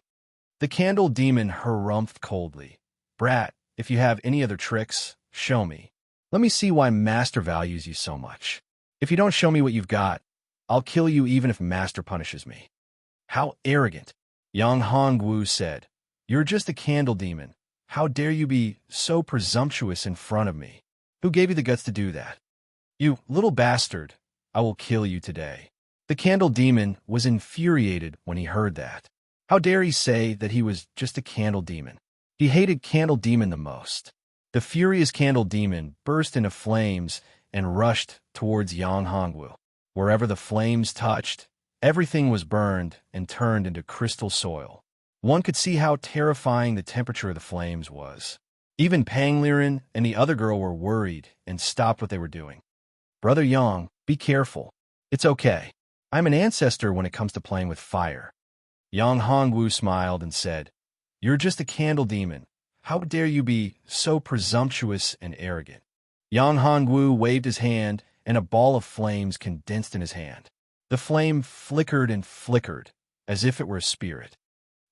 The candle demon harumphed coldly. Brat, if you have any other tricks, show me. Let me see why Master values you so much. If you don't show me what you've got, I'll kill you even if Master punishes me. How arrogant, Yang Hongwu said. You're just a candle demon. How dare you be so presumptuous in front of me? Who gave you the guts to do that? You little bastard, I will kill you today. The candle demon was infuriated when he heard that. How dare he say that he was just a candle demon? He hated candle demon the most. The furious candle demon burst into flames and rushed towards Yang Hongwu. Wherever the flames touched, everything was burned and turned into crystal soil. One could see how terrifying the temperature of the flames was. Even Pang Liren and the other girl were worried and stopped what they were doing. Brother Yang, be careful. It's okay. I'm an ancestor when it comes to playing with fire. Yang Hongwu smiled and said, You're just a candle demon. How dare you be so presumptuous and arrogant? Yang Hongwu waved his hand, and a ball of flames condensed in his hand. The flame flickered and flickered, as if it were a spirit.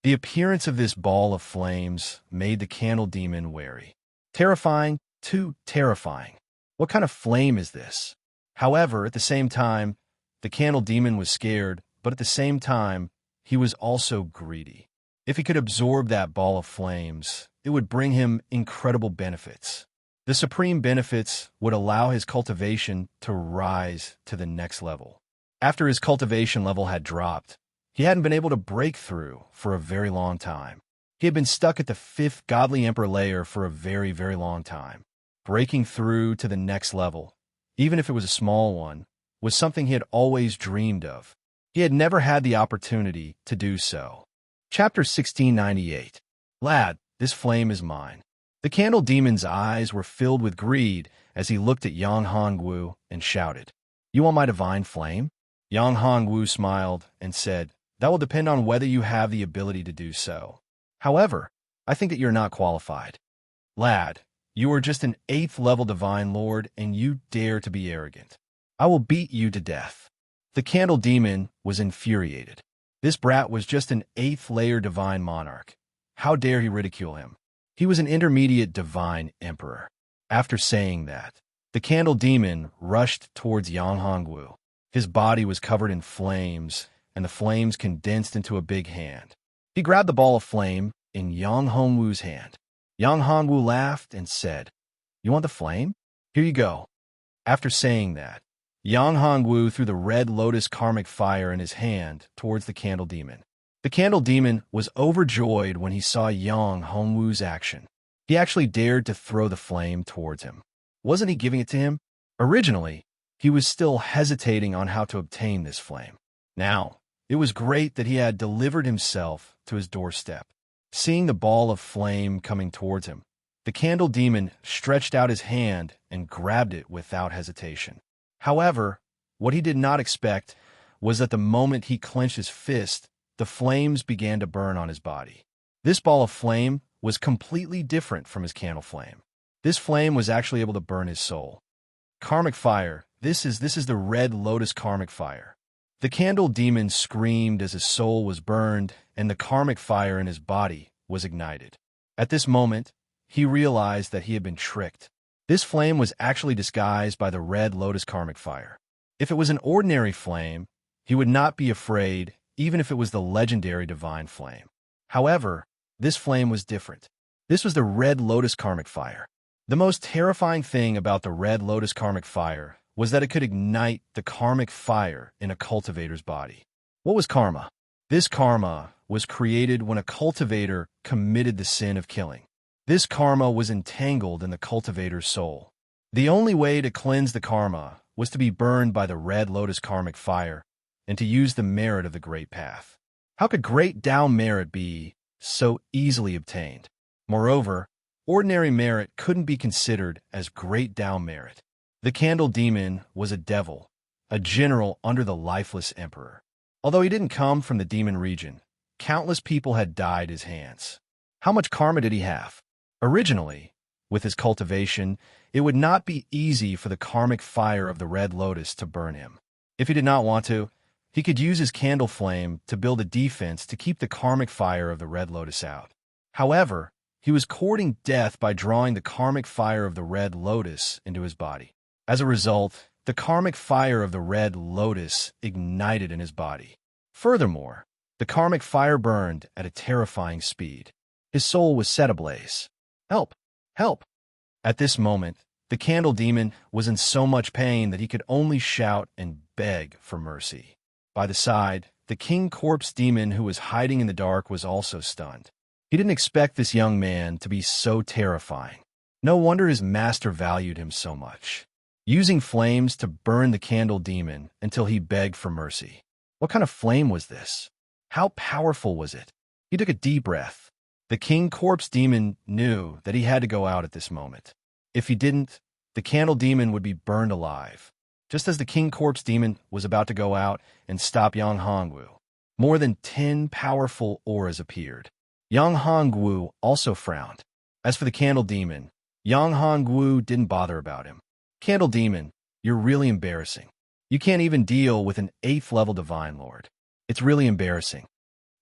The appearance of this ball of flames made the candle demon wary. Terrifying, too terrifying. What kind of flame is this? However, at the same time, the candle demon was scared, but at the same time, he was also greedy. If he could absorb that ball of flames, it would bring him incredible benefits. The supreme benefits would allow his cultivation to rise to the next level. After his cultivation level had dropped, he hadn't been able to break through for a very long time. He had been stuck at the 5th godly emperor layer for a very, very long time. Breaking through to the next level, even if it was a small one, was something he had always dreamed of. He had never had the opportunity to do so. Chapter 1698. Lad, this flame is mine. The candle demon's eyes were filled with greed as he looked at Yang Hongwu and shouted, You want my divine flame? Yang Hongwu smiled and said, That will depend on whether you have the ability to do so. However, I think that you're not qualified. Lad, you are just an 8th level divine lord and you dare to be arrogant. I will beat you to death. The candle demon was infuriated. This brat was just an 8th layer divine monarch. How dare he ridicule him? He was an intermediate divine emperor. After saying that, the candle demon rushed towards Yang Hongwu. His body was covered in flames, and the flames condensed into a big hand. He grabbed the ball of flame in Yang Hongwu's hand. Yang Hongwu laughed and said, "You want the flame? Here you go." After saying that, Yang Hongwu threw the red lotus karmic fire in his hand towards the candle demon. The candle demon was overjoyed when he saw Yang Hongwu's action. He actually dared to throw the flame towards him. Wasn't he giving it to him? Originally, he was still hesitating on how to obtain this flame. Now, it was great that he had delivered himself to his doorstep. Seeing the ball of flame coming towards him, the candle demon stretched out his hand and grabbed it without hesitation. However, what he did not expect was that the moment he clenched his fist, the flames began to burn on his body. This ball of flame was completely different from his candle flame. This flame was actually able to burn his soul. Karmic fire. This is the red lotus karmic fire. The candle demon screamed as his soul was burned and the karmic fire in his body was ignited. At this moment, he realized that he had been tricked. This flame was actually disguised by the red lotus karmic fire. If it was an ordinary flame, he would not be afraid, even if it was the legendary divine flame. However, this flame was different. This was the red lotus karmic fire. The most terrifying thing about the red lotus karmic fire was that it could ignite the karmic fire in a cultivator's body. What was karma? This karma was created when a cultivator committed the sin of killing. This karma was entangled in the cultivator's soul. The only way to cleanse the karma was to be burned by the red lotus karmic fire and to use the merit of the great path. How could great Tao merit be so easily obtained? Moreover, ordinary merit couldn't be considered as great Tao merit. The candle demon was a devil, a general under the lifeless emperor. Although he didn't come from the demon region, countless people had died at his hands. How much karma did he have? Originally, with his cultivation, it would not be easy for the karmic fire of the red lotus to burn him. If he did not want to, he could use his candle flame to build a defense to keep the karmic fire of the red lotus out. However, he was courting death by drawing the karmic fire of the red lotus into his body. As a result, the karmic fire of the red lotus ignited in his body. Furthermore, the karmic fire burned at a terrifying speed. His soul was set ablaze. Help! Help! At this moment, the candle demon was in so much pain that he could only shout and beg for mercy. By the side, the king corpse demon who was hiding in the dark was also stunned. He didn't expect this young man to be so terrifying. No wonder his master valued him so much, using flames to burn the candle demon until he begged for mercy. What kind of flame was this? How powerful was it? He took a deep breath. The king corpse demon knew that he had to go out at this moment. If he didn't, the candle demon would be burned alive. Just as the king corpse demon was about to go out and stop Yang Hongwu, more than 10 powerful auras appeared. Yang Hongwu also frowned. As for the candle demon, Yang Hongwu didn't bother about him. Candle demon, you're really embarrassing. You can't even deal with an 8th level divine lord. It's really embarrassing.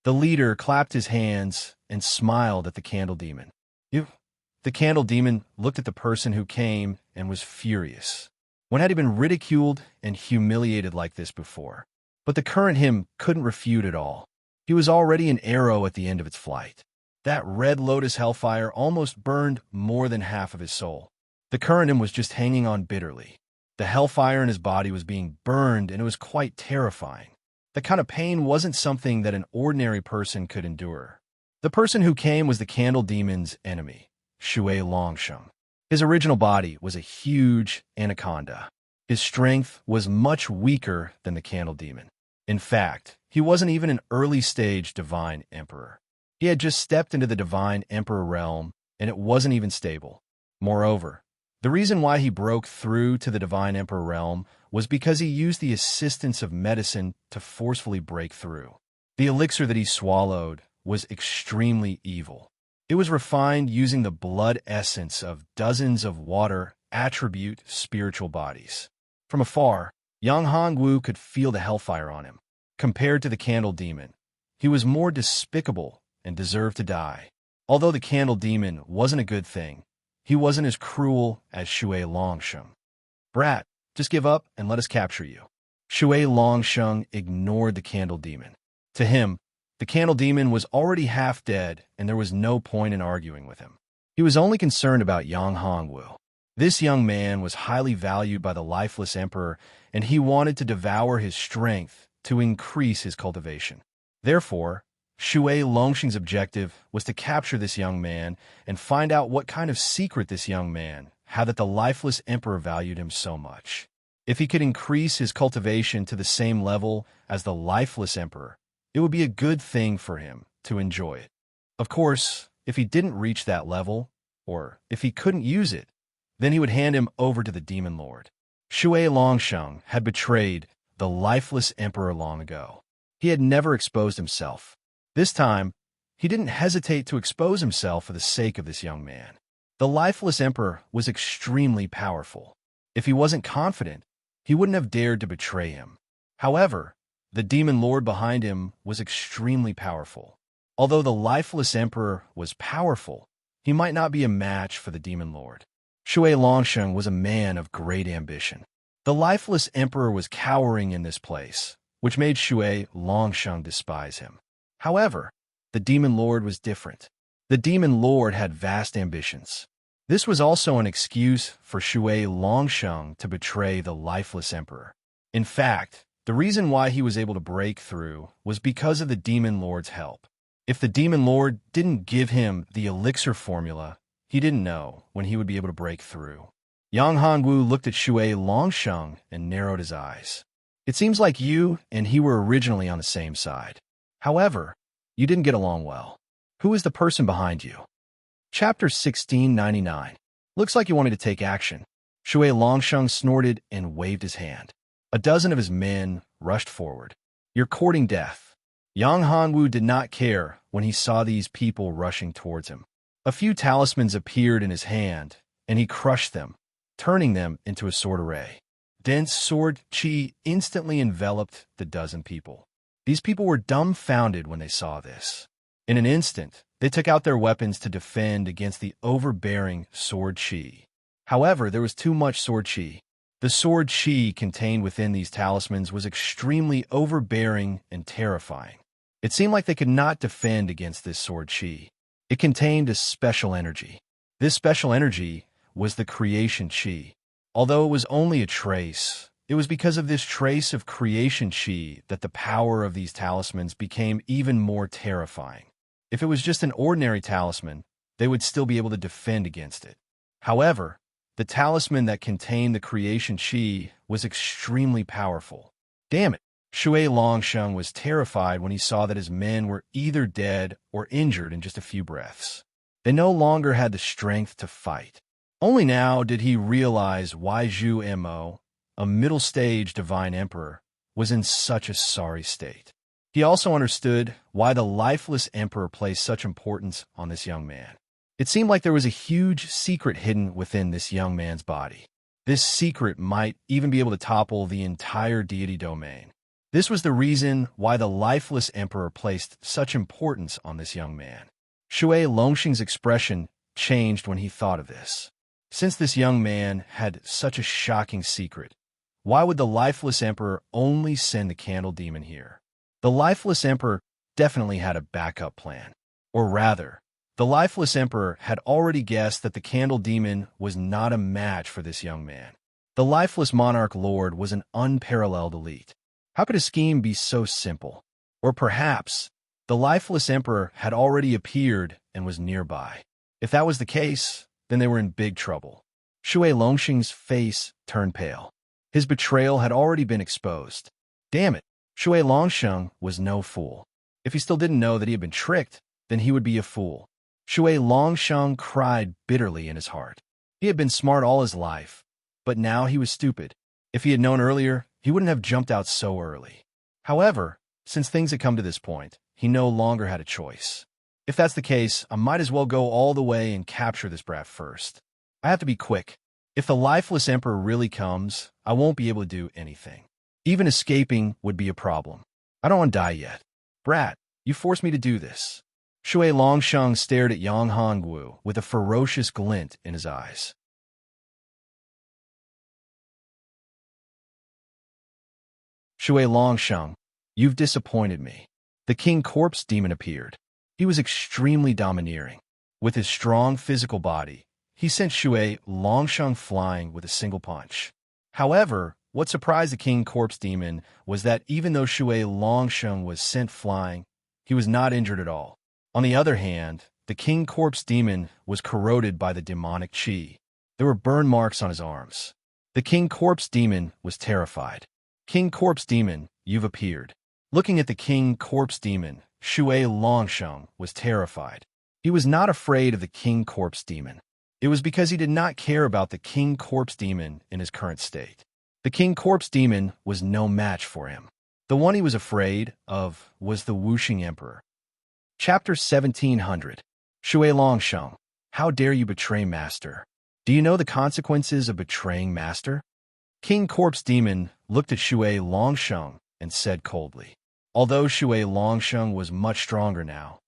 The leader clapped his hands and smiled at the candle demon. The candle demon looked at the person who came and was furious. When had he been ridiculed and humiliated like this before? But the current him couldn't refute it all. He was already an arrow at the end of its flight. That red lotus hellfire almost burned more than half of his soul. The current him was just hanging on bitterly. The hellfire in his body was being burned, and it was quite terrifying. That kind of pain wasn't something that an ordinary person could endure. The person who came was the candle demon's enemy, Shui Longsheng. His original body was a huge anaconda. His strength was much weaker than the candle demon. In fact, he wasn't even an early-stage divine emperor. He had just stepped into the divine emperor realm, and it wasn't even stable. Moreover, the reason why he broke through to the divine emperor realm was because he used the assistance of medicine to forcefully break through. The elixir that he swallowed was extremely evil. It was refined using the blood essence of dozens of water attribute spiritual bodies. From afar, Yang Hongwu could feel the hellfire on him. Compared to the candle demon, he was more despicable and deserved to die. Although the candle demon wasn't a good thing, he wasn't as cruel as Shui Longsheng. Brat, just give up and let us capture you. Shui Longsheng ignored the candle demon. To him, The candle demon was already half dead, and there was no point in arguing with him. He was only concerned about Yang Hongwu. This young man was highly valued by the lifeless emperor, and he wanted to devour his strength to increase his cultivation. Therefore, Shui Longxing's objective was to capture this young man and find out what kind of secret this young man had that the lifeless emperor valued him so much. If he could increase his cultivation to the same level as the lifeless emperor, it would be a good thing for him to enjoy it. Of course, if he didn't reach that level, or if he couldn't use it, then he would hand him over to the demon lord. Shui Longsheng had betrayed the lifeless emperor long ago. He had never exposed himself. This time, he didn't hesitate to expose himself for the sake of this young man. The lifeless emperor was extremely powerful. If he wasn't confident, he wouldn't have dared to betray him. However, the demon lord behind him was extremely powerful. Although the lifeless emperor was powerful, he might not be a match for the demon lord. Shui Longsheng was a man of great ambition. The lifeless emperor was cowering in this place, which made Shui Longsheng despise him. However, the demon lord was different. The demon lord had vast ambitions. This was also an excuse for Shui Longsheng to betray the lifeless emperor. In fact, the reason why he was able to break through was because of the demon lord's help. If the demon lord didn't give him the elixir formula, he didn't know when he would be able to break through. Yang Hongwu looked at Shui Longsheng and narrowed his eyes. It seems like you and he were originally on the same side. However, you didn't get along well. Who is the person behind you? Chapter 1699. Looks like you wanted to take action. Shui Longsheng snorted and waved his hand. A dozen of his men rushed forward. You're courting death. Yang Hongwu did not care when he saw these people rushing towards him. A few talismans appeared in his hand, and he crushed them, turning them into a sword array. Dense sword chi instantly enveloped the dozen people. These people were dumbfounded when they saw this. In an instant, they took out their weapons to defend against the overbearing sword chi. However, there was too much sword chi. The sword chi contained within these talismans was extremely overbearing and terrifying. It seemed like they could not defend against this sword chi. It contained a special energy. This special energy was the creation chi. Although it was only a trace, it was because of this trace of creation chi that the power of these talismans became even more terrifying. If it was just an ordinary talisman, they would still be able to defend against it. However, the talisman that contained the creation chi was extremely powerful. Damn it! Shui Longsheng was terrified when he saw that his men were either dead or injured in just a few breaths. They no longer had the strength to fight. Only now did he realize why Zhu Mo, a middle-stage divine emperor, was in such a sorry state. He also understood why the lifeless emperor placed such importance on this young man. It seemed like there was a huge secret hidden within this young man's body. This secret might even be able to topple the entire deity domain. This was the reason why the lifeless emperor placed such importance on this young man. Shui Longxing's expression changed when he thought of this. Since this young man had such a shocking secret, why would the lifeless emperor only send the candle demon here? The lifeless emperor definitely had a backup plan. Or rather, the lifeless emperor had already guessed that the candle demon was not a match for this young man. The lifeless monarch lord was an unparalleled elite. How could a scheme be so simple? Or perhaps, the lifeless emperor had already appeared and was nearby. If that was the case, then they were in big trouble. Shui Longxing's face turned pale. His betrayal had already been exposed. Damn it, Shui Longsheng was no fool. If he still didn't know that he had been tricked, then he would be a fool. Shui Longsheng cried bitterly in his heart. He had been smart all his life, but now he was stupid. If he had known earlier, he wouldn't have jumped out so early. However, since things had come to this point, he no longer had a choice. If that's the case, I might as well go all the way and capture this brat first. I have to be quick. If the lifeless emperor really comes, I won't be able to do anything. Even escaping would be a problem. I don't want to die yet. Brat, you forced me to do this. Shui Longsheng stared at Yang Hongwu with a ferocious glint in his eyes. Shui Longsheng, you've disappointed me. the King Corpse Demon appeared. He was extremely domineering. With his strong physical body, he sent Shui Longsheng flying with a single punch. However, what surprised the King Corpse Demon was that even though Shui Longsheng was sent flying, he was not injured at all. On the other hand, the King Corpse Demon was corroded by the demonic qi. There were burn marks on his arms. The King Corpse Demon was terrified. King Corpse Demon, you've appeared. Looking at the King Corpse Demon, Shui Longsheng was terrified. He was not afraid of the King Corpse Demon. It was because he did not care about the King Corpse Demon in his current state. The King Corpse Demon was no match for him. The one he was afraid of was the Wuxing Emperor. Chapter 1700. Shui Longsheng, how dare you betray Master? Do you know the consequences of betraying Master? King Corpse Demon looked at Shui Longsheng and said coldly. Although Shui Longsheng was much stronger now,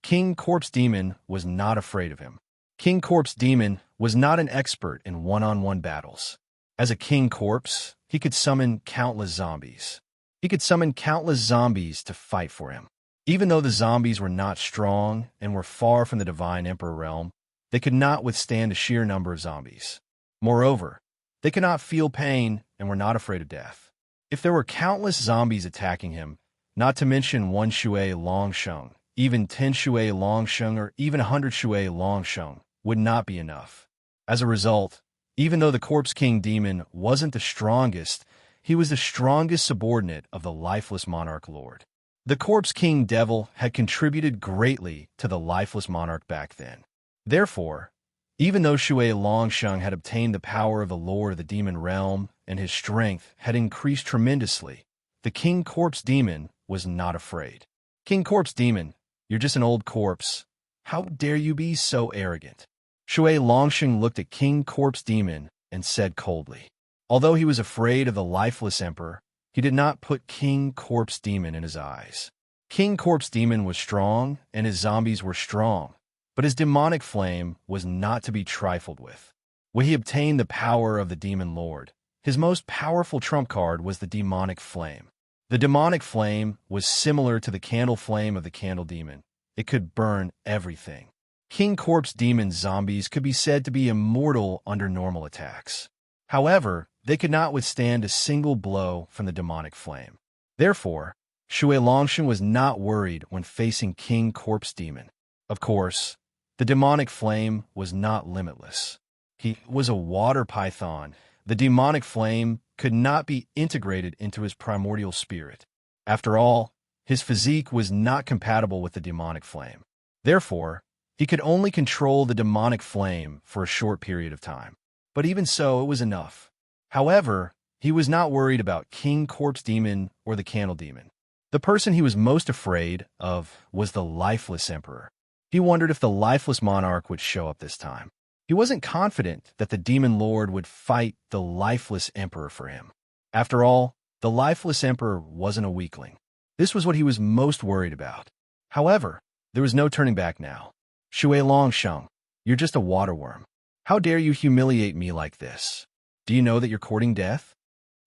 King Corpse Demon was not afraid of him. King Corpse Demon was not an expert in one-on-one battles. As a King Corpse, he could summon countless zombies. He could summon countless zombies to fight for him. Even though the zombies were not strong and were far from the Divine Emperor realm, they could not withstand the sheer number of zombies. Moreover, they could not feel pain and were not afraid of death. If there were countless zombies attacking him, not to mention one Shui Longsheng, even 10 Shui Longsheng or even 100 Shui Longsheng would not be enough. As a result, even though the Corpse King Demon wasn't the strongest, he was the strongest subordinate of the lifeless Monarch Lord. The Corpse King Devil had contributed greatly to the lifeless monarch back then. Therefore, even though Shui Longsheng had obtained the power of the Lord of the Demon Realm and his strength had increased tremendously, the King Corpse Demon was not afraid. King Corpse Demon, you're just an old corpse. How dare you be so arrogant? Shui Longsheng looked at King Corpse Demon and said coldly. Although he was afraid of the lifeless emperor, he did not put King Corpse Demon in his eyes. King Corpse Demon was strong, and his zombies were strong, but his demonic flame was not to be trifled with. When he obtained the power of the Demon Lord, his most powerful trump card was the demonic flame. The demonic flame was similar to the candle flame of the candle demon. It could burn everything. King Corpse Demon's zombies could be said to be immortal under normal attacks. However, they could not withstand a single blow from the demonic flame. Therefore, Shui Longsheng was not worried when facing King Corpse Demon. Of course, the demonic flame was not limitless. He was a water python. The demonic flame could not be integrated into his primordial spirit. After all, his physique was not compatible with the demonic flame. Therefore, he could only control the demonic flame for a short period of time. But even so, it was enough. However, he was not worried about King Corpse Demon or the Candle Demon. The person he was most afraid of was the lifeless emperor. He wondered if the lifeless monarch would show up this time. He wasn't confident that the Demon Lord would fight the lifeless emperor for him. After all, the lifeless emperor wasn't a weakling. This was what he was most worried about. However, there was no turning back now. Shui Longsheng, you're just a waterworm. How dare you humiliate me like this? Do you know that you're courting death?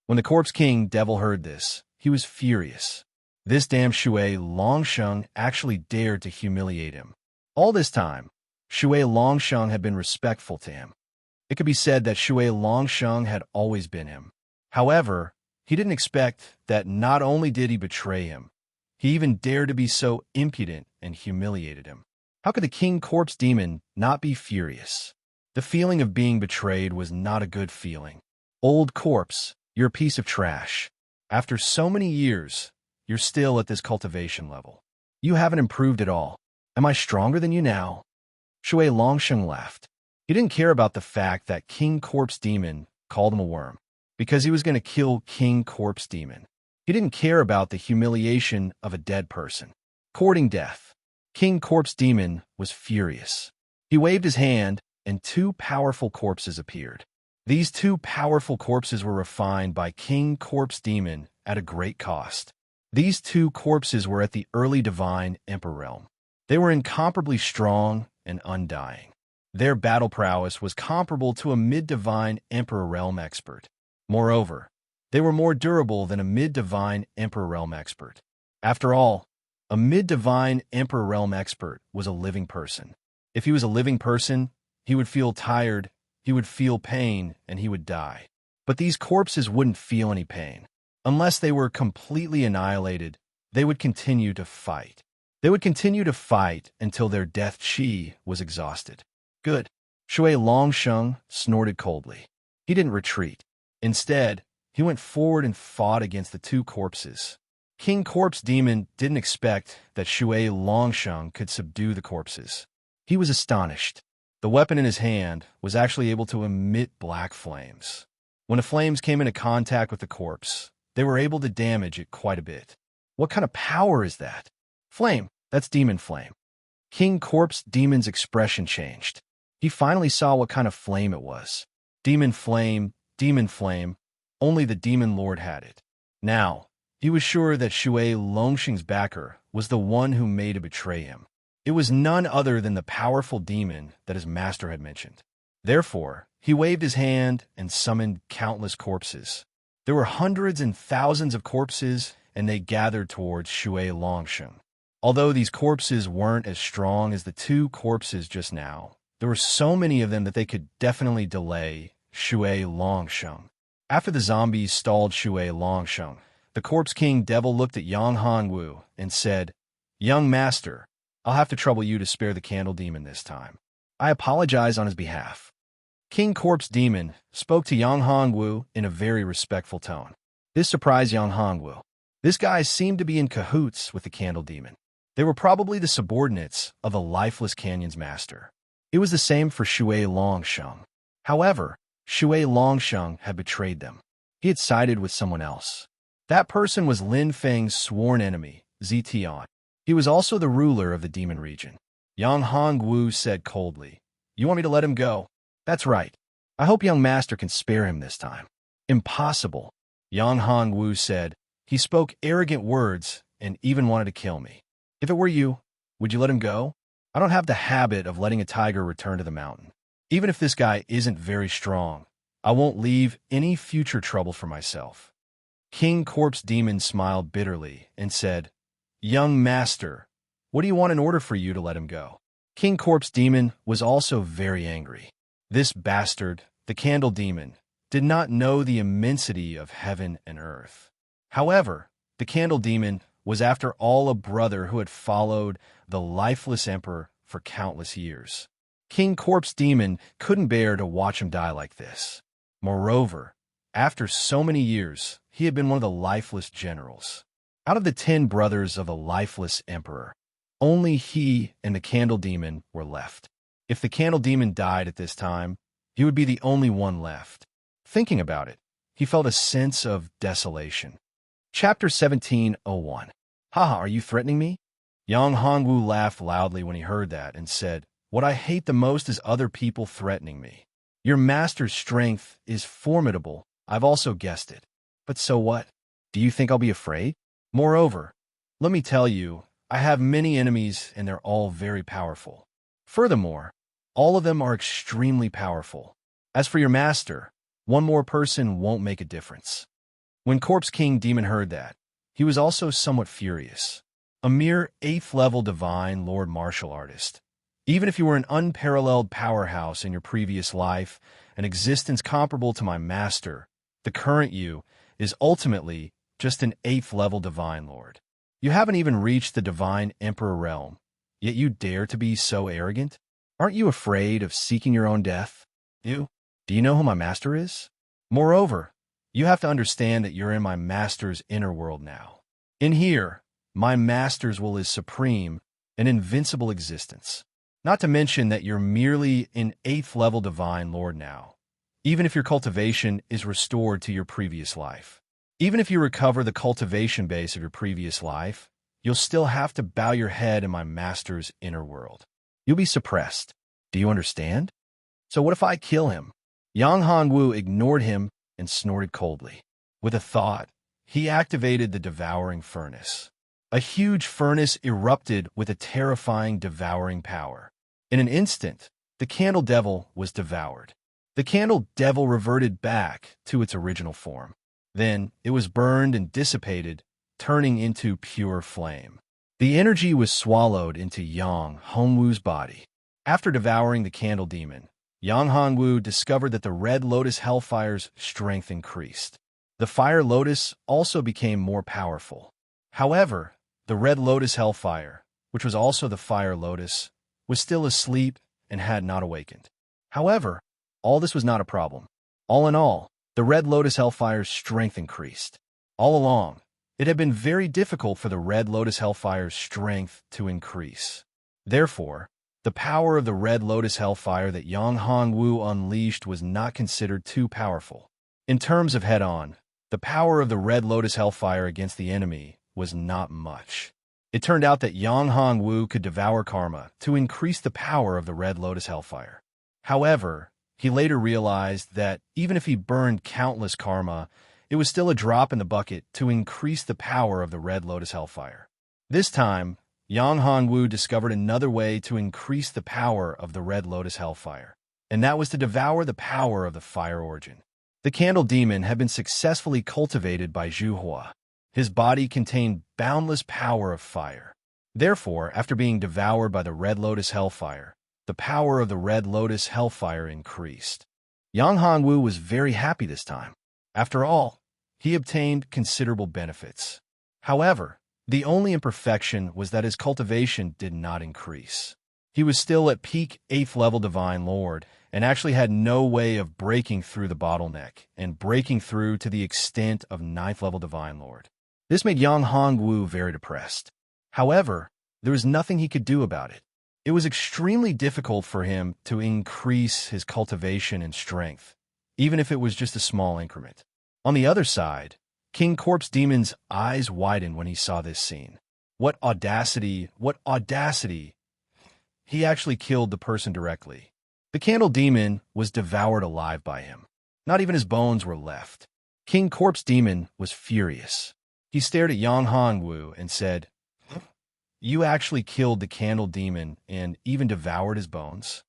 When the Corpse King Devil heard this, he was furious. This damn Shui Longsheng actually dared to humiliate him. All this time, Shui Longsheng had been respectful to him. It could be said that Shui Longsheng had always been him. However, he didn't expect that not only did he betray him, he even dared to be so impudent and humiliated him. How could the King Corpse Demon not be furious? The feeling of being betrayed was not a good feeling. Old corpse, you're a piece of trash. After so many years, you're still at this cultivation level. You haven't improved at all. Am I stronger than you now? Shui Longsheng laughed. He didn't care about the fact that King Corpse Demon called him a worm, because he was going to kill King Corpse Demon. He didn't care about the humiliation of a dead person. Courting death. King Corpse Demon was furious. He waved his hand, and two powerful corpses appeared. These two powerful corpses were refined by King Corpse Demon at a great cost. These two corpses were at the early Divine Emperor realm. They were incomparably strong and undying. Their battle prowess was comparable to a mid-Divine Emperor realm expert. Moreover, they were more durable than a mid-Divine Emperor realm expert. After all, A mid-divine Emperor realm expert was a living person. If he was a living person, he would feel tired, he would feel pain, and he would die. But these corpses wouldn't feel any pain. Unless they were completely annihilated, they would continue to fight. They would continue to fight until their death chi was exhausted. Good. Shui Longsheng snorted coldly. He didn't retreat. Instead, he went forward and fought against the two corpses. King Corpse Demon didn't expect that Shui Longsheng could subdue the corpses. He was astonished. The weapon in his hand was actually able to emit black flames. When the flames came into contact with the corpse, they were able to damage it quite a bit. What kind of power is that? Flame. That's demon flame. King Corpse Demon's expression changed. He finally saw what kind of flame it was. Demon flame, only the demon lord had it. Now, he was sure that Shui Longsheng's backer was the one who made to betray him. It was none other than the powerful demon that his master had mentioned. Therefore, he waved his hand and summoned countless corpses. There were hundreds and thousands of corpses, and they gathered towards Shui Longsheng. Although these corpses weren't as strong as the two corpses just now, there were so many of them that they could definitely delay Shui Longsheng. After the zombies stalled Shui Longsheng, the Corpse King Devil looked at Yang Hongwu and said, "Young master, I'll have to trouble you to spare the candle demon this time. I apologize on his behalf." King Corpse Demon spoke to Yang Hongwu in a very respectful tone. This surprised Yang Hongwu. This guy seemed to be in cahoots with the candle demon. They were probably the subordinates of the Lifeless Canyon's master. It was the same for Shui Longsheng. However, Shui Longsheng had betrayed them. He had sided with someone else. That person was Lin Feng's sworn enemy, Zetian. He was also the ruler of the demon region. Yang Hongwu said coldly, "You want me to let him go? That's right. I hope young master can spare him this time." "Impossible," Yang Hongwu said. "He spoke arrogant words and even wanted to kill me. If it were you, would you let him go? I don't have the habit of letting a tiger return to the mountain. Even if this guy isn't very strong, I won't leave any future trouble for myself." King Corpse Demon smiled bitterly and said, "Young master, what do you want in order for you to let him go?" King Corpse Demon was also very angry. This bastard, the Candle Demon, did not know the immensity of heaven and earth. However, the Candle Demon was after all a brother who had followed the lifeless emperor for countless years. King Corpse Demon couldn't bear to watch him die like this. Moreover, after so many years, he had been one of the lifeless generals. Out of the 10 brothers of the lifeless emperor, only he and the Candle Demon were left. If the Candle Demon died at this time, he would be the only one left. Thinking about it, he felt a sense of desolation. Chapter 17:01. "Haha, are you threatening me?" Yang Hongwu laughed loudly when he heard that and said, "What I hate the most is other people threatening me. Your master's strength is formidable. I've also guessed it. But so what? Do you think I'll be afraid? Moreover, let me tell you, I have many enemies and they're all very powerful. Furthermore, all of them are extremely powerful. As for your master, one more person won't make a difference." When Corpse King Demon heard that, he was also somewhat furious. A mere 8th-level divine lord martial artist. Even if you were an unparalleled powerhouse in your previous life, an existence comparable to my master, the current you is ultimately just an 8th-level divine lord. You haven't even reached the divine emperor realm, yet you dare to be so arrogant? Aren't you afraid of seeking your own death? Do you know who my master is? Moreover, you have to understand that you're in my master's inner world now. In here, my master's will is supreme, an invincible existence. Not to mention that you're merely an 8th-level divine lord now, even if your cultivation is restored to your previous life. Even if you recover the cultivation base of your previous life, you'll still have to bow your head in my master's inner world. You'll be suppressed. Do you understand? So what if I kill him?" Yang Hongwu ignored him and snorted coldly. With a thought, he activated the devouring furnace. A huge furnace erupted with a terrifying devouring power. In an instant, the Candle Devil was devoured. The Candle Devil reverted back to its original form. Then it was burned and dissipated, turning into pure flame. The energy was swallowed into Yang Hongwu's body. After devouring the candle demon, Yang Hongwu discovered that the red lotus hellfire's strength increased. The fire lotus also became more powerful. However, the red lotus hellfire, which was also the fire lotus, was still asleep and had not awakened. However, all this was not a problem. All in all, the red lotus hellfire's strength increased. All along, it had been very difficult for the red lotus hellfire's strength to increase. Therefore, the power of the red lotus hellfire that Yang Hongwu unleashed was not considered too powerful. In terms of head-on, the power of the red lotus hellfire against the enemy was not much. It turned out that Yang Hongwu could devour karma to increase the power of the red lotus hellfire. However, he later realized that even if he burned countless karma, it was still a drop in the bucket to increase the power of the red lotus hellfire. This time, Yang Hongwu discovered another way to increase the power of the red lotus hellfire, and that was to devour the power of the fire origin. The candle demon had been successfully cultivated by Zhu Hua. His body contained boundless power of fire. Therefore, after being devoured by the red lotus hellfire, the power of the red lotus hellfire increased. Yang Hongwu was very happy this time. After all, he obtained considerable benefits. However, the only imperfection was that his cultivation did not increase. He was still at peak 8th level Divine Lord and actually had no way of breaking through the bottleneck and breaking through to the extent of 9th level Divine Lord. This made Yang Hongwu very depressed. However, there was nothing he could do about it. It was extremely difficult for him to increase his cultivation and strength, even if it was just a small increment. On the other side, King Corpse Demon's eyes widened when he saw this scene. What audacity! What audacity! He actually killed the person directly. The candle demon was devoured alive by him. Not even his bones were left. King Corpse Demon was furious. He stared at Yang Hongwu and said, "You actually killed the candle demon and even devoured his bones?"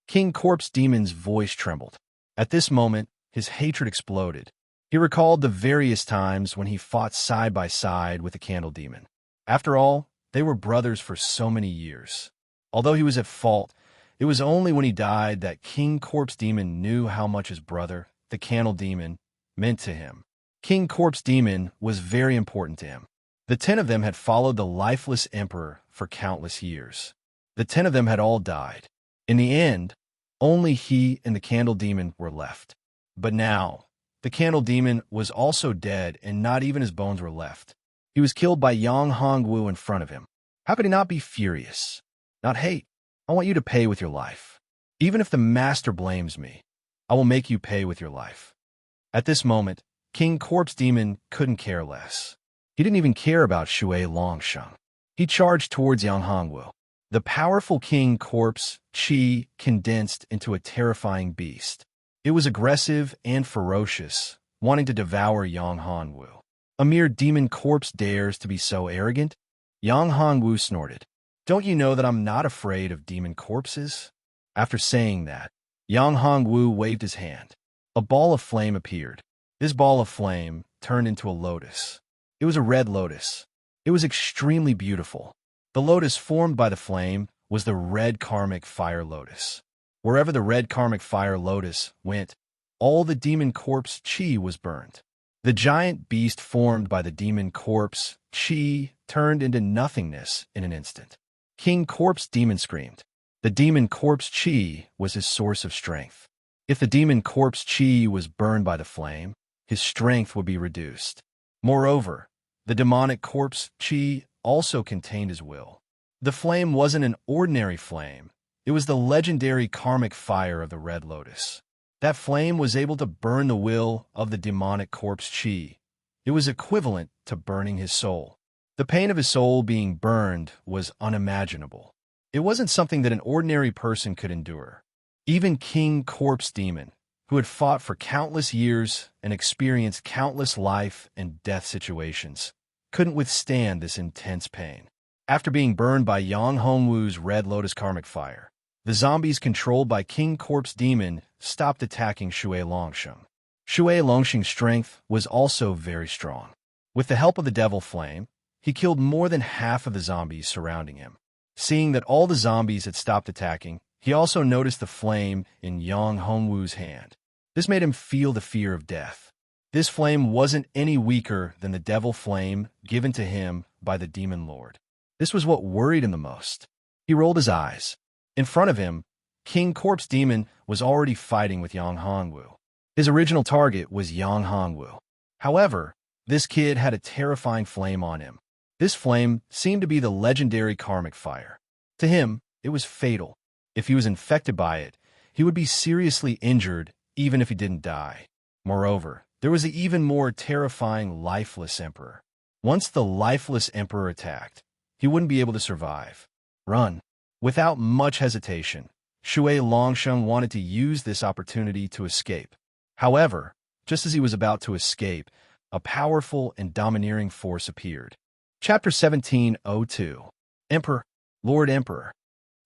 King Corpse Demon's voice trembled. At this moment, his hatred exploded. He recalled the various times when he fought side by side with the candle demon. After all, they were brothers for so many years. Although he was at fault, it was only when he died that King Corpse Demon knew how much his brother, the candle demon, meant to him. King Corpse Demon was very important to him. The 10 of them had followed the lifeless emperor for countless years. The 10 of them had all died. In the end, only he and the candle demon were left. But now, the candle demon was also dead and not even his bones were left. He was killed by Yang Hongwu in front of him. How could he not be furious? Not hate. I want you to pay with your life. Even if the master blames me, I will make you pay with your life. At this moment, King Corpse Demon couldn't care less. He didn't even care about Shui Longsheng. He charged towards Yang Hongwu. The powerful King Corpse Qi condensed into a terrifying beast. It was aggressive and ferocious, wanting to devour Yang Hongwu. A mere demon corpse dares to be so arrogant? Yang Hongwu snorted. Don't you know that I'm not afraid of demon corpses? After saying that, Yang Hongwu waved his hand. A ball of flame appeared. This ball of flame turned into a lotus. It was a red lotus. It was extremely beautiful. The lotus formed by the flame was the red karmic fire lotus. Wherever the red karmic fire lotus went, all the demon corpse Qi was burned. The giant beast formed by the demon corpse Qi turned into nothingness in an instant. King Corpse Demon screamed. The demon corpse Qi was his source of strength. If the demon corpse Qi was burned by the flame, his strength would be reduced. Moreover, the demonic corpse Qi also contained his will. The flame wasn't an ordinary flame. It was the legendary karmic fire of the red lotus. That flame was able to burn the will of the demonic corpse Qi. It was equivalent to burning his soul. The pain of his soul being burned was unimaginable. It wasn't something that an ordinary person could endure. Even King Corpse Demon, who had fought for countless years and experienced countless life and death situations, couldn't withstand this intense pain. After being burned by Yang Hongwu's red lotus karmic fire, the zombies controlled by King Corpse Demon stopped attacking Shui Longsheng. Shui Longsheng's strength was also very strong. With the help of the devil flame, he killed more than half of the zombies surrounding him. Seeing that all the zombies had stopped attacking, he also noticed the flame in Yang Hongwu's hand. This made him feel the fear of death. This flame wasn't any weaker than the devil flame given to him by the demon lord. This was what worried him the most. He rolled his eyes. In front of him, King Corpse Demon was already fighting with Yang Hongwu. His original target was Yang Hongwu. However, this kid had a terrifying flame on him. This flame seemed to be the legendary karmic fire. To him, it was fatal. If he was infected by it, he would be seriously injured even if he didn't die. Moreover, there was the even more terrifying lifeless emperor. Once the lifeless emperor attacked, he wouldn't be able to survive. Run. Without much hesitation, Shui Longsheng wanted to use this opportunity to escape. However, just as he was about to escape, a powerful and domineering force appeared. Chapter 17:02. Emperor, Lord Emperor.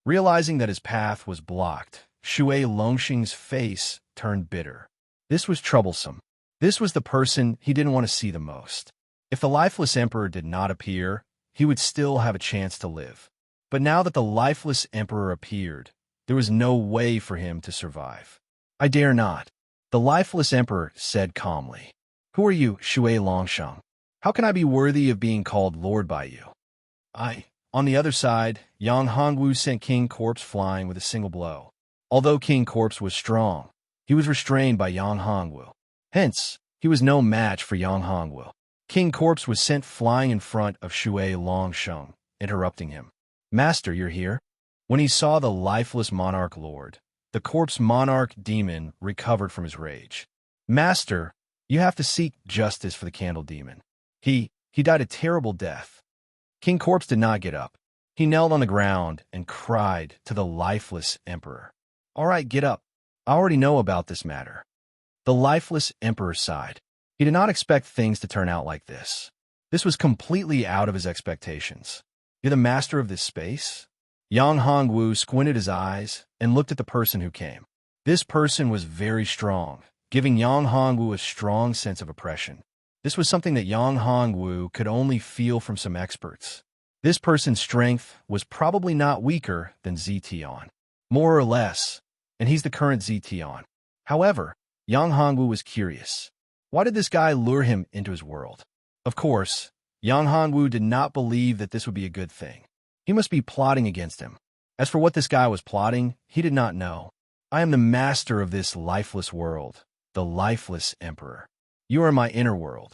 Realizing that his path was blocked, Shui Longsheng's face turned bitter. This was troublesome. This was the person he didn't want to see the most. If the lifeless emperor did not appear, he would still have a chance to live. But now that the lifeless emperor appeared, there was no way for him to survive. I dare not. The lifeless emperor said calmly. Who are you, Shui Longsheng? How can I be worthy of being called Lord by you? On the other side, Yang Hongwu sent King Corpse flying with a single blow. Although King Corpse was strong, he was restrained by Yang Hongwu. Hence, he was no match for Yang Hongwu. King Corpse was sent flying in front of Shui Longsheng, interrupting him. Master, you're here? When he saw the lifeless monarch lord, the corpse monarch demon recovered from his rage. Master, you have to seek justice for the candle demon. He died a terrible death. King Corpse did not get up. He knelt on the ground and cried to the lifeless emperor. All right, get up. I already know about this matter. The lifeless emperor sighed. He did not expect things to turn out like this. This was completely out of his expectations. You're the master of this space? Yang Hongwu squinted his eyes and looked at the person who came. This person was very strong, giving Yang Hongwu a strong sense of oppression. This was something that Yang Hongwu could only feel from some experts. This person's strength was probably not weaker than Zetian, more or less, and he's the current Zetian. However, Yang Hongwu was curious. Why did this guy lure him into his world? Of course, Yang Hongwu did not believe that this would be a good thing. He must be plotting against him. As for what this guy was plotting, he did not know. I am the master of this lifeless world, the lifeless emperor. You are my inner world.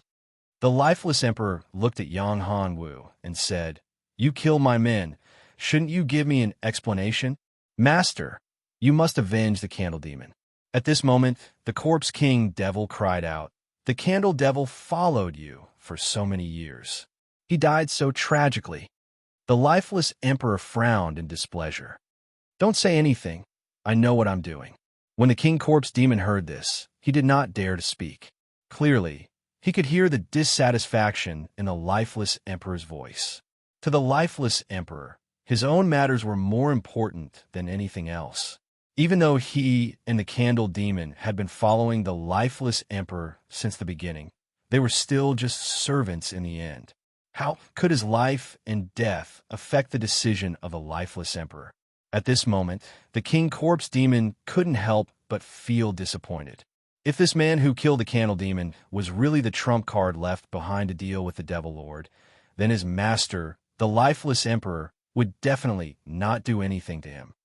The lifeless emperor looked at Yang Hongwu and said, You killed my men. Shouldn't you give me an explanation? Master, you must avenge the candle demon. At this moment, the corpse king devil cried out, The candle devil followed you for so many years. He died so tragically. The lifeless emperor frowned in displeasure. Don't say anything. I know what I'm doing. When the king corpse demon heard this, he did not dare to speak. Clearly, he could hear the dissatisfaction in the lifeless emperor's voice. To the lifeless emperor, his own matters were more important than anything else. Even though he and the candle demon had been following the lifeless emperor since the beginning, they were still just servants in the end. How could his life and death affect the decision of the lifeless emperor? At this moment, the king corpse demon couldn't help but feel disappointed. If this man who killed the candle demon was really the trump card left behind to deal with the devil lord, then his master, the lifeless emperor, would definitely not do anything to him.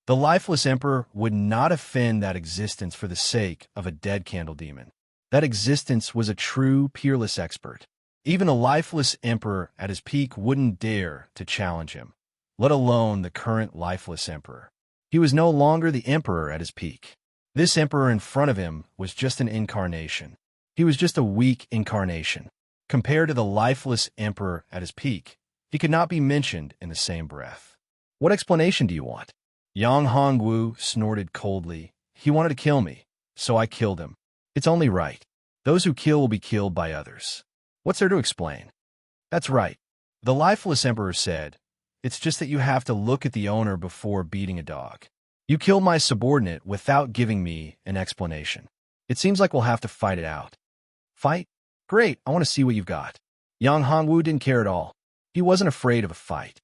The lifeless emperor would not offend that existence for the sake of a dead candle demon. That existence was a true, peerless expert. Even a lifeless emperor at his peak wouldn't dare to challenge him, let alone the current lifeless emperor. He was no longer the emperor at his peak. This emperor in front of him was just an incarnation. He was just a weak incarnation. Compared to the lifeless emperor at his peak, he could not be mentioned in the same breath. What explanation do you want? Yang Hongwu snorted coldly. He wanted to kill me, so I killed him. It's only right. Those who kill will be killed by others. What's there to explain? That's right. The lifeless emperor said, It's just that you have to look at the owner before beating a dog. You killed my subordinate without giving me an explanation. It seems like we'll have to fight it out. Fight? Great, I want to see what you've got. Yang Hongwu didn't care at all. He wasn't afraid of a fight.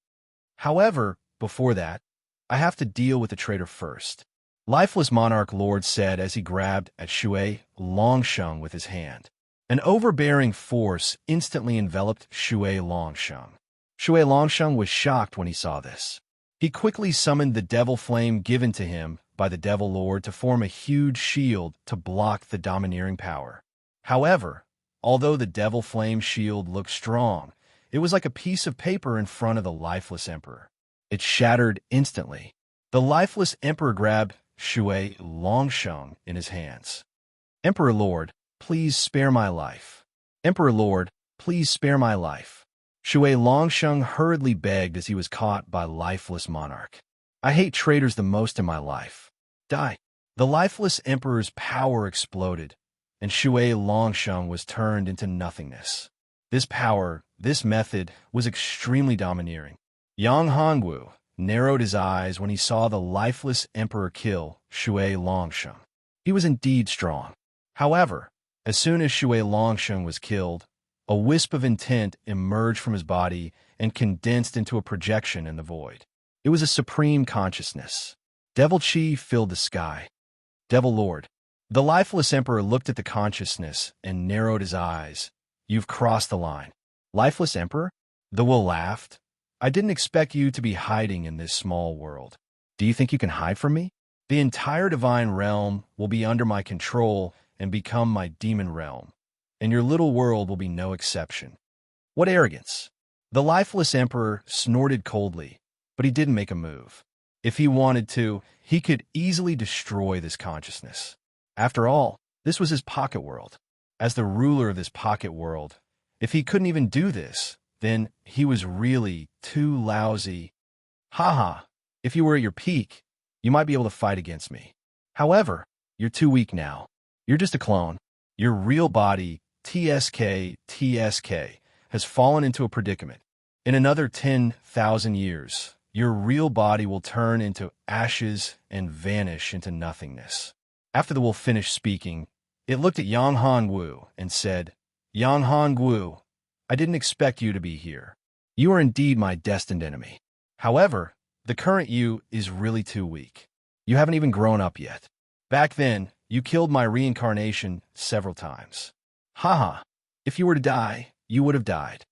However, before that, I have to deal with the traitor first. Lifeless Monarch Lord said as he grabbed at Shui Longsheng with his hand. An overbearing force instantly enveloped Shui Longsheng. Shui Longsheng was shocked when he saw this. He quickly summoned the devil flame given to him by the Devil Lord to form a huge shield to block the domineering power. However, although the devil flame shield looked strong, it was like a piece of paper in front of the lifeless emperor. It shattered instantly. The lifeless emperor grabbed Shui Longsheng in his hands. Emperor Lord, please spare my life. Emperor Lord, please spare my life. Shui Longsheng hurriedly begged as he was caught by lifeless monarch. I hate traitors the most in my life. Die. The lifeless emperor's power exploded, and Shui Longsheng was turned into nothingness. This power, this method, was extremely domineering. Yang Hongwu narrowed his eyes when he saw the lifeless emperor kill Shui Longsheng. He was indeed strong. However, as soon as Shui Longsheng was killed, a wisp of intent emerged from his body and condensed into a projection in the void. It was a supreme consciousness. Devil Chi filled the sky. Devil Lord. The lifeless emperor looked at the consciousness and narrowed his eyes. You've crossed the line. Lifeless emperor? The Will laughed. I didn't expect you to be hiding in this small world. Do you think you can hide from me? The entire divine realm will be under my control and become my demon realm, and your little world will be no exception. What arrogance! The lifeless emperor snorted coldly, but he didn't make a move. If he wanted to, he could easily destroy this consciousness. After all, this was his pocket world. As the ruler of this pocket world, if he couldn't even do this, then he was really too lousy. Haha, if you were at your peak, you might be able to fight against me. However, you're too weak now. You're just a clone. Your real body, TSK, has fallen into a predicament. In another 10,000 years, your real body will turn into ashes and vanish into nothingness. After the wolf finished speaking, it looked at Yang Hongwu and said, Yang Hongwu, I didn't expect you to be here. You are indeed my destined enemy. However, the current you is really too weak. You haven't even grown up yet. Back then, you killed my reincarnation several times. Haha, if you were to die, you would have died.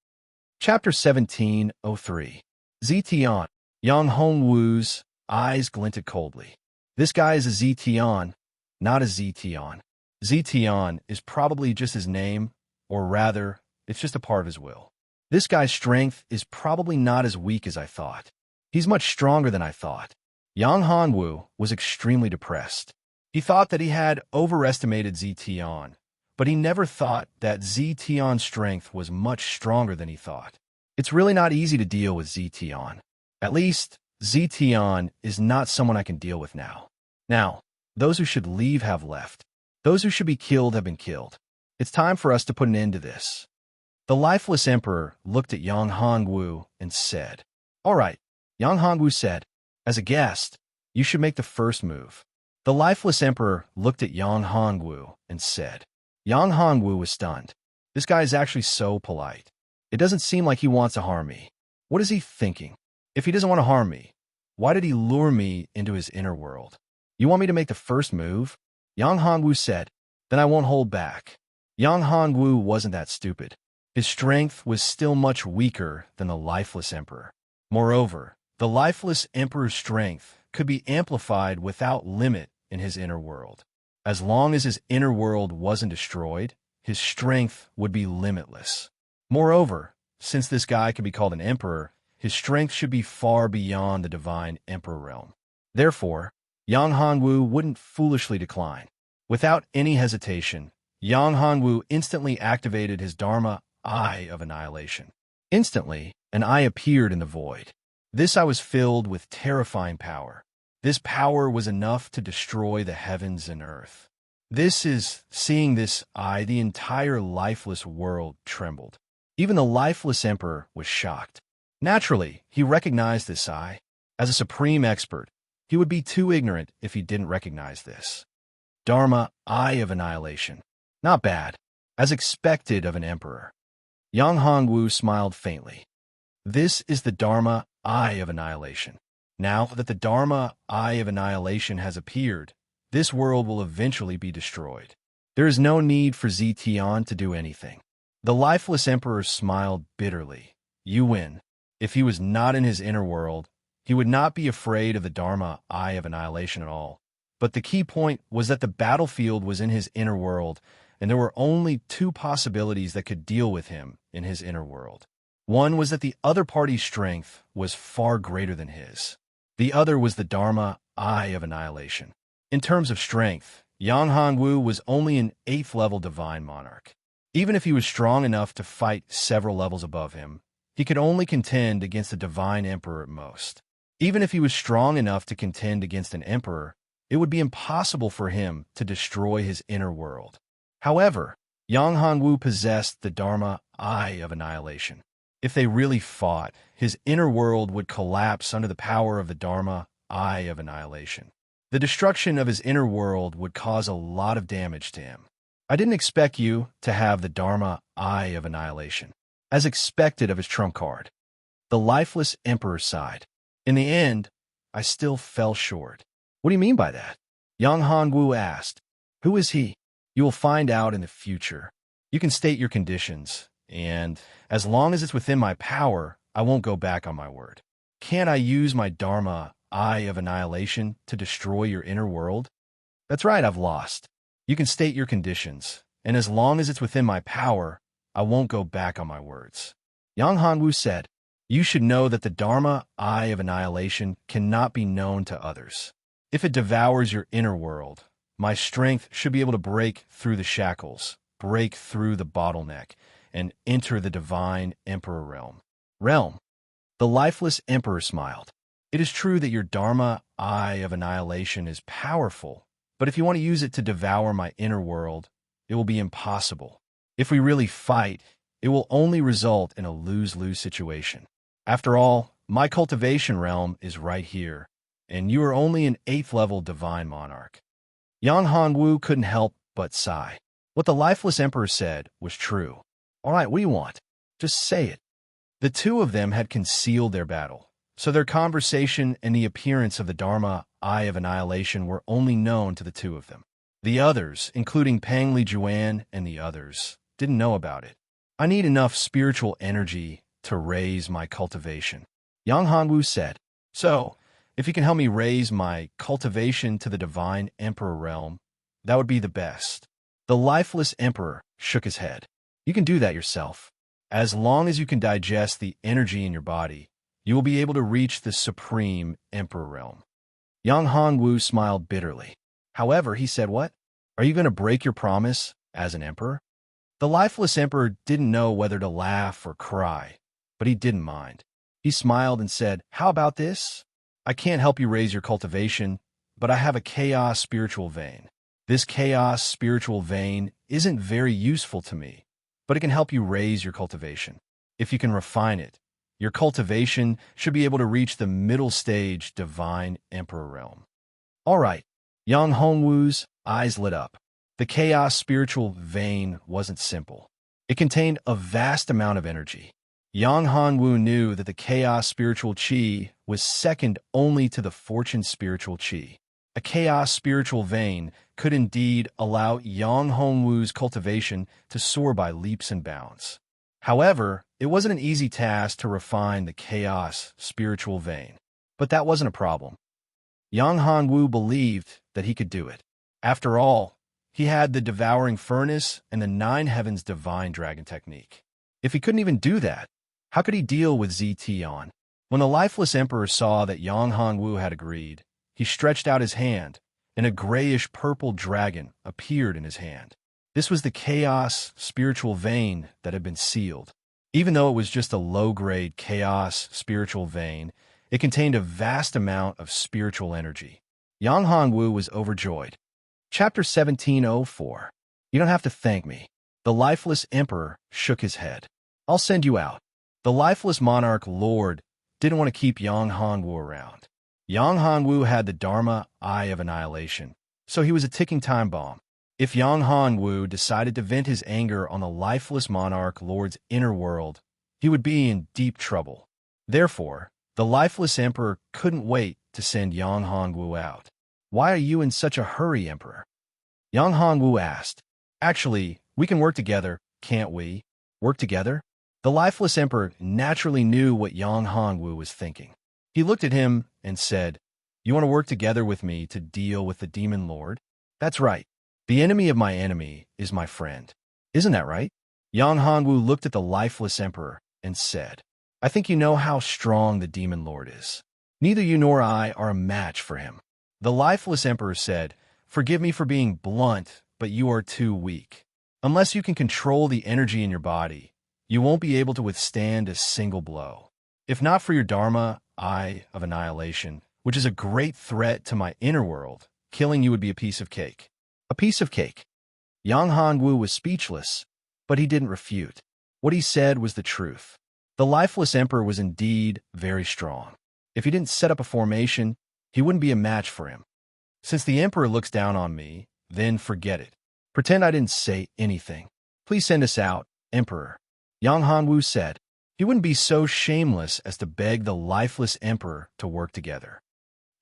Chapter 17:03. Zetian. Yang Hongwu's eyes glinted coldly. This guy is a Zetian, not a Zetian. Zetian is probably just his name, or rather, it's just a part of his will. This guy's strength is probably not as weak as I thought. He's much stronger than I thought. Yang Hongwu was extremely depressed. He thought that he had overestimated Zetian, but he never thought that Zetian's strength was much stronger than he thought. It's really not easy to deal with Zetian. At least, Zetian is not someone I can deal with now. Now, those who should leave have left. Those who should be killed have been killed. It's time for us to put an end to this. The lifeless emperor looked at Yang Hongwu and said, All right, Yang Hongwu said, as a guest, you should make the first move. The lifeless emperor looked at Yang Hongwu and said, Yang Hongwu was stunned. This guy is actually so polite. It doesn't seem like he wants to harm me. What is he thinking? If he doesn't want to harm me, why did he lure me into his inner world? You want me to make the first move? Yang Hongwu said, Then I won't hold back. Yang Hongwu wasn't that stupid. His strength was still much weaker than the lifeless emperor. Moreover, the lifeless emperor's strength could be amplified without limit in his inner world. As long as his inner world wasn't destroyed, his strength would be limitless. Moreover, since this guy could be called an emperor, his strength should be far beyond the divine emperor realm. Therefore, Yang Hongwu wouldn't foolishly decline. Without any hesitation, Yang Hongwu instantly activated his Dharma Eye of Annihilation. Instantly, an eye appeared in the void. This eye was filled with terrifying power. This power was enough to destroy the heavens and earth. Seeing this eye, the entire lifeless world trembled. Even the lifeless emperor was shocked. Naturally, he recognized this eye. As a supreme expert, he would be too ignorant if he didn't recognize this. Dharma Eye of Annihilation. Not bad, as expected of an emperor. Yang Hongwu smiled faintly. This is the Dharma Eye of Annihilation. Now that the Dharma Eye of Annihilation has appeared, this world will eventually be destroyed. There is no need for Zetian to do anything. The lifeless emperor smiled bitterly. You win. If he was not in his inner world, he would not be afraid of the Dharma Eye of Annihilation at all. But the key point was that the battlefield was in his inner world, and there were only two possibilities that could deal with him in his inner world. One was that the other party's strength was far greater than his. The other was the Dharma Eye of Annihilation. In terms of strength, Yang Hongwu was only an 8th level divine monarch. Even if he was strong enough to fight several levels above him, he could only contend against a divine emperor at most. Even if he was strong enough to contend against an emperor, it would be impossible for him to destroy his inner world. However, Yang Hongwu possessed the Dharma Eye of Annihilation. If they really fought, his inner world would collapse under the power of the Dharma Eye of Annihilation. The destruction of his inner world would cause a lot of damage to him. I didn't expect you to have the Dharma Eye of Annihilation, as expected of his trump card. The lifeless emperor sighed. In the end, I still fell short. What do you mean by that? Yang Hongwu asked. Who is he? You will find out in the future. You can state your conditions, and as long as it's within my power, I won't go back on my word. Can't I use my Dharma Eye of Annihilation to destroy your inner world? That's right, I've lost. You can state your conditions, and as long as it's within my power, I won't go back on my words. Yang Hongwu said, You should know that the Dharma Eye of Annihilation cannot be known to others. If it devours your inner world, my strength should be able to break through the shackles, break through the bottleneck, and enter the divine emperor realm. The lifeless emperor smiled. It is true that your Dharma Eye of Annihilation is powerful, but if you want to use it to devour my inner world, it will be impossible. If we really fight, it will only result in a lose-lose situation. After all, my cultivation realm is right here, and you are only an 8th level divine monarch. Yang Hongwu couldn't help but sigh. What the lifeless emperor said was true. All right, what do you want? Just say it. The two of them had concealed their battle, so their conversation and the appearance of the Dharma Eye of Annihilation were only known to the two of them. The others, including Pang Li Juan and the others, didn't know about it. I need enough spiritual energy to raise my cultivation, Yang Hongwu said. So, if you can help me raise my cultivation to the divine emperor realm, that would be the best. The lifeless emperor shook his head. You can do that yourself. As long as you can digest the energy in your body, you will be able to reach the supreme emperor realm. Yang Hongwu smiled bitterly. However, he said, What? Are you going to break your promise as an emperor? The lifeless emperor didn't know whether to laugh or cry, but he didn't mind. He smiled and said, How about this? I can't help you raise your cultivation, but I have a chaos spiritual vein. This chaos spiritual vein isn't very useful to me, but it can help you raise your cultivation. If you can refine it, your cultivation should be able to reach the middle stage divine emperor realm. All right, Yang Hongwu's eyes lit up. The chaos spiritual vein wasn't simple. It contained a vast amount of energy. Yang Hongwu knew that the chaos spiritual qi was second only to the fortune spiritual qi. A chaos spiritual vein could indeed allow Yang Hongwu's cultivation to soar by leaps and bounds. However, it wasn't an easy task to refine the chaos spiritual vein. But that wasn't a problem. Yang Hongwu believed that he could do it. After all, he had the devouring furnace and the 9 heavens divine dragon technique. If he couldn't even do that, how could he deal with Zetian? When the lifeless emperor saw that Yang Hongwu had agreed, he stretched out his hand, and a grayish-purple dragon appeared in his hand. This was the chaos spiritual vein that had been sealed. Even though it was just a low-grade chaos spiritual vein, it contained a vast amount of spiritual energy. Yang Hongwu was overjoyed. Chapter 1704. You don't have to thank me. The lifeless emperor shook his head. I'll send you out. The lifeless monarch lord didn't want to keep Yang Hongwu around. Yang Hongwu had the Dharma Eye of Annihilation, so he was a ticking time bomb. If Yang Hongwu decided to vent his anger on the lifeless monarch lord's inner world, he would be in deep trouble. Therefore, the lifeless emperor couldn't wait to send Yang Hongwu out. "Why are you in such a hurry, Emperor?" Yang Hongwu asked. "Actually, we can work together, can't we?" "Work together?" The lifeless emperor naturally knew what Yang Hongwu was thinking. He looked at him and said, "You want to work together with me to deal with the demon lord?" "That's right. The enemy of my enemy is my friend. Isn't that right?" Yang Hongwu looked at the lifeless emperor and said, "I think you know how strong the demon lord is. Neither you nor I are a match for him." The lifeless emperor said, "Forgive me for being blunt, but you are too weak. Unless you can control the energy in your body, you won't be able to withstand a single blow. If not for your Dharma, Eye of Annihilation, which is a great threat to my inner world, killing you would be a piece of cake." A piece of cake. Yang Hongwu was speechless, but he didn't refute. What he said was the truth. The lifeless emperor was indeed very strong. If he didn't set up a formation, he wouldn't be a match for him. "Since the emperor looks down on me, then forget it. Pretend I didn't say anything. Please send us out, Emperor." Yang Hongwu said. He wouldn't be so shameless as to beg the lifeless emperor to work together.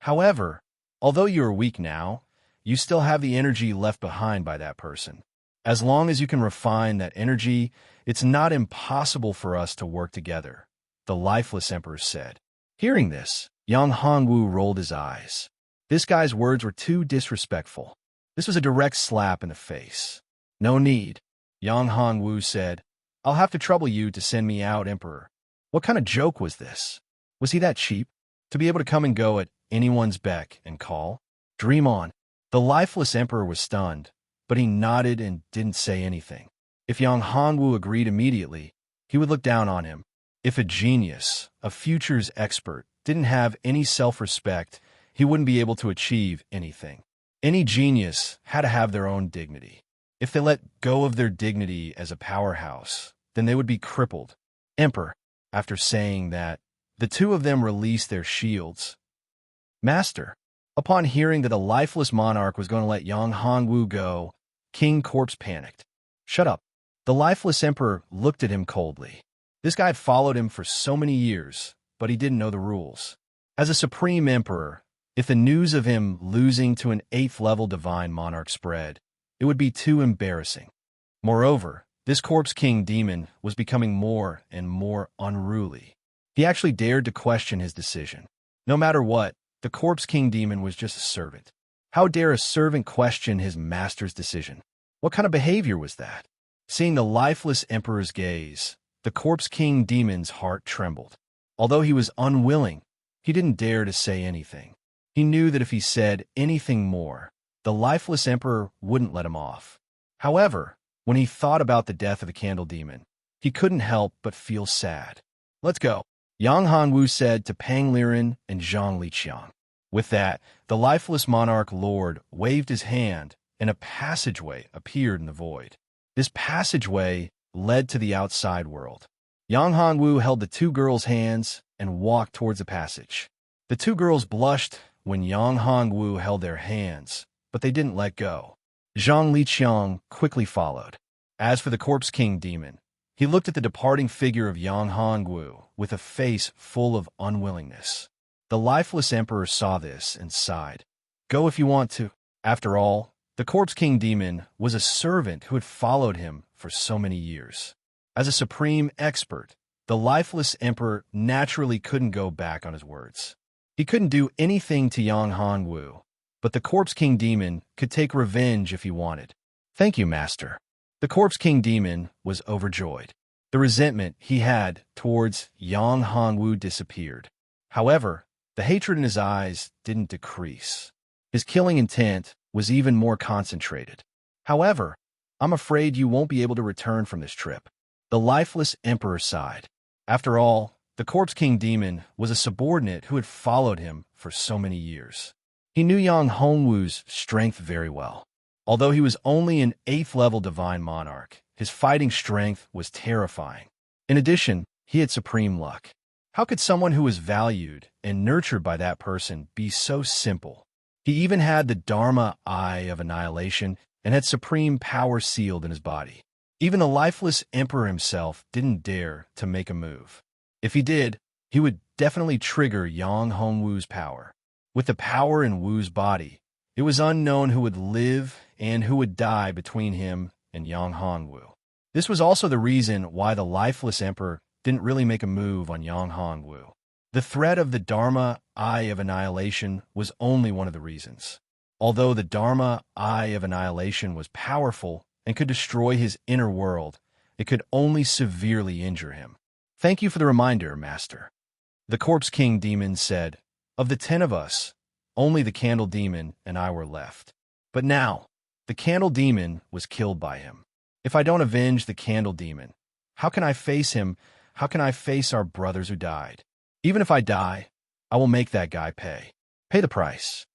"However, although you are weak now, you still have the energy left behind by that person. As long as you can refine that energy, it's not impossible for us to work together," the lifeless emperor said. Hearing this, Yang Hongwu rolled his eyes. This guy's words were too disrespectful. This was a direct slap in the face. "No need," Yang Hongwu said. "I'll have to trouble you to send me out, Emperor." What kind of joke was this? Was he that cheap? To be able to come and go at anyone's beck and call? Dream on. The lifeless emperor was stunned, but he nodded and didn't say anything. If Yang Hongwu agreed immediately, he would look down on him. If a genius, a futures expert, didn't have any self-respect, he wouldn't be able to achieve anything. Any genius had to have their own dignity. If they let go of their dignity as a powerhouse, then they would be crippled. "Emperor," after saying that, the two of them released their shields. "Master." Upon hearing that the lifeless monarch was going to let Yang Hongwu go, King Corpse panicked. "Shut up." The lifeless emperor looked at him coldly. This guy had followed him for so many years, but he didn't know the rules. As a supreme emperor, if the news of him losing to an 8th-level divine monarch spread, it would be too embarrassing. Moreover, this Corpse King demon was becoming more and more unruly. He actually dared to question his decision. No matter what, the Corpse King demon was just a servant. How dare a servant question his master's decision? What kind of behavior was that? Seeing the lifeless emperor's gaze, the Corpse King demon's heart trembled. Although he was unwilling, he didn't dare to say anything. He knew that if he said anything more, the lifeless emperor wouldn't let him off. However, when he thought about the death of the candle demon, he couldn't help but feel sad. "Let's go," Yang Hongwu said to Pang Liren and Zhang Liqiang. With that, the lifeless monarch lord waved his hand, and a passageway appeared in the void. This passageway led to the outside world. Yang Hongwu held the two girls' hands and walked towards the passage. The two girls blushed when Yang Hongwu held their hands, but they didn't let go. Zhang Liqiang quickly followed. As for the Corpse King demon, he looked at the departing figure of Yang Hongwu with a face full of unwillingness. The lifeless emperor saw this and sighed. "Go if you want to." After all, the Corpse King demon was a servant who had followed him for so many years. As a supreme expert, the lifeless emperor naturally couldn't go back on his words. He couldn't do anything to Yang Hongwu, but the Corpse King demon could take revenge if he wanted. "Thank you, Master." The Corpse King demon was overjoyed. The resentment he had towards Yang Hongwu disappeared. However, the hatred in his eyes didn't decrease. His killing intent was even more concentrated. "However, I'm afraid you won't be able to return from this trip." The lifeless emperor sighed. After all, the Corpse King demon was a subordinate who had followed him for so many years. He knew Yang Hongwu's strength very well. Although he was only an 8th-level divine monarch, his fighting strength was terrifying. In addition, he had supreme luck. How could someone who was valued and nurtured by that person be so simple? He even had the Dharma Eye of Annihilation and had supreme power sealed in his body. Even the lifeless emperor himself didn't dare to make a move. If he did, he would definitely trigger Yang Hongwu's power. With the power in Wu's body, it was unknown who would live and who would die between him and Yang Hongwu. This was also the reason why the lifeless emperor didn't really make a move on Yang Hongwu. The threat of the Dharma Eye of Annihilation was only one of the reasons. Although the Dharma Eye of Annihilation was powerful and could destroy his inner world, it could only severely injure him. Thank you for the reminder, Master. The Corpse King demon said, of the 10 of us, only the Candle Demon and I were left. But now, the Candle Demon was killed by him. If I don't avenge the Candle Demon, how can I face him? How can I face our brothers who died? Even if I die, I will make that guy pay. Pay the price.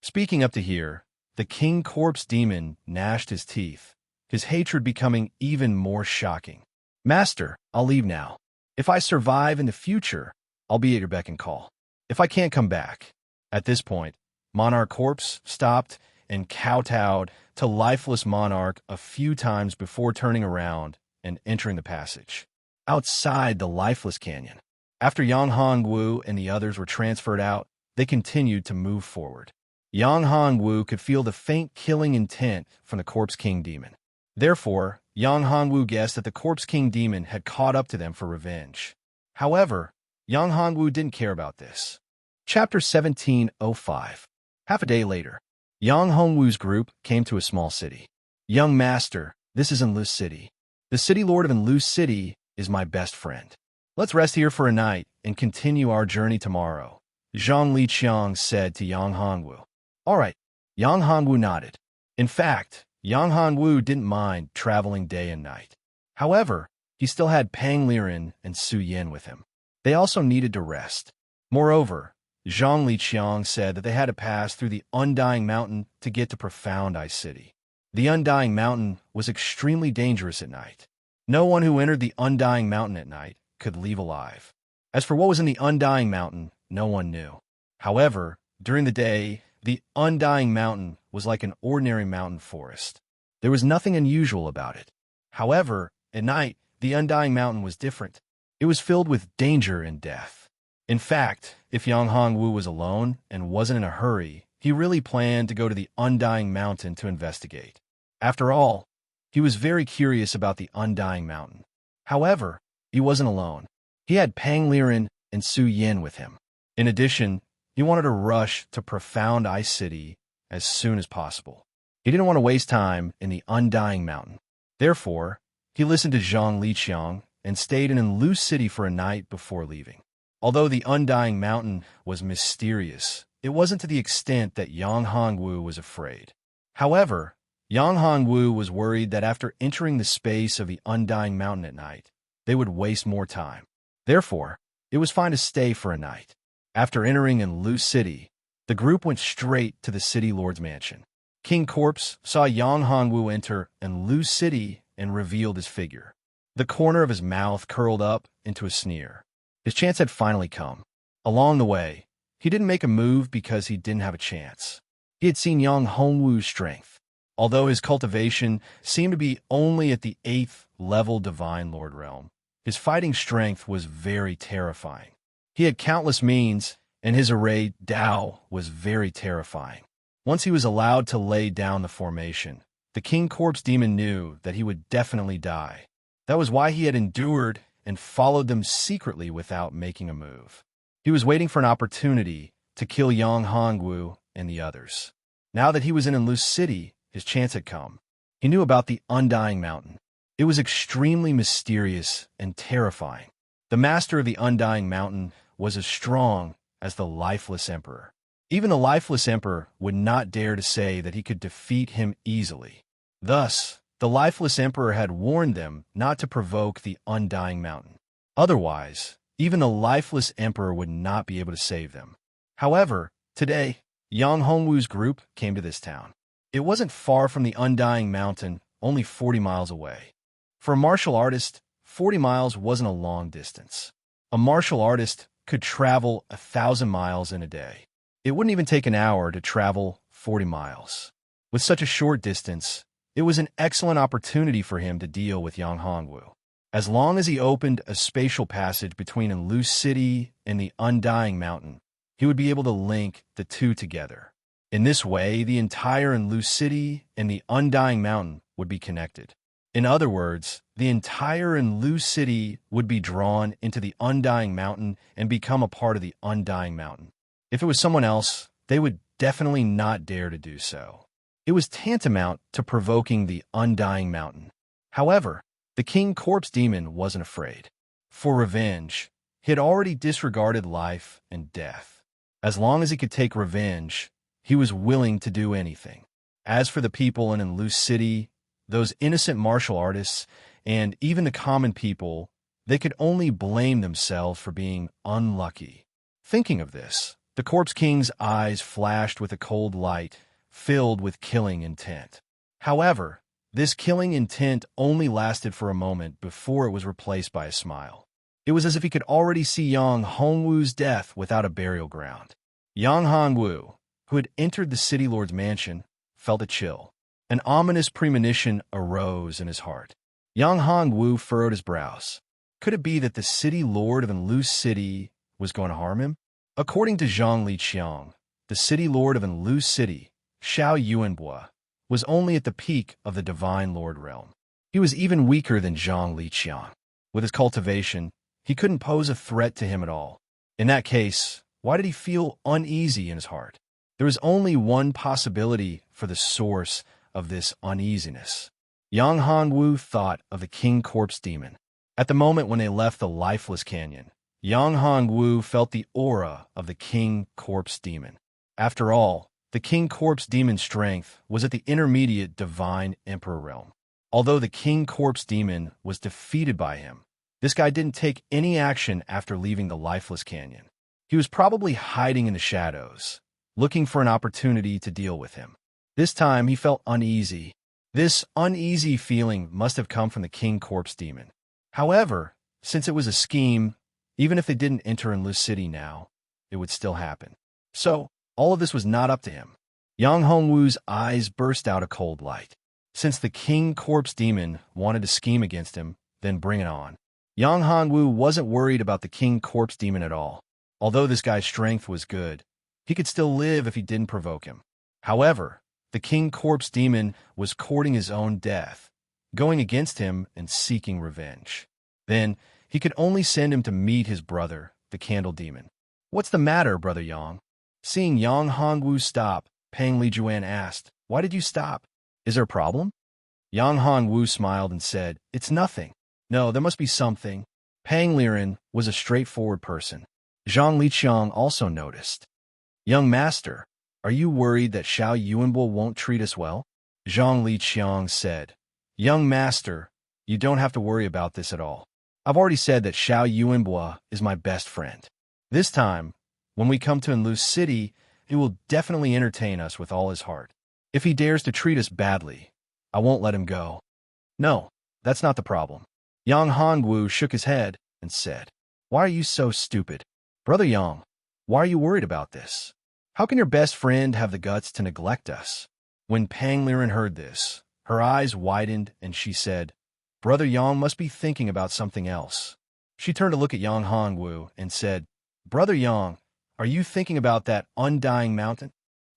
Speaking up to here, the King Corpse Demon gnashed his teeth, his hatred becoming even more shocking. Master, I'll leave now. If I survive in the future, I'll be at your beck and call. If I can't come back. At this point, Monarch Corpse stopped and kowtowed to lifeless Monarch a few times before turning around and entering the passage. Outside the lifeless canyon, after Yang Hongwu and the others were transferred out, they continued to move forward. Yang Hongwu could feel the faint killing intent from the Corpse King demon. Therefore, Yang Hongwu guessed that the Corpse King demon had caught up to them for revenge. However, Yang Hongwu didn't care about this. Chapter 1705. Half a day later, Yang Hongwu's group came to a small city. Young master, this is Enlu City. The city lord of Enlu City is my best friend. Let's rest here for a night and continue our journey tomorrow, Zhang Liqiang said to Yang Hongwu. All right, Yang Hongwu nodded. In fact, Yang Hongwu didn't mind traveling day and night. However, he still had Pang Liren and Su Yin with him. They also needed to rest. Moreover, Zhang Liqiang said that they had to pass through the Undying Mountain to get to Profound Eye City. The Undying Mountain was extremely dangerous at night. No one who entered the Undying Mountain at night could leave alive. As for what was in the Undying Mountain, no one knew. However, during the day, the Undying Mountain was like an ordinary mountain forest. There was nothing unusual about it. However, at night, the Undying Mountain was different. It was filled with danger and death. In fact, if Yang Hongwu was alone and wasn't in a hurry, he really planned to go to the Undying Mountain to investigate. After all, he was very curious about the Undying Mountain. However, he wasn't alone. He had Pang Liren and Su Yin with him. In addition, he wanted to rush to Profound Eye City as soon as possible. He didn't want to waste time in the Undying Mountain. Therefore, he listened to Zhang Liqiang and stayed in Enlu City for a night before leaving. Although the Undying Mountain was mysterious, it wasn't to the extent that Yang Hongwu was afraid. However, Yang Hongwu was worried that after entering the space of the Undying Mountain at night, they would waste more time. Therefore, it was fine to stay for a night. After entering Enlu City, the group went straight to the city lord's mansion. King Corpse saw Yang Hongwu enter Enlu City and revealed his figure. The corner of his mouth curled up into a sneer. His chance had finally come. Along the way, he didn't make a move because he didn't have a chance. He had seen Yang Hongwu's strength. Although his cultivation seemed to be only at the 8th level Divine Lord realm, his fighting strength was very terrifying. He had countless means, and his array Dao was very terrifying. Once he was allowed to lay down the formation, the King Corpse Demon knew that he would definitely die. That was why he had endured and followed them secretly without making a move. He was waiting for an opportunity to kill Yang Hongwu and the others. Now that he was in Enlu City, his chance had come. He knew about the Undying Mountain. It was extremely mysterious and terrifying. The master of the Undying Mountain was as strong as the Lifeless Emperor. Even the Lifeless Emperor would not dare to say that he could defeat him easily. Thus, the Lifeless Emperor had warned them not to provoke the Undying Mountain. Otherwise, even the Lifeless Emperor would not be able to save them. However, today, Yang Hongwu's group came to this town. It wasn't far from the Undying Mountain, only 40 miles away. For a martial artist, 40 miles wasn't a long distance. A martial artist could travel 1,000 miles in a day. It wouldn't even take an hour to travel 40 miles. With such a short distance, It was an excellent opportunity for him to deal with Yang Hongwu. As long as he opened a spatial passage between Enlu City and the Undying Mountain, he would be able to link the two together. In this way, the entire Enlu City and the Undying Mountain would be connected. In other words, the entire Enlu City would be drawn into the Undying Mountain and become a part of the Undying Mountain. If it was someone else, they would definitely not dare to do so. It was tantamount to provoking the Undying Mountain. However, the King Corpse Demon wasn't afraid. For revenge, he had already disregarded life and death. As long as he could take revenge, he was willing to do anything. As for the people in Enlu City, those innocent martial artists, and even the common people, they could only blame themselves for being unlucky. Thinking of this, the Corpse King's eyes flashed with a cold light, filled with killing intent. However, this killing intent only lasted for a moment before it was replaced by a smile. It was as if he could already see Yang Hongwu's death without a burial ground. Yang Hongwu, who had entered the City Lord's mansion, felt a chill. An ominous premonition arose in his heart. Yang Hongwu furrowed his brows. Could it be that the City Lord of Enlu City was going to harm him? According to Zhang Liqiang, the City Lord of Enlu City, Xiao Yuanbua, was only at the peak of the Divine Lord realm. He was even weaker than Zhang Liqiang. With his cultivation, he couldn't pose a threat to him at all. In that case, why did he feel uneasy in his heart? There was only one possibility for the source of this uneasiness. Yang Hongwu thought of the King Corpse Demon. At the moment when they left the lifeless canyon, Yang Hongwu felt the aura of the King Corpse Demon. After all, the King Corpse Demon's strength was at the intermediate Divine Emperor realm. Although the King Corpse Demon was defeated by him, this guy didn't take any action after leaving the lifeless canyon. He was probably hiding in the shadows, looking for an opportunity to deal with him. This time he felt uneasy. This uneasy feeling must have come from the King Corpse Demon. However, since it was a scheme, even if they didn't enter Enlu City now, it would still happen. So, all of this was not up to him. Yang Hongwu's eyes burst out a cold light. Since the King Corpse Demon wanted to scheme against him, then bring it on. Yang Hongwu wasn't worried about the King Corpse Demon at all. Although this guy's strength was good, he could still live if he didn't provoke him. However, the King Corpse Demon was courting his own death, going against him and seeking revenge. Then, he could only send him to meet his brother, the Candle Demon. "What's the matter, Brother Yang?" Seeing Yang Hongwu stop, Pang Lijuan asked, "Why did you stop? Is there a problem?" Yang Hongwu smiled and said, "It's nothing. No, there must be something." Pang Liren was a straightforward person. Zhang Liqiang also noticed. "Young master, are you worried that Xiao Yuanbo won't treat us well?" Zhang Liqiang said, "Young master, you don't have to worry about this at all. I've already said that Xiao Yuanbo is my best friend. This time, when we come to Enlu City, he will definitely entertain us with all his heart. If he dares to treat us badly, I won't let him go." "No, that's not the problem." Yang Hongwu shook his head and said, "Why are you so stupid? Brother Yang, why are you worried about this? How can your best friend have the guts to neglect us?" When Pang Liren heard this, her eyes widened and she said, "Brother Yang must be thinking about something else." She turned to look at Yang Hongwu and said, "Brother Yang, are you thinking about that Undying Mountain?"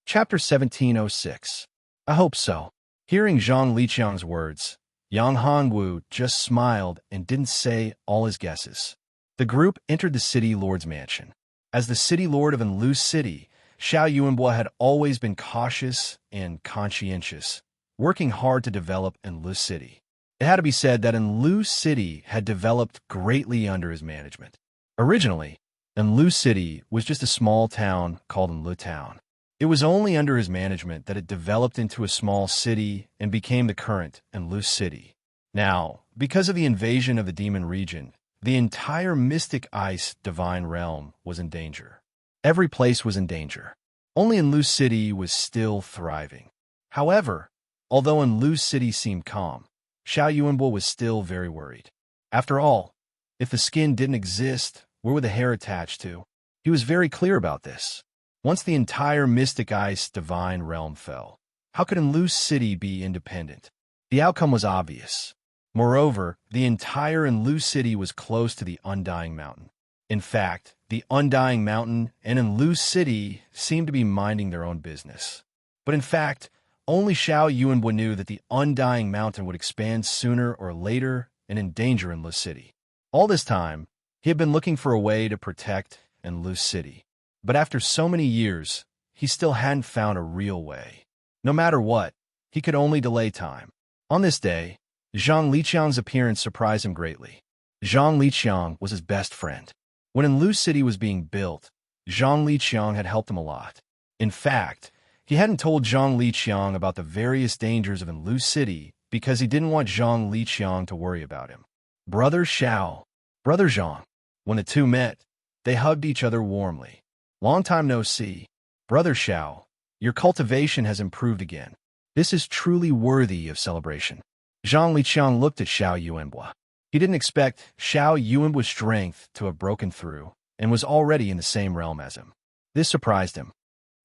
Chapter 1706. "I hope so." Hearing Zhang Liqiang's words, Yang Hongwu just smiled and didn't say all his guesses. The group entered the City Lord's mansion. As the City Lord of Enlu City, Xiao Yuanbo had always been cautious and conscientious, working hard to develop Enlu City. It had to be said that Enlu City had developed greatly under his management. Originally, Enlu City was just a small town called Enlu Town. It was only under his management that it developed into a small city and became the current Enlu City. Now, because of the invasion of the demon region, the entire mystic ice divine realm was in danger. Every place was in danger. Only Enlu City was still thriving. However, although Enlu City seemed calm, Xiao Yuanbo was still very worried. After all, if the skin didn't exist, where would the hair attach to? He was very clear about this. Once the entire mystic ice divine realm fell, how could Enlu City be independent? The outcome was obvious. Moreover, the entire Enlu city was close to the Undying Mountain. In fact, the Undying Mountain and Enlu city seemed to be minding their own business. But in fact, only Xiao Yuanbua knew that the Undying Mountain would expand sooner or later and endanger Enlu city. All this time, he had been looking for a way to protect Enlu city. But after so many years, he still hadn't found a real way. No matter what, he could only delay time. On this day, Zhang Liqiang's appearance surprised him greatly. Zhang Liqiang was his best friend. When Enlu city was being built, Zhang Liqiang had helped him a lot. In fact, he hadn't told Zhang Liqiang about the various dangers of Enlu city because he didn't want Zhang Liqiang to worry about him. Brother Xiao, Brother Zhang. When the two met, they hugged each other warmly. Long time no see. Brother Xiao, your cultivation has improved again. This is truly worthy of celebration. Zhang Liqiang looked at Xiao Yuanbua. He didn't expect Xiao Yuanbua's strength to have broken through and was already in the same realm as him. This surprised him.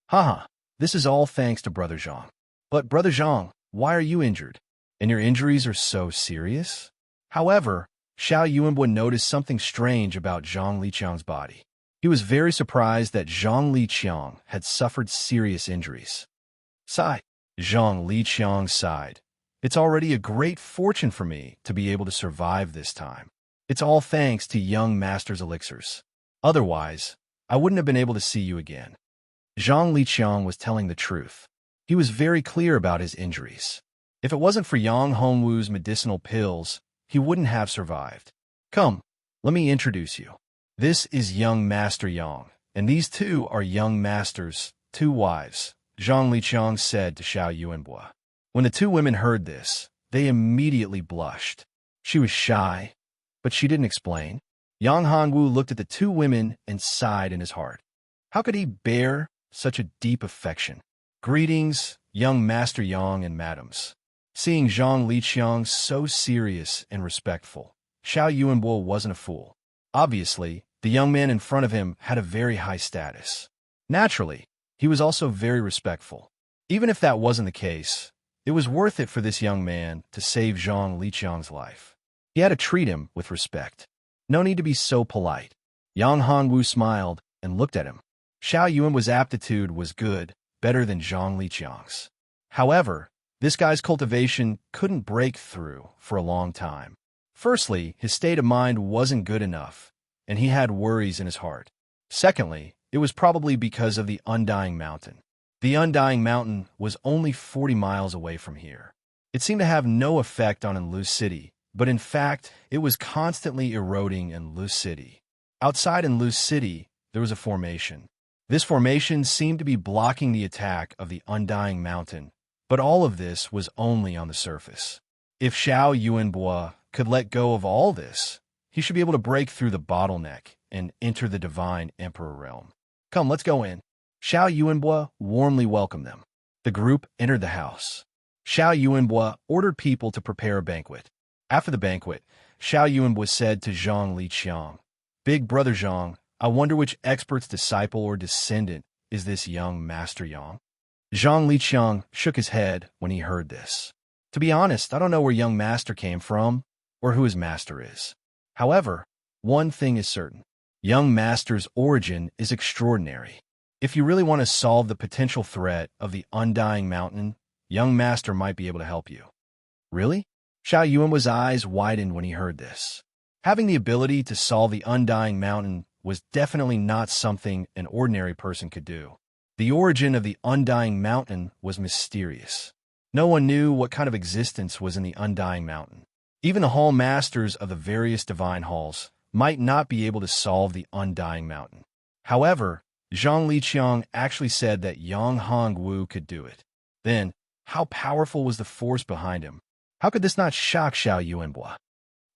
Haha, this is all thanks to Brother Zhang. But Brother Zhang, why are you injured? And your injuries are so serious? However, Xiao Yuanbua noticed something strange about Zhang Liqiang's body. He was very surprised that Zhang Liqiang had suffered serious injuries. Sigh. Zhang Liqiang sighed. It's already a great fortune for me to be able to survive this time. It's all thanks to young master's elixirs. Otherwise, I wouldn't have been able to see you again. Zhang Liqiang was telling the truth. He was very clear about his injuries. If it wasn't for Yang Hongwu's medicinal pills, he wouldn't have survived. Come, let me introduce you. This is young Master Yang, and these two are young master's two wives, Zhang Liqiang said to Xiao Yuanbua. When the two women heard this, they immediately blushed. She was shy, but she didn't explain. Yang Hongwu looked at the two women and sighed in his heart. How could he bear such a deep affection? Greetings, young Master Yang and madams. Seeing Zhang Liqiang so serious and respectful, Xiao Yuanbua wasn't a fool. Obviously, the young man in front of him had a very high status. Naturally, he was also very respectful. Even if that wasn't the case, it was worth it for this young man to save Zhang Liqiang's life. He had to treat him with respect. No need to be so polite. Yang Hongwu smiled and looked at him. Xiao Yuanbua's aptitude was good, better than Zhang Liqiang's. However, this guy's cultivation couldn't break through for a long time. Firstly, his state of mind wasn't good enough, and he had worries in his heart. Secondly, it was probably because of the Undying Mountain. The Undying Mountain was only 40 miles away from here. It seemed to have no effect on Enlu City, but in fact, it was constantly eroding Enlu City. Outside Enlu City, there was a formation. This formation seemed to be blocking the attack of the Undying Mountain, but all of this was only on the surface. If Xiao Yuanbua could let go of all this, he should be able to break through the bottleneck and enter the Divine Emperor realm. Come, let's go in. Xiao Yuanbua warmly welcomed them. The group entered the house. Xiao Yuanbua ordered people to prepare a banquet. After the banquet, Xiao Yuanbua said to Zhang Liqiang, Big Brother Zhang, I wonder which expert's disciple or descendant is this young Master Yang? Zhang Liqiang shook his head when he heard this. To be honest, I don't know where young master came from or who his master is. However, one thing is certain. Young master's origin is extraordinary. If you really want to solve the potential threat of the Undying Mountain, young master might be able to help you. Really? Xiao Yuanbua's eyes widened when he heard this. Having the ability to solve the Undying Mountain was definitely not something an ordinary person could do. The origin of the Undying Mountain was mysterious. No one knew what kind of existence was in the Undying Mountain. Even the hall masters of the various divine halls might not be able to solve the Undying Mountain. However, Zhang Liqiang actually said that Yang Hongwu could do it. Then, how powerful was the force behind him? How could this not shock Xiao Yuanbua?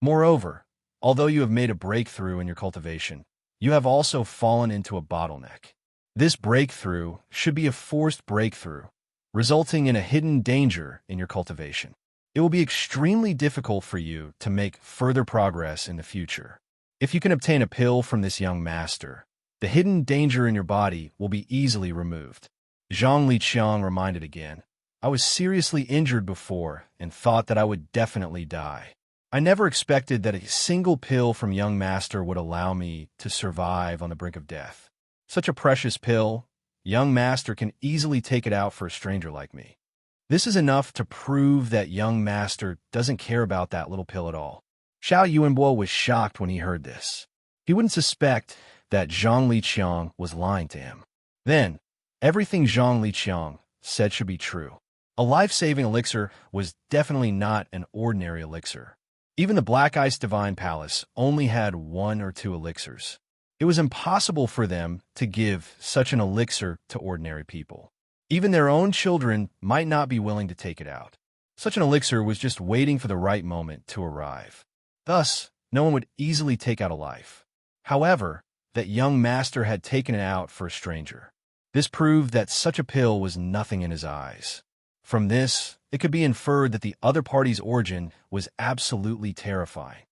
Moreover, although you have made a breakthrough in your cultivation, you have also fallen into a bottleneck. This breakthrough should be a forced breakthrough, resulting in a hidden danger in your cultivation. It will be extremely difficult for you to make further progress in the future. If you can obtain a pill from this young master, the hidden danger in your body will be easily removed. Zhang Liqiang reminded again. I was seriously injured before and thought that I would definitely die. I never expected that a single pill from young master would allow me to survive on the brink of death. Such a precious pill, young master can easily take it out for a stranger like me. This is enough to prove that young master doesn't care about that little pill at all. Xiao Yuanbo was shocked when he heard this. He wouldn't suspect that Zhang Liqiang was lying to him. Then, everything Zhang Liqiang said should be true. A life-saving elixir was definitely not an ordinary elixir. Even the Black Ice Divine Palace only had 1 or 2 elixirs. It was impossible for them to give such an elixir to ordinary people. Even their own children might not be willing to take it out. Such an elixir was just waiting for the right moment to arrive. Thus, no one would easily take out a life. However, that young master had taken it out for a stranger. This proved that such a pill was nothing in his eyes. From this, it could be inferred that the other party's origin was absolutely terrifying.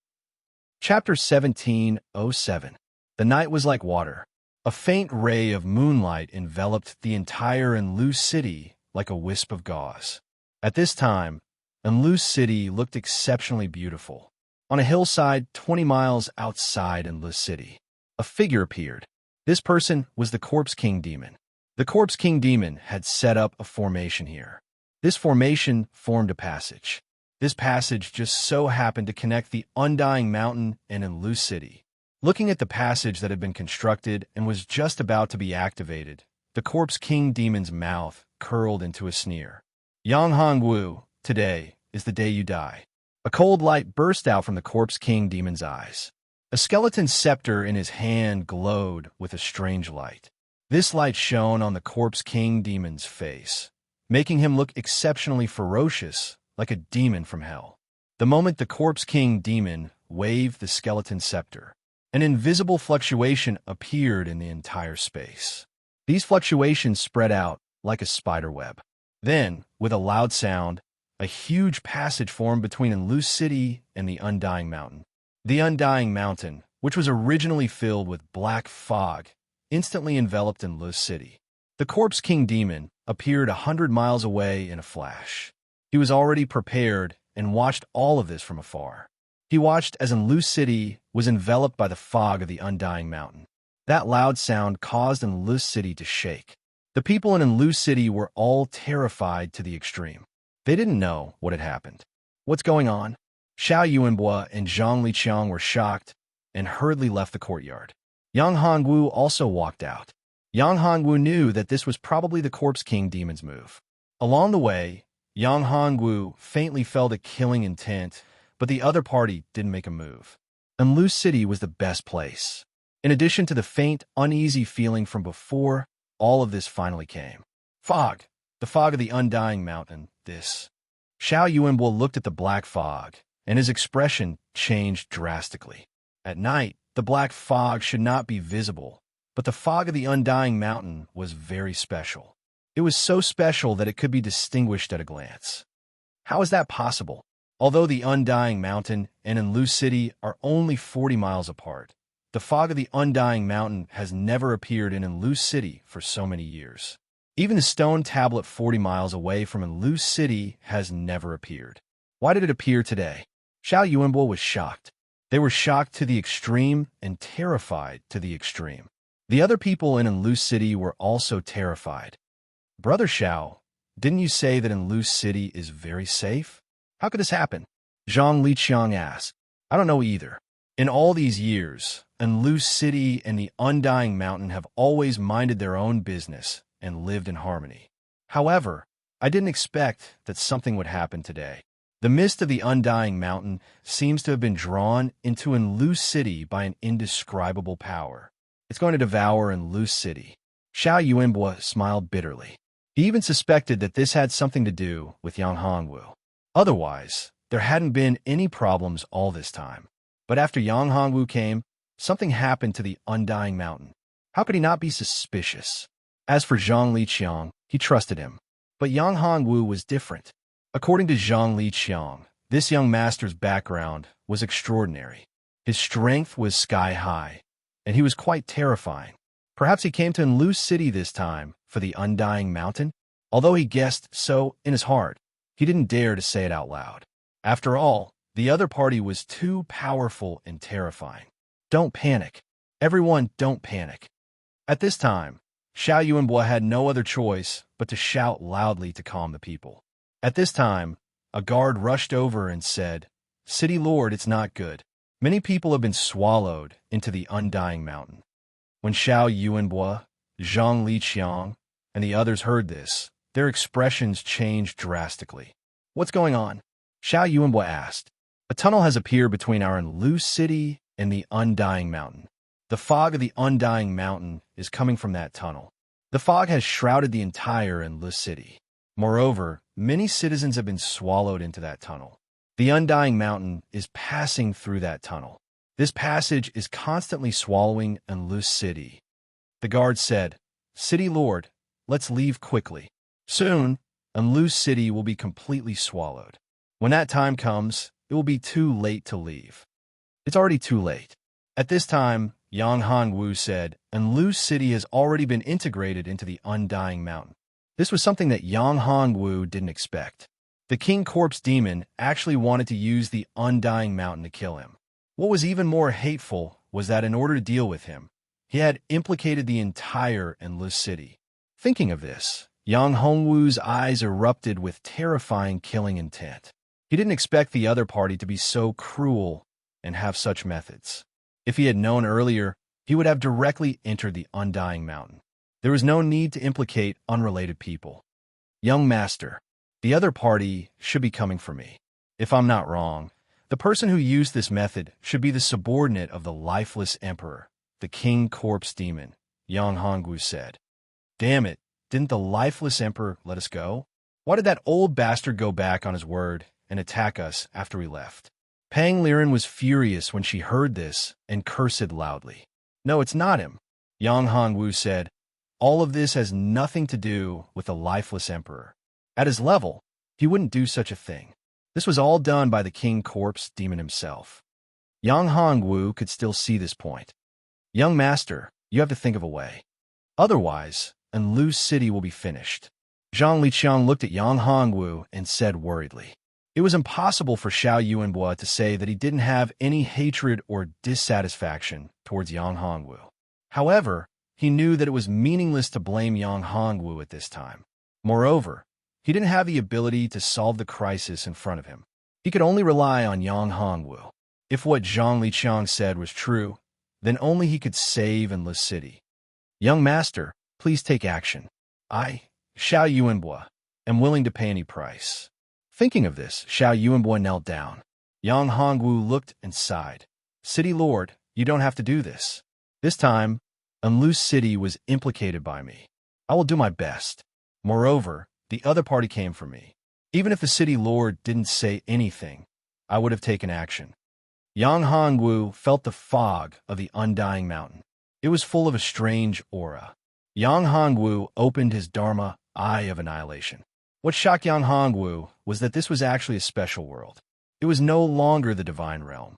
Chapter 17:07. The night was like water. A faint ray of moonlight enveloped the entire Enlu city like a wisp of gauze. At this time, Enlu city looked exceptionally beautiful. On a hillside 20 miles outside Enlu city, a figure appeared. This person was the Corpse King Demon. The Corpse King Demon had set up a formation here. This formation formed a passage. This passage just so happened to connect the Undying Mountain and Enlu City. Looking at the passage that had been constructed and was just about to be activated, the Corpse King Demon's mouth curled into a sneer. Yang Hongwu, today is the day you die. A cold light burst out from the Corpse King Demon's eyes. A skeleton scepter in his hand glowed with a strange light. This light shone on the Corpse King Demon's face, making him look exceptionally ferocious, like a demon from hell. The moment the Corpse King Demon waved the skeleton scepter, an invisible fluctuation appeared in the entire space. These fluctuations spread out like a spider web. Then, with a loud sound, a huge passage formed between Enlu City and the Undying Mountain. The Undying Mountain, which was originally filled with black fog, instantly enveloped Enlu City. The Corpse King Demon appeared 100 miles away in a flash. He was already prepared and watched all of this from afar. He watched as Enlu City was enveloped by the fog of the Undying Mountain. That loud sound caused Enlu City to shake. The people in Enlu City were all terrified to the extreme. They didn't know what had happened. What's going on? Xiao Yuanbo and Zhang Liqiang were shocked and hurriedly left the courtyard. Yang Hongwu also walked out. Yang Hongwu knew that this was probably the Corpse King Demon's move. Along the way, Yang Hongwu faintly felt a killing intent, but the other party didn't make a move. Enlu City was the best place. In addition to the faint, uneasy feeling from before, all of this finally came. Fog. The fog of the Undying Mountain, this. Xiao Yuanbo looked at the black fog, and his expression changed drastically. At night, the black fog should not be visible, but the fog of the Undying Mountain was very special. It was so special that it could be distinguished at a glance. How is that possible? Although the Undying Mountain and Enlu City are only 40 miles apart, the fog of the Undying Mountain has never appeared in Enlu City for so many years. Even the stone tablet 40 miles away from Enlu City has never appeared. Why did it appear today? Xiao Yuanbo was shocked. They were shocked to the extreme and terrified to the extreme. The other people in Enlu City were also terrified. Brother Xiao, didn't you say that Enlu City is very safe? How could this happen? Zhang Liqiang asked. I don't know either. In all these years, Enlu City and the Undying Mountain have always minded their own business and lived in harmony. However, I didn't expect that something would happen today. The mist of the Undying Mountain seems to have been drawn into Enlu City by an indescribable power. It's going to devour Enlu City. Xiao Yuanbo smiled bitterly. He even suspected that this had something to do with Yang Hongwu. Otherwise, there hadn't been any problems all this time. But after Yang Hongwu came, something happened to the Undying Mountain. How could he not be suspicious? As for Zhang Liqiang, he trusted him. But Yang Hongwu was different. According to Zhang Liqiang, this young master's background was extraordinary. His strength was sky-high, and he was quite terrifying. Perhaps he came to Enlu City this time for the Undying Mountain? Although he guessed so in his heart, he didn't dare to say it out loud. After all, the other party was too powerful and terrifying. Don't panic. Everyone, don't panic. At this time, Xiao Yuanbo had no other choice but to shout loudly to calm the people. At this time, a guard rushed over and said, "City Lord, it's not good. Many people have been swallowed into the undying mountain." When Xiao Yuanbo, Zhang Liqiang, and the others heard this, their expressions changed drastically. "What's going on?" Xiao Yuanbo asked. "A tunnel has appeared between our loose city and the undying mountain. The fog of the undying mountain is coming from that tunnel. The fog has shrouded the entire Enlus city. Moreover, many citizens have been swallowed into that tunnel. The undying mountain is passing through that tunnel. This passage is constantly swallowing Enlus city." The guard said, "City Lord, let's leave quickly. Soon, Enlus city will be completely swallowed. When that time comes, it will be too late to leave." "It's already too late." At this time, Yang Hongwu said, "Enlus city has already been integrated into the undying mountain." This was something that Yang Hongwu didn't expect. The King Corpse Demon actually wanted to use the undying mountain to kill him. What was even more hateful was that in order to deal with him, he had implicated the entire Enlus city. Thinking of this, Yang Hongwu's eyes erupted with terrifying killing intent. He didn't expect the other party to be so cruel and have such methods. If he had known earlier, he would have directly entered the undying mountain. There was no need to implicate unrelated people. "Young master, the other party should be coming for me. If I'm not wrong, the person who used this method should be the subordinate of the lifeless emperor, the King Corpse Demon," Yang Hongwu said. "Damn it, didn't the lifeless emperor let us go? Why did that old bastard go back on his word and attack us after we left?" Pang Liren was furious when she heard this and cursed loudly. "No, it's not him," Yang Hongwu said. "All of this has nothing to do with the lifeless emperor. At his level, he wouldn't do such a thing. This was all done by the King Corpse Demon himself." Yang Hongwu could still see this point. "Young master, you have to think of a way. Otherwise, Enlus city will be finished." Zhang Liqiang looked at Yang Hongwu and said worriedly. It was impossible for Xiao Yuanbo to say that he didn't have any hatred or dissatisfaction towards Yang Hongwu. However, he knew that it was meaningless to blame Yang Hongwu at this time. Moreover, he didn't have the ability to solve the crisis in front of him. He could only rely on Yang Hongwu. If what Zhang Liqiang said was true, then only he could save Enlus city. "Young master, please take action. I, Xiao Yuanbo, am willing to pay any price." Thinking of this, Xiao Yuanbo knelt down. Yang Hongwu looked and sighed. "City Lord, you don't have to do this. This time, Enlus city was implicated by me. I will do my best. Moreover, the other party came for me. Even if the city lord didn't say anything, I would have taken action." Yang Hongwu felt the fog of the undying mountain. It was full of a strange aura. Yang Hongwu opened his Dharma Eye of Annihilation. What shocked Yang Hongwu was that this was actually a special world. It was no longer the divine realm.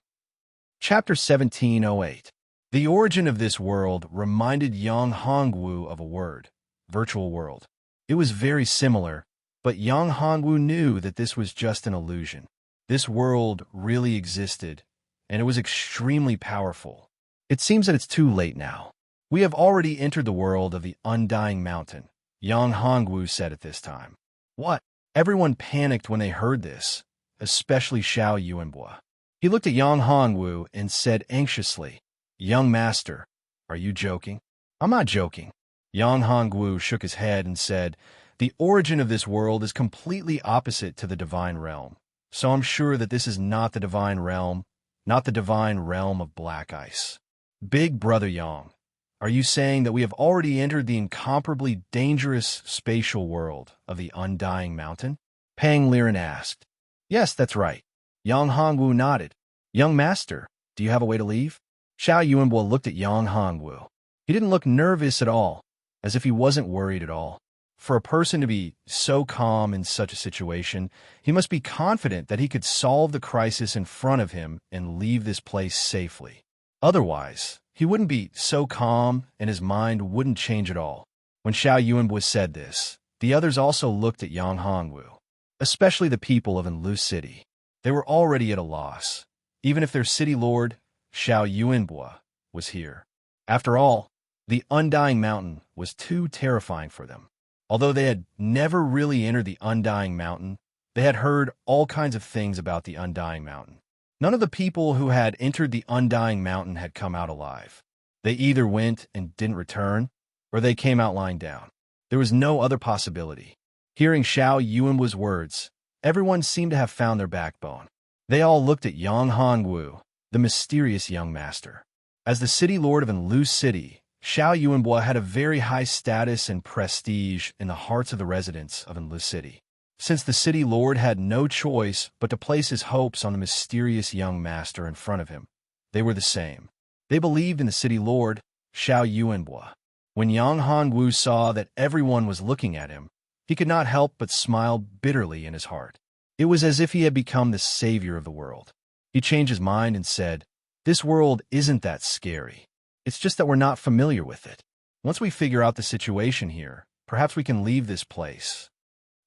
Chapter 1708. The origin of this world reminded Yang Hongwu of a word, virtual world. It was very similar, but Yang Hongwu knew that this was just an illusion. This world really existed, and it was extremely powerful. It seems that it's too late now. We have already entered the world of the undying mountain, Yang Hongwu said at this time. "What?" Everyone panicked when they heard this, especially Xiao Yuanbo. He looked at Yang Hongwu and said anxiously, "Young master, are you joking?" "I'm not joking." Yang Hongwu shook his head and said, "The origin of this world is completely opposite to the divine realm, so I'm sure that this is not the divine realm, not the divine realm of black ice." "Big Brother Yang, are you saying that we have already entered the incomparably dangerous spatial world of the undying mountain?" Pang Liren asked. "Yes, that's right." Yang Hongwu nodded. "Young master, do you have a way to leave?" Xiao Yuanbo looked at Yang Hongwu. He didn't look nervous at all, as if he wasn't worried at all. For a person to be so calm in such a situation, he must be confident that he could solve the crisis in front of him and leave this place safely. Otherwise, he wouldn't be so calm and his mind wouldn't change at all. When Xiao Yuanbo said this, The others also looked at Yang Hongwu, especially the people of Enlu City. They were already at a loss, even if their city lord, Xiao Yuanbua, was here. After all, the Undying Mountain was too terrifying for them. Although they had never really entered the Undying Mountain, they had heard all kinds of things about the Undying Mountain. None of the people who had entered the Undying Mountain had come out alive. They either went and didn't return, or they came out lying down. There was no other possibility. Hearing Xiao Yuanbua's words, everyone seemed to have found their backbone. They all looked at Yang Hongwu, the mysterious young master. As the city lord of Enlu City, Xiao Yuanbua had a very high status and prestige in the hearts of the residents of Enlu City. Since the city lord had no choice but to place his hopes on the mysterious young master in front of him, they were the same. They believed in the city lord, Xiao Yuanbua. When Yang Hongwu saw that everyone was looking at him, he could not help but smile bitterly in his heart. It was as if he had become the savior of the world. He changed his mind and said, "This world isn't that scary. It's just that we're not familiar with it. Once we figure out the situation here, perhaps we can leave this place."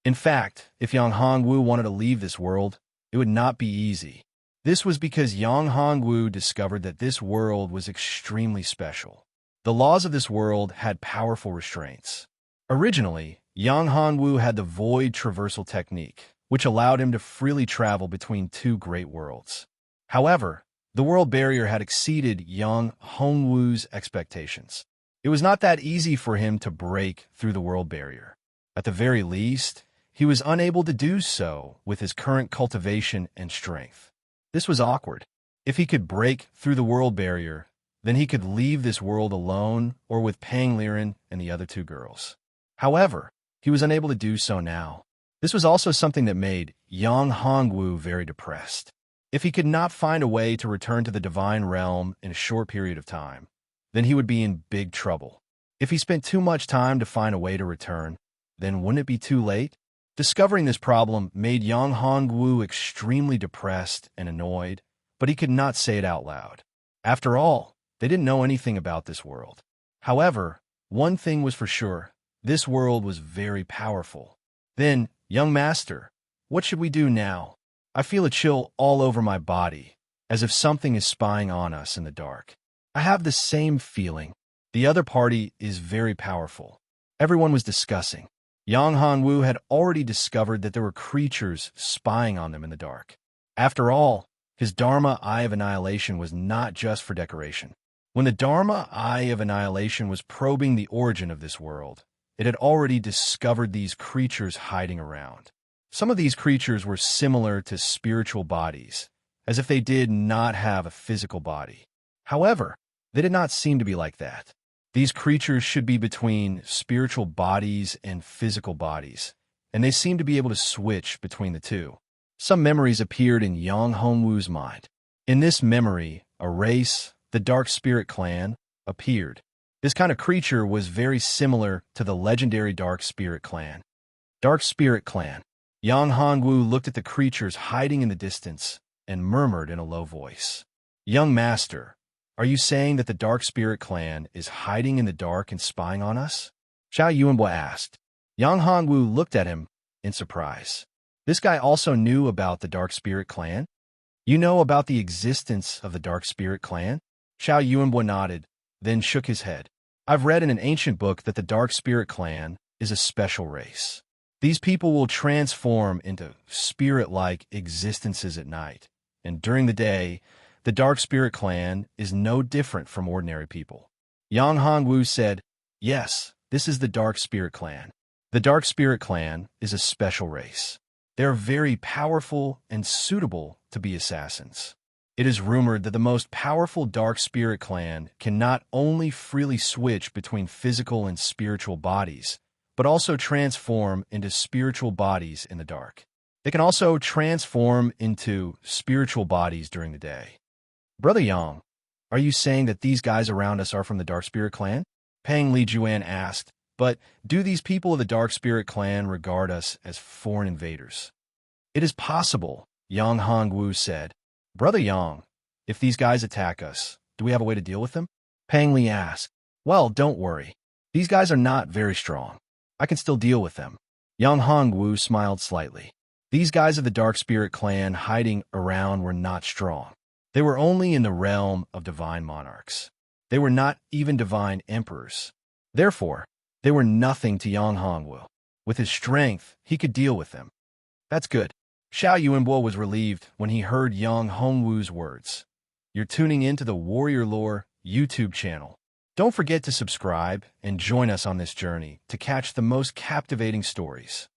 In fact, if Yang Hongwu wanted to leave this world, it would not be easy. This was because Yang Hongwu discovered that this world was extremely special. The laws of this world had powerful restraints. Originally, Yang Hongwu had the void traversal technique, which allowed him to freely travel between two great worlds. However, the world barrier had exceeded Yang Hongwu's expectations. It was not that easy for him to break through the world barrier. At the very least, he was unable to do so with his current cultivation and strength. This was awkward. If he could break through the world barrier, then he could leave this world alone or with Pang Liren and the other two girls. However, he was unable to do so now. This was also something that made Yang Hongwu very depressed. If he could not find a way to return to the divine realm in a short period of time, then he would be in big trouble. If he spent too much time to find a way to return, then wouldn't it be too late? Discovering this problem made Yang Hongwu extremely depressed and annoyed, but he could not say it out loud. After all, they didn't know anything about this world. However, one thing was for sure, this world was very powerful. Then, young master, what should we do now? I feel a chill all over my body, as if something is spying on us in the dark. I have the same feeling. The other party is very powerful. Everyone was discussing. Yang Hongwu had already discovered that there were creatures spying on them in the dark. After all, his Dharma Eye of Annihilation was not just for decoration. When the Dharma Eye of Annihilation was probing the origin of this world, it had already discovered these creatures hiding around. Some of these creatures were similar to spiritual bodies, as if they did not have a physical body. However, they did not seem to be like that. These creatures should be between spiritual bodies and physical bodies, and they seemed to be able to switch between the two. Some memories appeared in Yang Hongwu's mind. In this memory, a race, the Dark Spirit Clan, appeared. This kind of creature was very similar to the legendary Dark Spirit Clan. Dark Spirit Clan. Yang Hongwu looked at the creatures hiding in the distance and murmured in a low voice, "Young master, are you saying that the Dark Spirit Clan is hiding in the dark and spying on us?" Xiao Yuanbua asked. Yang Hongwu looked at him in surprise. This guy also knew about the Dark Spirit Clan? "You know about the existence of the Dark Spirit Clan?" Xiao Yuanbua nodded, then shook his head. "I've read in an ancient book that the Dark Spirit Clan is a special race. These people will transform into spirit-like existences at night, and during the day, the Dark Spirit Clan is no different from ordinary people." Yang Hongwu said, "Yes, this is the Dark Spirit Clan. The Dark Spirit Clan is a special race. They are very powerful and suitable to be assassins. It is rumored that the most powerful Dark Spirit Clan can not only freely switch between physical and spiritual bodies, but also transform into spiritual bodies in the dark. They can also transform into spiritual bodies during the day." "Brother Yang, are you saying that these guys around us are from the Dark Spirit Clan?" Pang Li Juan asked, "But do these people of the Dark Spirit Clan regard us as foreign invaders?" "It is possible," Yang Hongwu said. "Brother Yang, if these guys attack us, do we have a way to deal with them?" Pang Li asked. "Well, don't worry. These guys are not very strong. I can still deal with them. Young Hongwu smiled slightly. These guys of the Dark Spirit clan hiding around were not strong. They were only in the realm of divine monarchs. They were not even divine emperors. Therefore, they were nothing to Yang Hongwu. With his strength, he could deal with them. That's good. Xiao Yuanbo was relieved when he heard Yang Hongwu's words. You're tuning into the Warrior Lore YouTube channel. Don't forget to subscribe and join us on this journey to catch the most captivating stories.